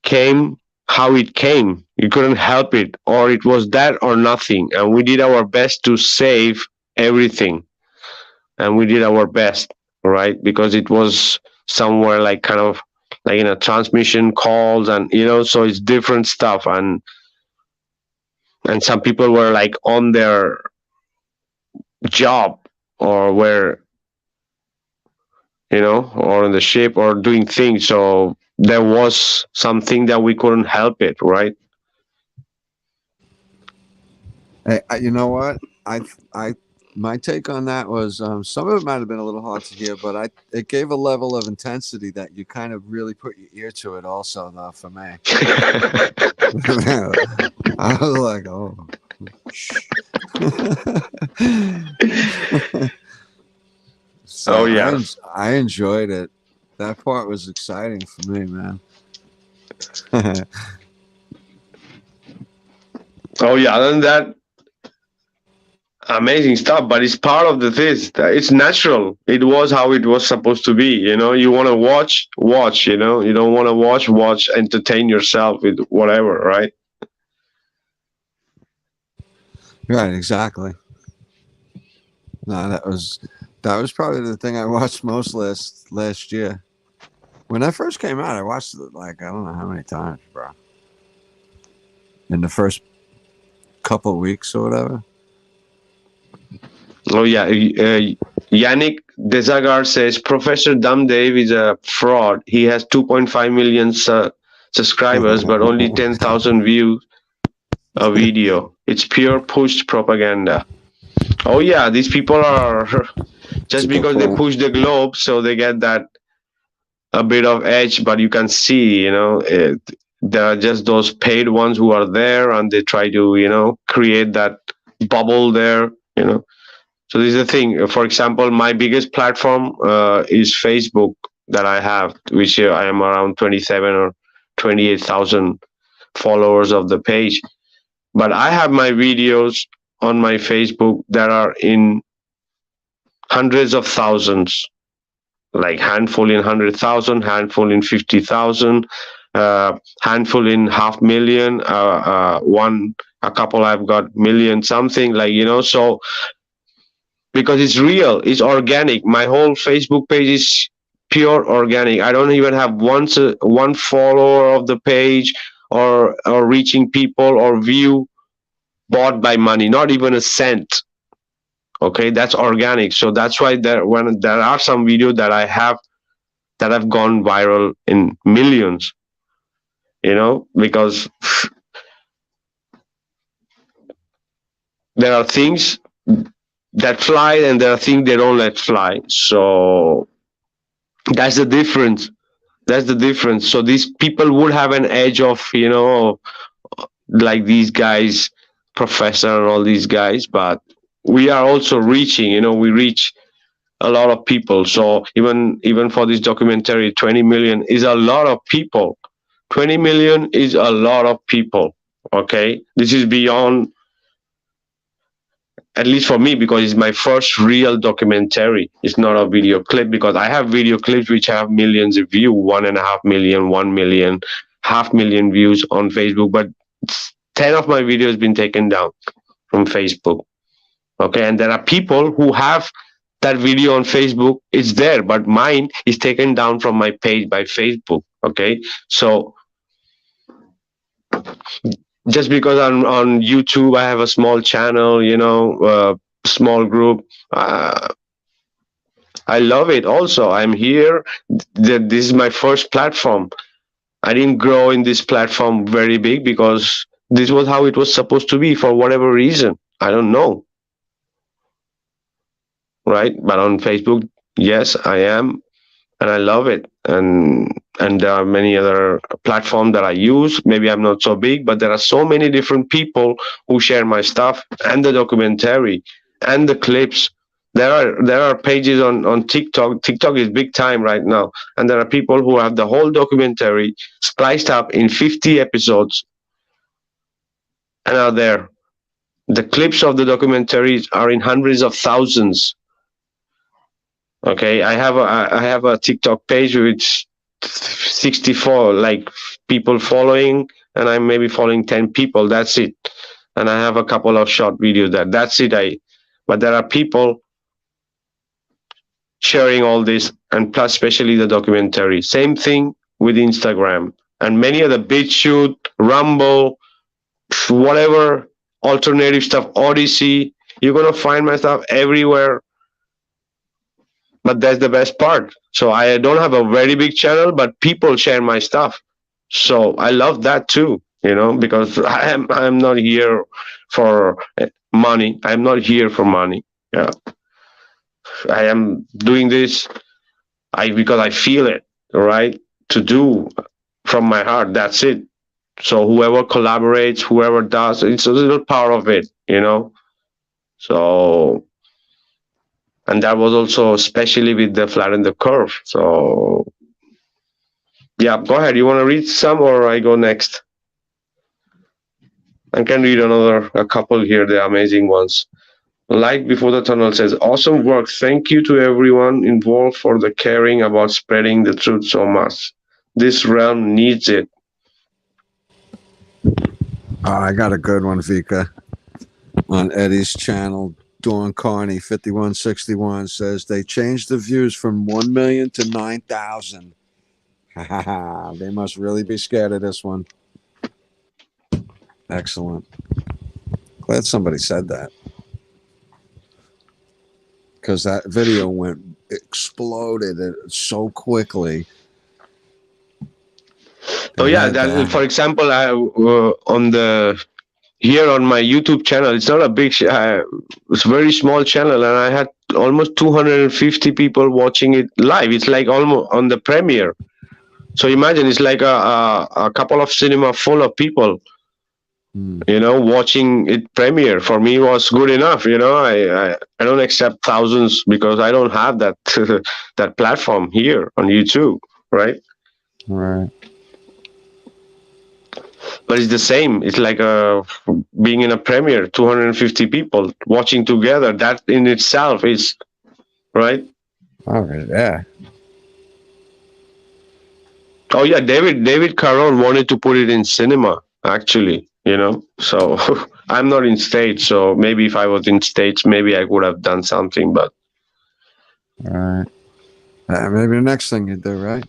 came how it came. You couldn't help it, or it was that or nothing. And we did our best to save everything. And we did our best, right? Because it was somewhere like kind of like in a transmission calls, and so it's different stuff. And some people were like on their job, or were or on the ship, or doing things. So there was something that we couldn't help it, right? Hey, you know what? My take on that was some of it might have been a little hard to hear, but it gave a level of intensity that you kind of really put your ear to it. Also, though, for me, I was like, oh. So oh yeah, I enjoyed it. That part was exciting for me, man. oh yeah, and that amazing stuff. But it's part of this. It's natural. It was how it was supposed to be. You want to watch. You don't want to watch. Entertain yourself with whatever, right? Right, exactly. No, that was probably the thing I watched most last year. When that first came out, I watched it like I don't know how many times, bro. In the first couple of weeks or whatever. Oh yeah, Yannick Desagar says Professor Dumdave is a fraud. He has 2.5 million subscribers, but only 10,000 views a video. It's pure push propaganda. Oh yeah, these people are just because they push the globe, so they get that a bit of edge. But you can see, there are just those paid ones who are there, and they try to, create that bubble there. So this is the thing. For example, my biggest platform is Facebook that I have, which I am around 27 or 28,000 followers of the page. But I have my videos on my Facebook that are in hundreds of thousands, like handful in 100,000, handful in 50,000, handful in 500,000, a couple I've got million something, so because it's real, it's organic. My whole Facebook page is pure organic. I don't even have one follower of the page or reaching people or view bought by money, not even a cent. Okay, that's organic. So that's why when there are some videos that I have that have gone viral in millions, because there are things that fly and there are things they don't let fly. So that's the difference. So these people would have an edge of, like these guys, Professor and all these guys, but we are also reaching, we reach a lot of people. So even for this documentary, 20 million is a lot of people. 20 million is a lot of people. Okay, this is beyond, at least for me, because it's my first real documentary. It's not a video clip, because I have video clips which have millions of views, 1.5 million, 1 million, 500,000 views on Facebook, but 10 of my videos been taken down from Facebook. Okay, and there are people who have that video on Facebook. It's there, but mine is taken down from my page by Facebook. Okay, so just because on YouTube I have a small channel, small group, I love it. Also, I'm here. This is my first platform. I didn't grow in this platform very big because this was how it was supposed to be for whatever reason. I don't know. Right? But on Facebook, yes, I am, and I love it. And there are many other platforms that I use. Maybe I'm not so big, but there are so many different people who share my stuff and the documentary and the clips. There are pages on TikTok. TikTok is big time right now, and there are people who have the whole documentary spliced up in 50 episodes and are there. The clips of the documentaries are in hundreds of thousands. Okay, I have a TikTok page with 64 like people following, and I'm maybe following 10 people. That's it. And I have a couple of short videos that's it. But there are people sharing all this, and plus especially the documentary. Same thing with Instagram and many other BitChute, Rumble, whatever alternative stuff, Odyssey. You're gonna find my stuff everywhere. But that's the best part. So I don't have a very big channel, but people share my stuff. So I love that too, because I'm not here for money. I'm not here for money. Yeah. I am doing this because I feel it, right? To do from my heart. That's it. So whoever collaborates, whoever does, it's a little part of it, So, and that was also especially with the Flatten the Curve. So, yeah, go ahead. You want to read some, or I go next? I can read a couple here. They're amazing ones. Light Before the Tunnel says, awesome work. Thank you to everyone involved for the caring about spreading the truth so much. This realm needs it. I got a good one, Vikka. On Eddie's channel, Dawn Carney 5161 says they changed the views from 1 million to 9,000. They must really be scared of this one. Excellent. Glad somebody said that. because that video exploded so quickly. Oh yeah, that for example, I on the here on my YouTube channel, it's not a big, it's a very small channel, and I had almost 250 people watching it live. It's like almost on the premiere. So imagine it's like a couple of cinema full of people, watching it premiere. For me, was good enough. I don't accept thousands because I don't have that that platform here on YouTube, right? Right. But it's the same. It's like being in a premiere, 250 people watching together. That in itself is, right? All right, yeah. Oh yeah, David Caron wanted to put it in cinema, actually. So I'm not in States, so maybe if I was in States, maybe I would have done something. But all right, maybe the next thing you do, right?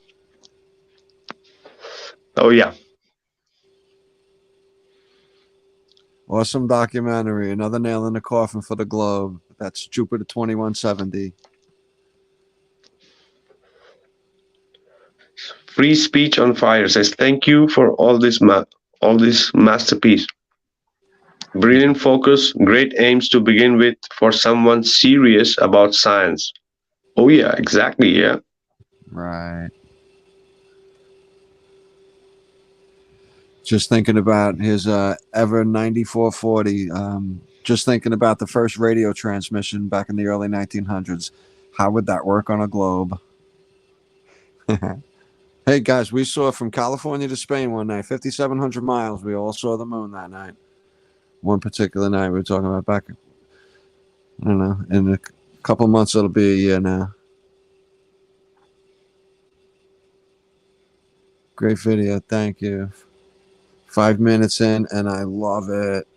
Oh yeah. Awesome documentary. Another nail in the coffin for the Globe. That's Jupiter 2170. Free Speech on Fire says, thank you for all this masterpiece. Brilliant focus, great aims to begin with for someone serious about science. Oh yeah, exactly, yeah. Right. Just thinking about his Ever 9440. Just thinking about the first radio transmission back in the early 1900s. How would that work on a globe? Hey guys, we saw from California to Spain one night, 5,700 miles. We all saw the moon that night. One particular night we were talking about back, I don't know, in a couple months it'll be a year now. Great video, thank you. 5 minutes in and I love it.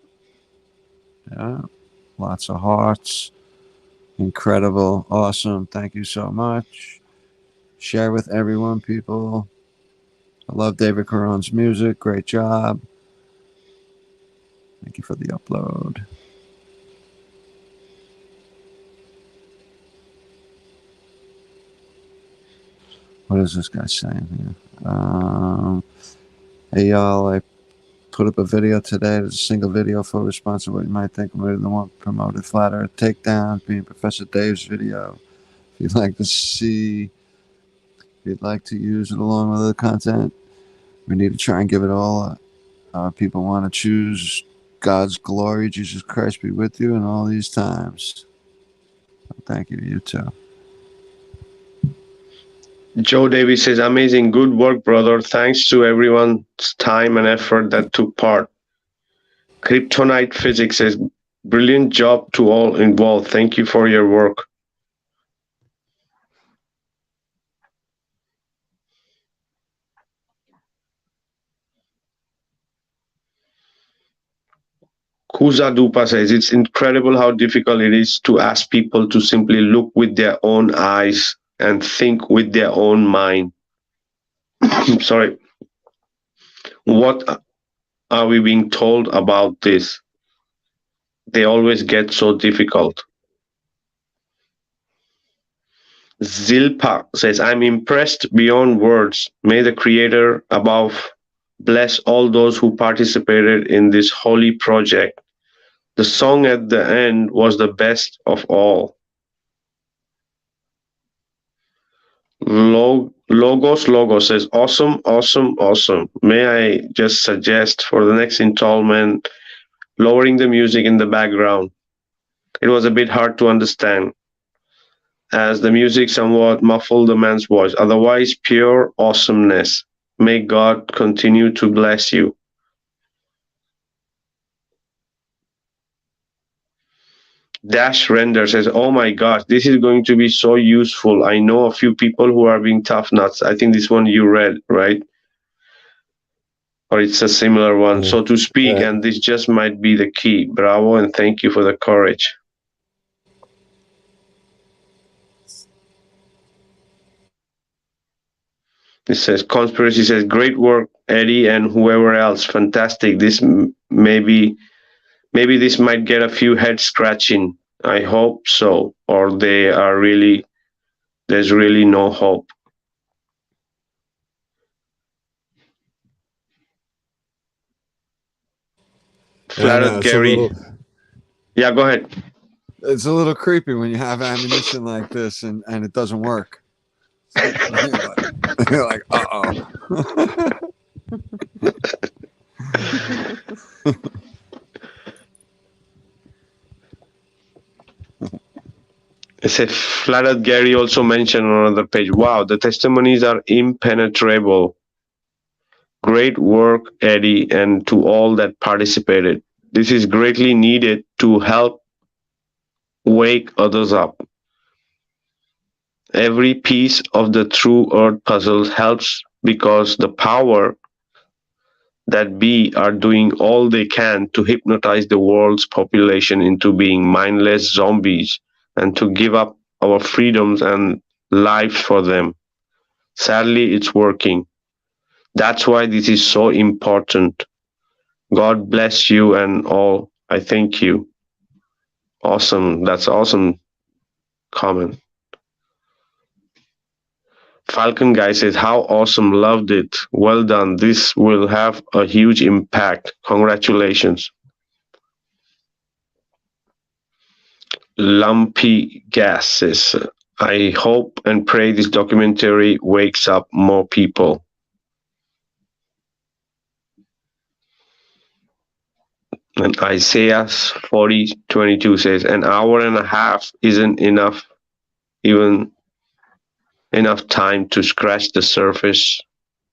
Yeah, lots of hearts. Incredible, awesome. Thank you so much. Share with everyone, people. I love David Caron's music. Great job. Thank you for the upload. What is this guy saying here? Hey y'all, I put up a video today. There's a single video for response to what you might think. We're the one promoted Flat Earth Takedown, being Professor Dave's video. If you'd like to see, if you'd like to use it along with other content, we need to try and give it all. People want to choose God's glory. Jesus Christ be with you in all these times. Thank you, you too. Joe Davis says, amazing, good work, brother. Thanks to everyone's time and effort that took part. Kryptonite Physics says, brilliant job to all involved. Thank you for your work. Kuza Dupa says, it's incredible how difficult it is to ask people to simply look with their own eyes and think with their own mind. Sorry. What are we being told about this? They always get so difficult. Zilpa says, I'm impressed beyond words. May the Creator above bless all those who participated in this holy project. The song at the end was the best of all. Logos says, awesome, awesome, awesome. May I just suggest for the next installment, lowering the music in the background. It was a bit hard to understand, as the music somewhat muffled the man's voice. Otherwise, pure awesomeness. May God continue to bless you. Dash Render says, oh my gosh, this is going to be so useful. I know a few people who are being tough nuts. I think this one you read, right? Or it's a similar one. So to speak, and this just might be the key. Bravo, and thank you for the courage. It says, Conspiracy says, great work, Eddie, and whoever else. Fantastic. This maybe this might get a few head scratching. I hope so, or there's really no hope. Yeah, I Flat know Earth Gary. Yeah, go ahead. it's a little creepy when you have ammunition like this and it doesn't work. You're like, uh-oh. It said Flat Earth Gary also mentioned on another page. Wow, the testimonies are impenetrable. Great work, Eddie, and to all that participated. This is greatly needed to help wake others up. Every piece of the True Earth puzzle helps because the power that be are doing all they can to hypnotize the world's population into being mindless zombies and to give up our freedoms and lives for them. Sadly, it's working. That's why this is so important. God bless you and all. I thank you. Awesome. That's awesome comment. Falcon Guy says, how awesome. Loved it. Well done. This will have a huge impact. Congratulations. Lumpy Gas says, I hope and pray this documentary wakes up more people. And Isaiah 40:22 says, an hour and a half isn't even enough time to scratch the surface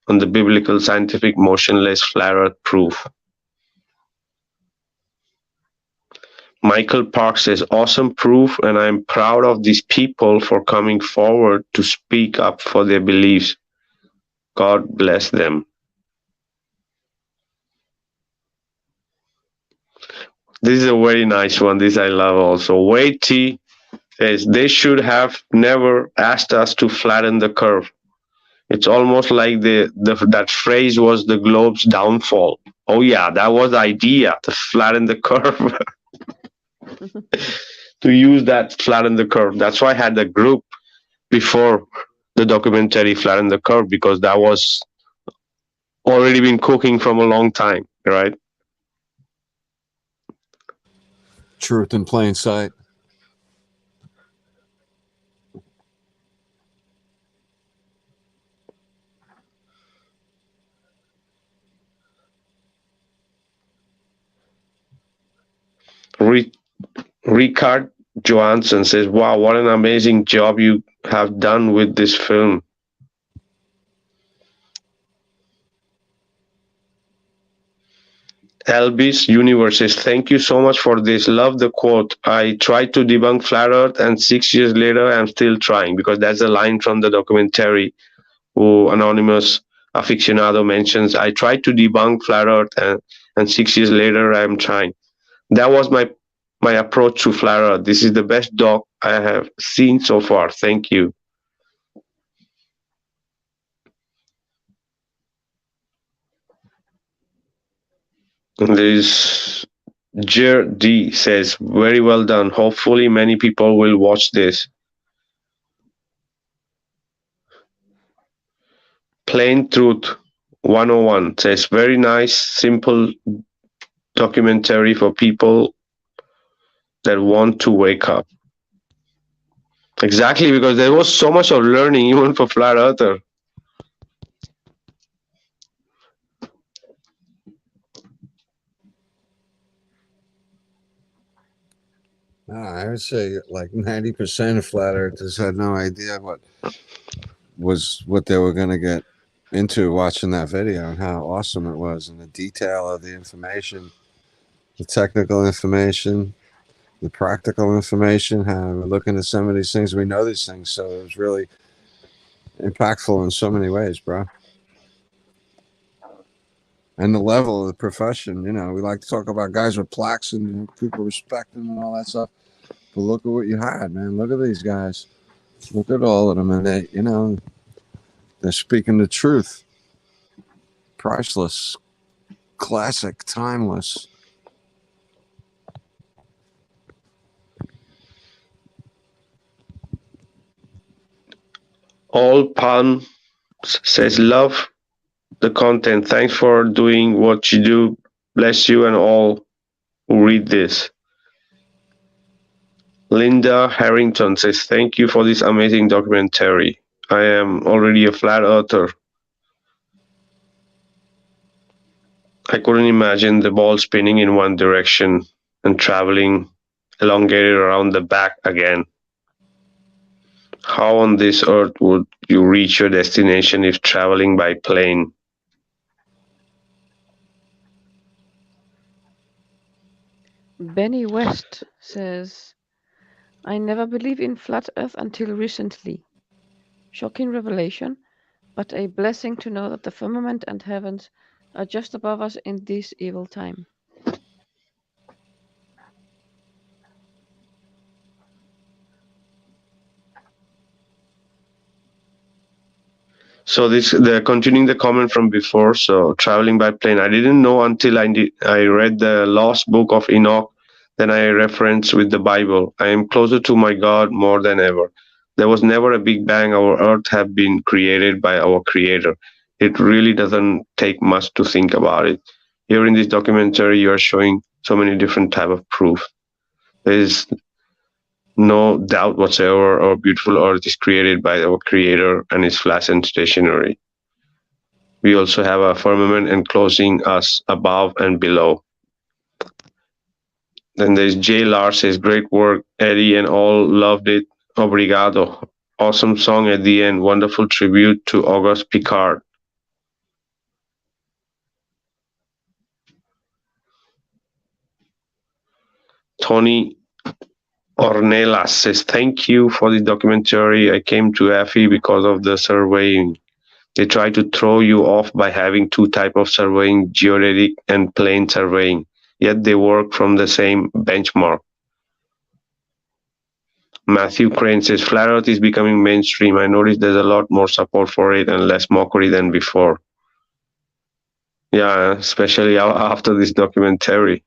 on the biblical scientific motionless flat earth proof. Michael Park says, awesome proof, and I'm proud of these people for coming forward to speak up for their beliefs. God bless them. This is a very nice one. This I love also. Wade T says, they should have never asked us to flatten the curve. It's almost like that phrase was the globe's downfall. Oh yeah, that was the idea, to flatten the curve. To use that flatten the curve. That's why I had the group before the documentary Flatten the Curve, because that was already been cooking from a long time, right? Truth in plain sight. Ricard Johansson says, wow, what an amazing job you have done with this film. Elvis Universe says, thank you so much for this. Love the quote. I tried to debunk flat earth and 6 years later I'm still trying, because that's a line from the documentary who anonymous aficionado mentions. I tried to debunk flat earth and 6 years later I'm trying. That was my approach to flat earth. This is the best doc I have seen so far. Thank you. And there's Jer D says, very well done. Hopefully many people will watch this. Plain Truth 101 says, very nice, simple documentary for people that want to wake up. Exactly, because there was so much of learning even for flat earther. I would say like 90% of flat earthers had no idea what they were going to get into watching that video and how awesome it was, and the detail of the information, the technical information, the practical information, how we're looking at some of these things. We know these things, so it was really impactful in so many ways, bro. And the level of the profession, we like to talk about guys with plaques and people respect them and all that stuff. But look at what you had, man. Look at these guys. Look at all of them, and they're speaking the truth. Priceless, classic, timeless. All Palm says, love the content. Thanks for doing what you do. Bless you and all who read this. Linda Harrington says, thank you for this amazing documentary. I am already a flat earther. I couldn't imagine the ball spinning in one direction and traveling elongated around the back again. How on this earth would you reach your destination if traveling by plane? Benny West says, I never believed in flat earth until recently. Shocking revelation, but a blessing to know that the firmament and heavens are just above us in this evil time. So they're continuing the comment from before. So traveling by plane, I didn't know until I read the Lost Book of Enoch. Then I reference with the Bible. I am closer to my God more than ever. There was never a big bang. Our earth have been created by our Creator. It really doesn't take much to think about it. Here in this documentary, you are showing so many different type of proof. There is no doubt whatsoever our beautiful earth is created by our Creator and is flat and stationary. We also have a firmament enclosing us above and below. Then there's J. Lars says, great work, Eddie, and all loved it. Obrigado. Awesome song at the end. Wonderful tribute to Auguste Piccard. Tony Ornelas says, thank you for the documentary. I came to AFI because of the surveying. They try to throw you off by having two types of surveying, geodetic and plane surveying, yet they work from the same benchmark. Matthew Crane says, Flat Earth is becoming mainstream. I noticed there's a lot more support for it and less mockery than before. Yeah, especially after this documentary.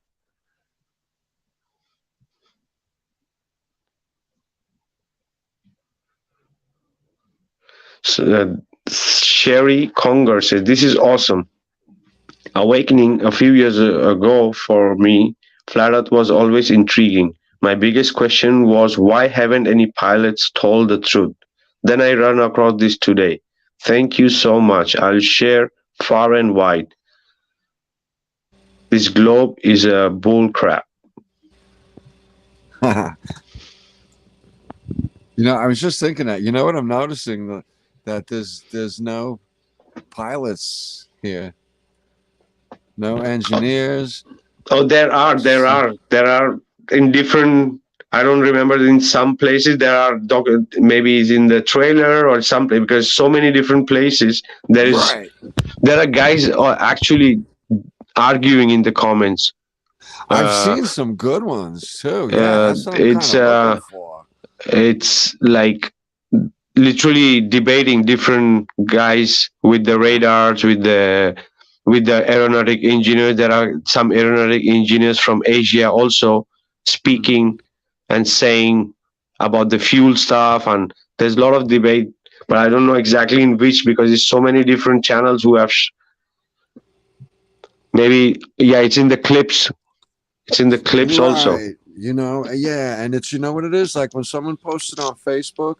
So, Sherry Conger says, this is awesome. Awakening a few years ago for me, Flat Earth was always intriguing. My biggest question was, why haven't any pilots told the truth? Then I ran across this today. Thank you so much. I'll share far and wide. This globe is a bull crap. I was just thinking that. You know what I'm noticing? That there's no pilots here, no engineers. Oh, there are in different. I don't remember. In some places there are maybe it's in the trailer or something, because so many different places there are guys actually arguing in the comments. I've seen some good ones too. Yeah, that's what I'm kind of looking for. It's like literally debating different guys with the radars, with the aeronautic engineers. There are some aeronautic engineers from Asia also speaking and saying about the fuel stuff, and there's a lot of debate, but I don't know exactly in which, because there's so many different channels who have it's in the clips. It's in the clips also. Yeah, and it's what it is, like when someone posts it on Facebook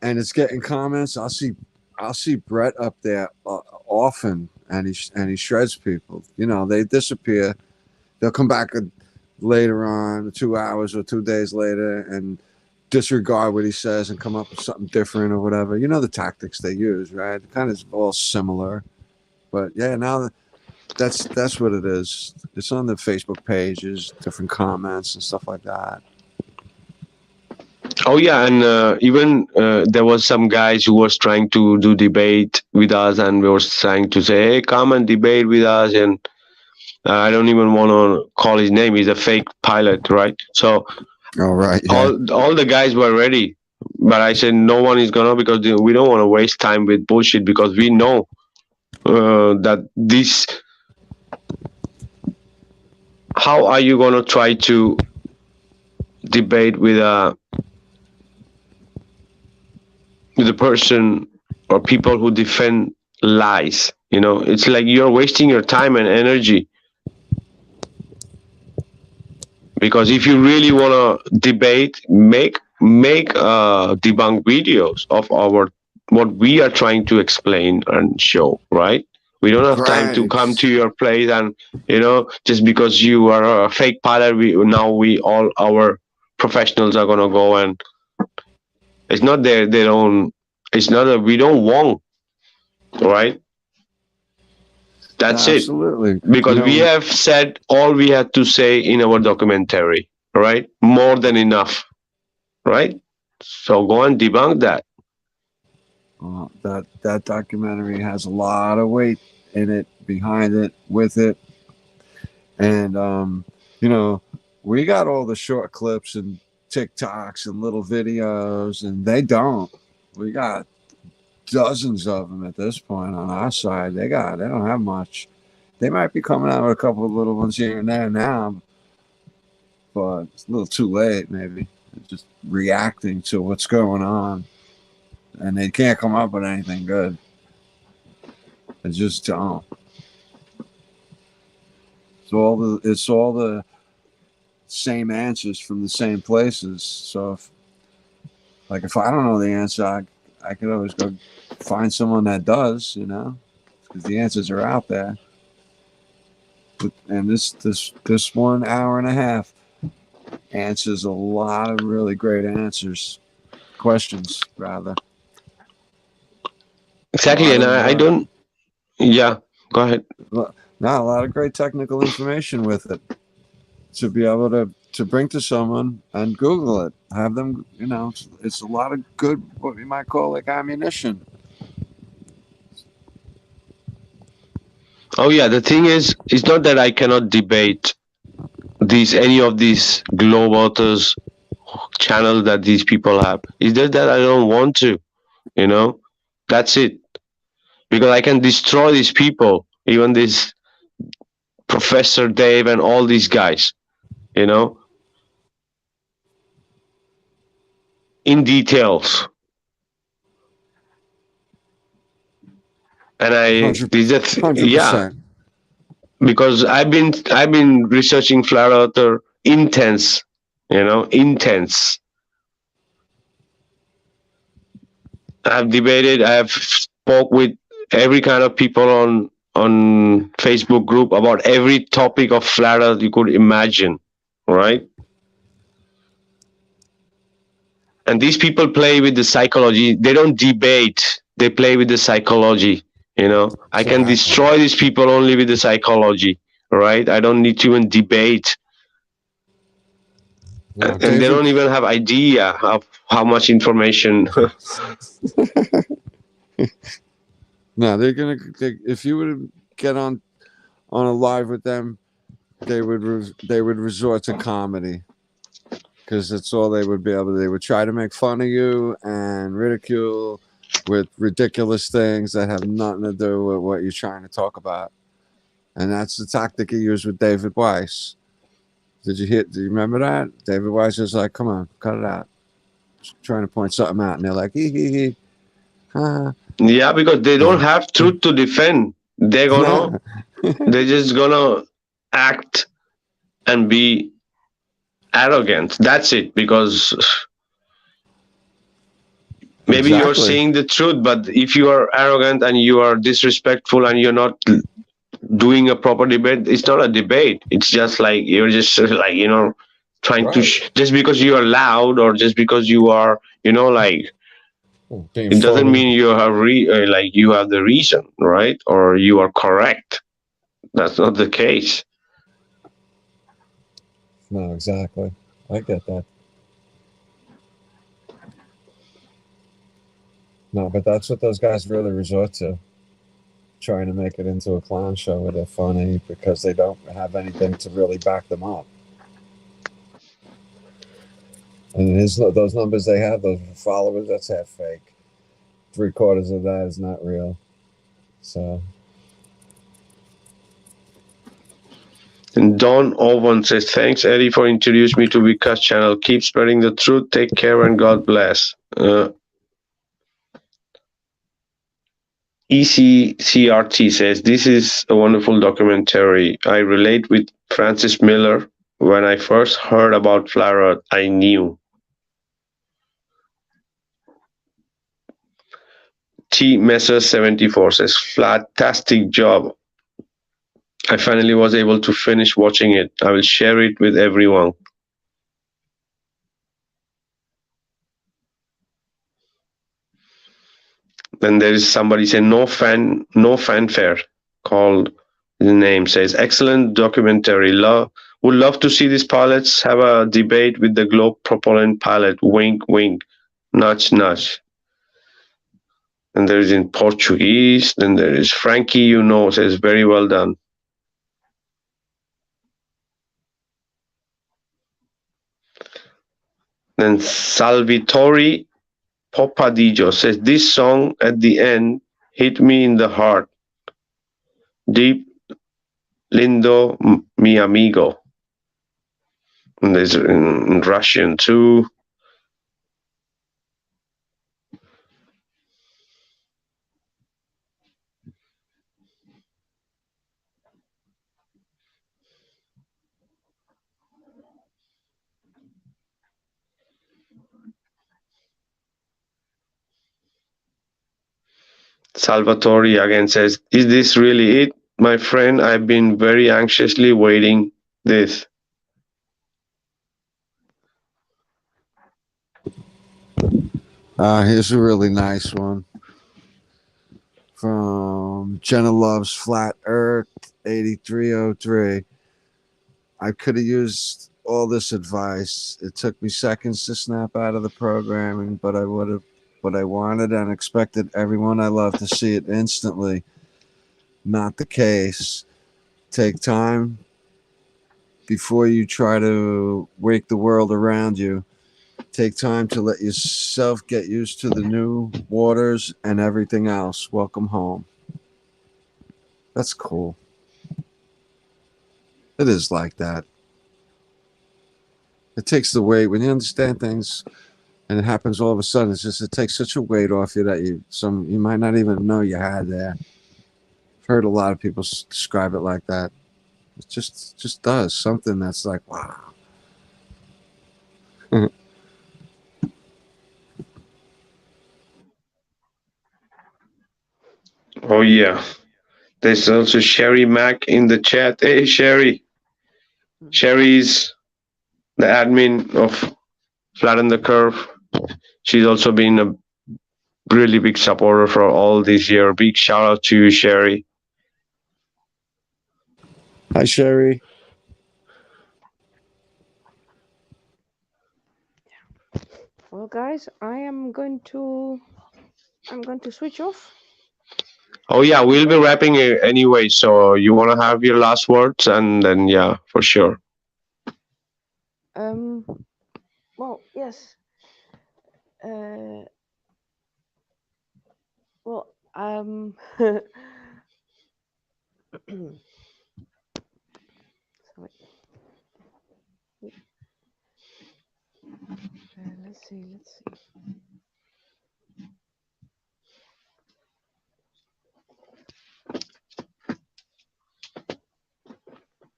and it's getting comments, I'll see Brett up there often, and he shreds people. They disappear. They'll come back later on, 2 hours or 2 days later, and disregard what he says and come up with something different or whatever. The tactics they use, right? Kind of all similar, but yeah, now that's what it is. It's on the Facebook pages, different comments and stuff like that. Oh yeah, and even there was some guys who was trying to do debate with us, and we were trying to say, hey, come and debate with us, and I don't even want to call his name. He's a fake pilot, right? So all the guys were ready, but I said no one is gonna, because we don't want to waste time with bullshit, because we know that this. How are you gonna try to debate with the person or people who defend lies. It's like you're wasting your time and energy. Because if you really want to debate, make debunk videos of what we are trying to explain and show, right? We don't have time to come to your place and just because you are a fake pilot, we all our professionals are gonna go, and it's not their own. It's not we don't want, right? That's it. Absolutely. Because we have said all we had to say in our documentary, right? More than enough, right? So go and debunk that. That documentary has a lot of weight in it, behind it, with it, and we got all the short clips and TikToks and little videos, and they don't. We got dozens of them at this point on our side. They don't have much. They might be coming out with a couple of little ones here and there now, but it's a little too late. Maybe it's just reacting to what's going on. And they can't come up with anything good. They just don't. It's all the same answers from the same places. So if I don't know the answer, I could always go find someone that does, because the answers are out there. And this 1 hour and a half answers a lot of really great questions rather. Exactly, and I don't. Yeah, go ahead. Not a lot of great technical information with it to be able to bring to someone and Google it. Have them, it's a lot of good, what we might call like ammunition. Oh yeah, the thing is, it's not that I cannot debate any of these globe authors channels that these people have. It's just that I don't want to. That's it. Because I can destroy these people, even this Professor Dave and all these guys, in details. And 100%. Because I've been researching flat earther intense. I've debated. I have spoke with every kind of people on Facebook group about every topic of flat earth you could imagine, right? And these people play with the psychology. They don't debate. They play with the psychology. I can destroy these people only with the psychology, right? I don't need to even debate. And they don't even have idea of how much information. No, if you were to get on a live with them, they would resort to comedy, because that's all they would be able to. They would try to make fun of you and ridicule with ridiculous things that have nothing to do with what you're trying to talk about. And that's the tactic he used with David Weiss. Do you remember that? David Weiss was like, come on, cut it out. Just trying to point something out. And they're like, hee. Yeah, because they don't have truth to defend. They're just gonna act and be arrogant. That's it. Because maybe you're saying the truth, but if you are arrogant and you are disrespectful and you're not doing a proper debate, it's not a debate. It's just like you're just like trying to just because you are loud, or just because you are it doesn't mean you have you have the reason, right? Or you are correct. That's not the case. No, exactly. I get that. No, but that's what those guys really resort to. Trying to make it into a clown show where they're funny because they don't have anything to really back them up. And those numbers they have, those followers, that's half fake. 3/4 of that is not real. So. And Don Owen says, thanks, Eddie, for introducing me to Vikka's channel. Keep spreading the truth. Take care and God bless. ECCRT says, this is a wonderful documentary. I relate with Francis Miller. When I first heard about Flat Earth, I knew. T Messer 74 says, fantastic job. I finally was able to finish watching it. I will share it with everyone. Then there is somebody saying no fanfare called the name says excellent documentary. Would love to see these pilots have a debate with the globe propellant pilot. Wink wink, nudge nudge. And there is in Portuguese. Then there is Frankie, says very well done. Then Salvatore Popadigio says this song at the end hit me in the heart. Deep lindo mi amigo. And there's in Russian too. Salvatore again says, is this really it? My friend, I've been very anxiously waiting this. Here's a really nice one from Jenna Loves Flat Earth 8303. I could have used all this advice. It took me seconds to snap out of the programming, but I would have what I wanted and expected everyone I love to see it instantly. Not the case. Take time before you try to wake the world around you. Take time to let yourself get used to the new waters and everything else. Welcome home. That's cool. It is like that. It takes the weight when you understand things and it happens all of a sudden. It takes such a weight off you that you might not even know you had there. I've heard a lot of people describe it like that. It just does something that's like, wow. Oh yeah. There's also Sherry Mack in the chat. Hey Sherry. Sherry's the admin of Flatten the Curve. She's also been a really big supporter for all this year. Big shout out to you, Sherry. Hi, Sherry. Well, guys, I'm going to switch off. Oh yeah, we'll be wrapping it anyway. So you want to have your last words, and then yeah, for sure. Well, yes. Well, sorry. Let's see.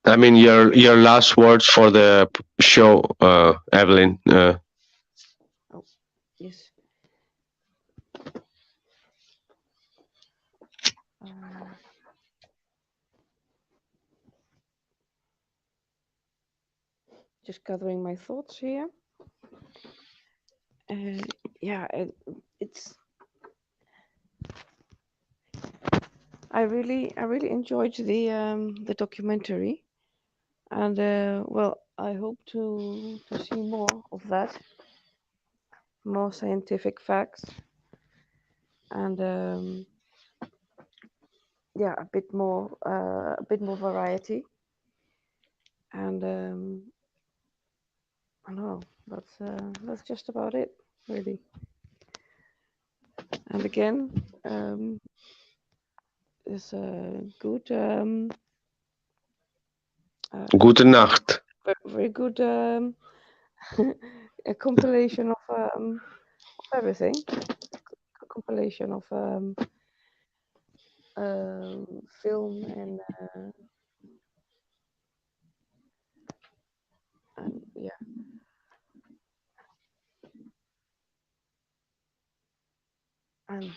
I mean, your last words for the show, Evelyn. Oh, yes. Just gathering my thoughts here. Yeah, it's. I really enjoyed the documentary, and well, I hope to see more of that, more scientific facts, and yeah, a bit more variety, and I don't know. That's just about it, really. And again, is a good Gute Nacht. very good a compilation of everything. A compilation of film and yeah. And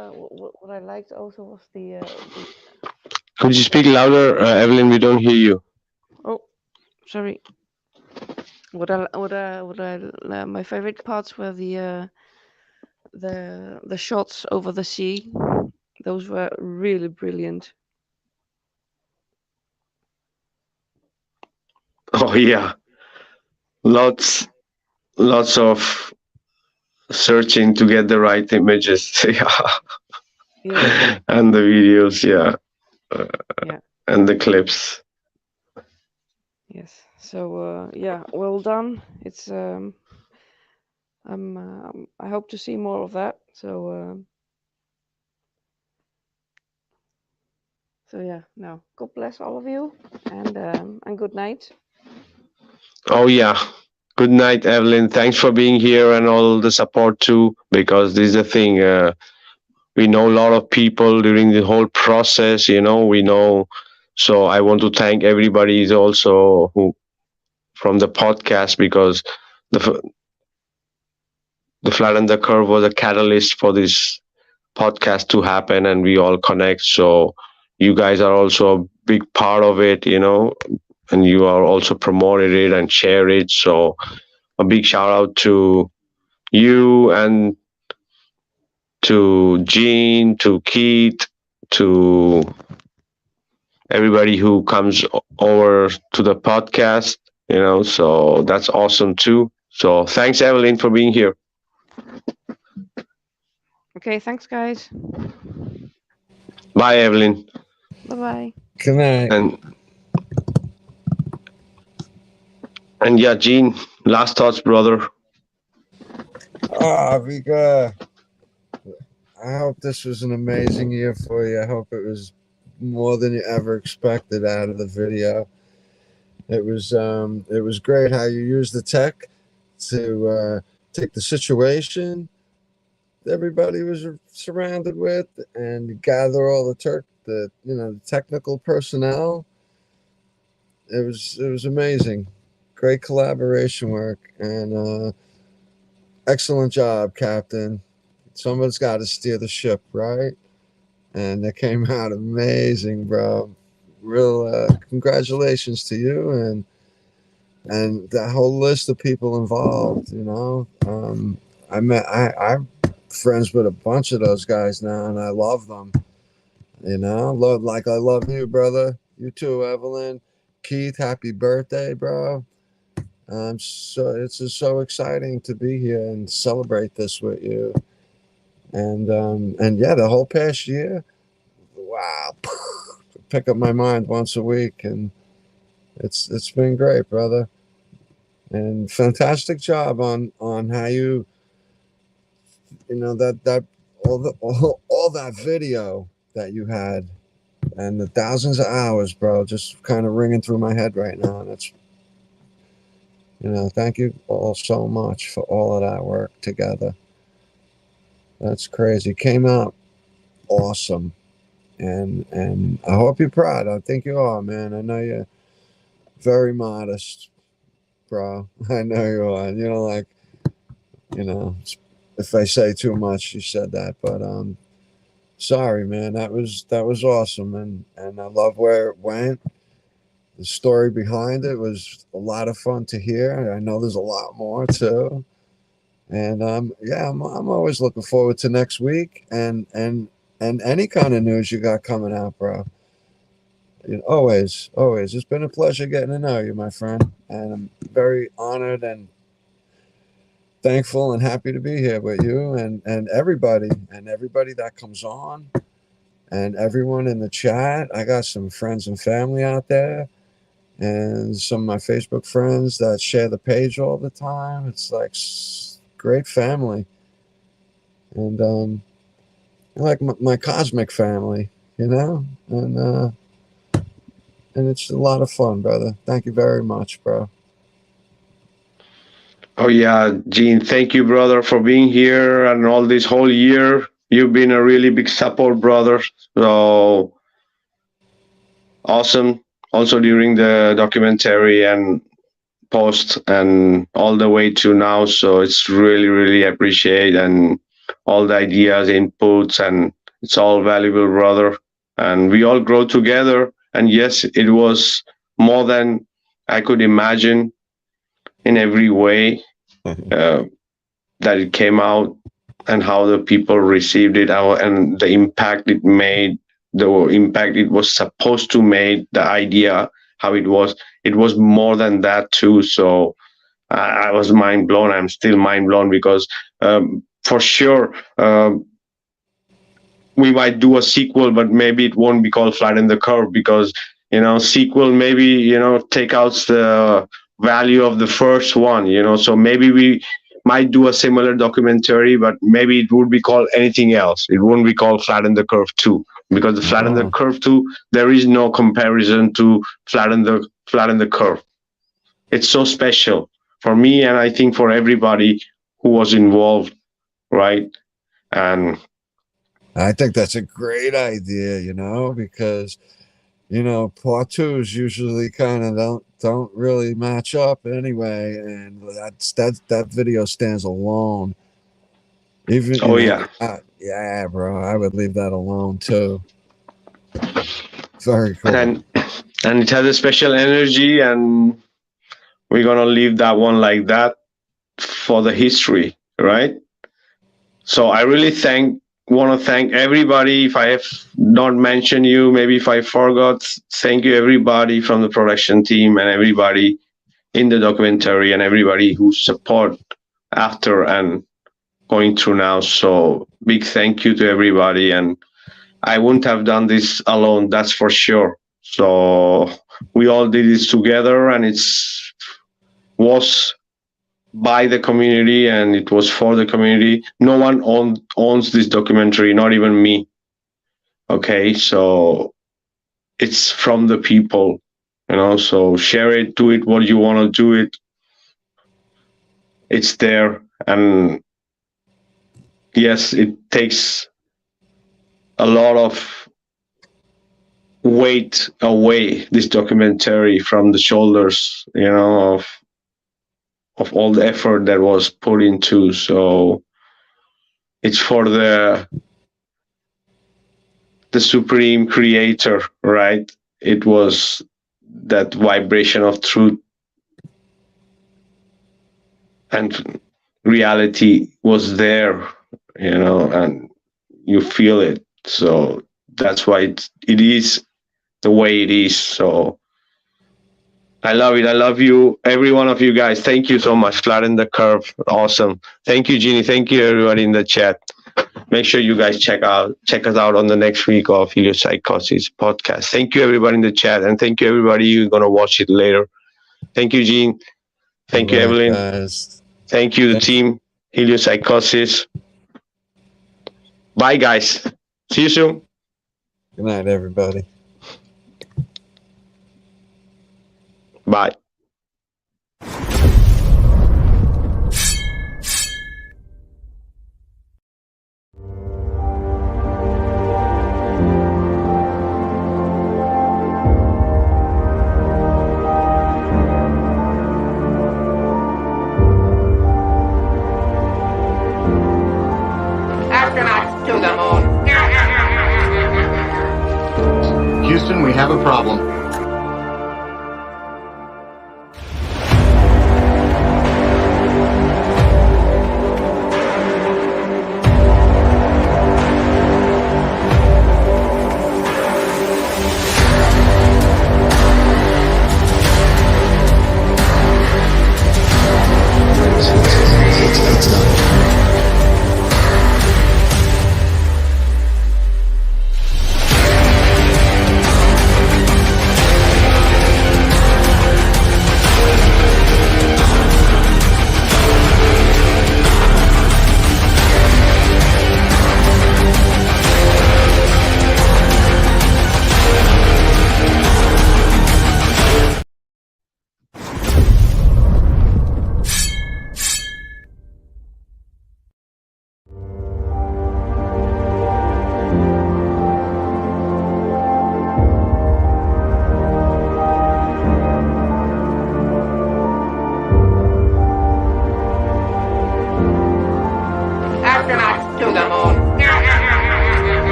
what I liked also was the Could you speak louder, Evelyn? We don't hear you. oh, sorry. My favorite parts were the shots over the sea. Those were really brilliant. Oh yeah, lots lots of searching to get the right images. Yes, And the videos, yeah, yeah, and the clips. yes. So yeah, well done. It's I hope to see more of that. So yeah, no. God bless all of you, and good night. Oh yeah. Good night, Evelyn. Thanks for being here and all the support too. Because this is the thing. We know a lot of people during the whole process. We know. So I want to thank everybody also who from the podcast, because the the Flatten the Curve was a catalyst for this podcast to happen, and we all connect. So you guys are also a big part of it, and you are also promoted it and share it. So a big shout out to you and to Gene, to Keith, to everybody who comes over to the podcast. So that's awesome too. So thanks, Evelyn, for being here. Okay, thanks, guys. Bye, Evelyn. Bye bye. Good night. And yeah, Gene, last thoughts, brother. Vikka, I hope this was an amazing year for you. I hope it was more than you ever expected out of the video. It was great how you used the tech to take the situation everybody was surrounded with and gather all the technical personnel. It was amazing. Great collaboration work and excellent job, Captain. Someone's got to steer the ship, right? And it came out amazing, bro. Real congratulations to you and that whole list of people involved. I'm friends with a bunch of those guys now, and I love them. Like I love you, brother. You too, Evelyn. Keith, happy birthday, bro. It's just so exciting to be here and celebrate this with you. And yeah, the whole past year, wow, pick up my mind once a week, and it's been great, brother. And fantastic job on how that all that video that you had and the thousands of hours, bro, just kind of ringing through my head right now. And it's thank you all so much for all of that work together. That's crazy. Came out awesome. And I hope you're proud. I think you are, man. I know you're very modest, bro. I know you are. And if I say too much, you said that, but sorry, man. That was awesome, and I love where it went. The story behind it was a lot of fun to hear. I know there's a lot more too, and yeah, I'm always looking forward to next week and any kind of news you got coming out, bro. Always. It's been a pleasure getting to know you, my friend, and I'm very honored and thankful and happy to be here with you and everybody that comes on and everyone in the chat. I got some friends and family out there and some of my Facebook friends that share the page all the time. It's like great family. And like my cosmic family, and it's a lot of fun, brother. Thank you very much, bro. Oh yeah, Gene, thank you, brother, for being here and all this whole year. You've been a really big support, brother. So awesome. Also during the documentary and post and all the way to now. So it's really, really appreciate and all the ideas, inputs, and it's all valuable, brother. And we all grow together. And yes, it was more than I could imagine in every way uh, that it came out and how the people received it and the impact it made, the impact it was supposed to make, the idea, how it was more than that too. So I was mind blown. I'm still mind blown because for sure we might do a sequel, but maybe it won't be called Flatten the Curve because sequel maybe take out the value of the first one. So maybe we might do a similar documentary, but maybe it would be called anything else. It won't be called Flatten the Curve 2 because the Flatten the Curve 2 there is no comparison to Flatten the Curve. It's so special for me, and I think for everybody who was involved, right? And I think that's a great idea, because part twos usually kind of don't really match up anyway, and that video stands alone. Even yeah, bro, I would leave that alone too. Very cool. And it has a special energy, and we're gonna leave that one like that for the history, right? So I really want to thank everybody. If I have not mentioned you, maybe if I forgot, thank you everybody from the production team and everybody in the documentary and everybody who support after and going through now. So big thank you to everybody, and I wouldn't have done this alone, that's for sure. So we all did this together, and was by the community and it was for the community. No one owns this documentary, not even me. Okay, so it's from the people, so share it, do it what you want to do it. It's there, and yes, it takes a lot of weight away, this documentary, from the shoulders, of all the effort that was put into. So it's for the supreme creator, right? It was that vibration of truth and reality was there, and you feel it. So that's why it is the way it is. So I love it. I love you, every one of you guys. Thank you so much. Flatten the Curve. Awesome. Thank you, Jeannie. Thank you, everybody in the chat. Make sure you guys check us out on the next week of Heliopsychosis podcast. Thank you, everybody in the chat, and thank you, everybody who's gonna watch it later. Thank you, Jean. Thank you, Evelyn. Guys. Thank you, the team, Heliopsychosis. Bye, guys. See you soon. Good night, everybody. Bye.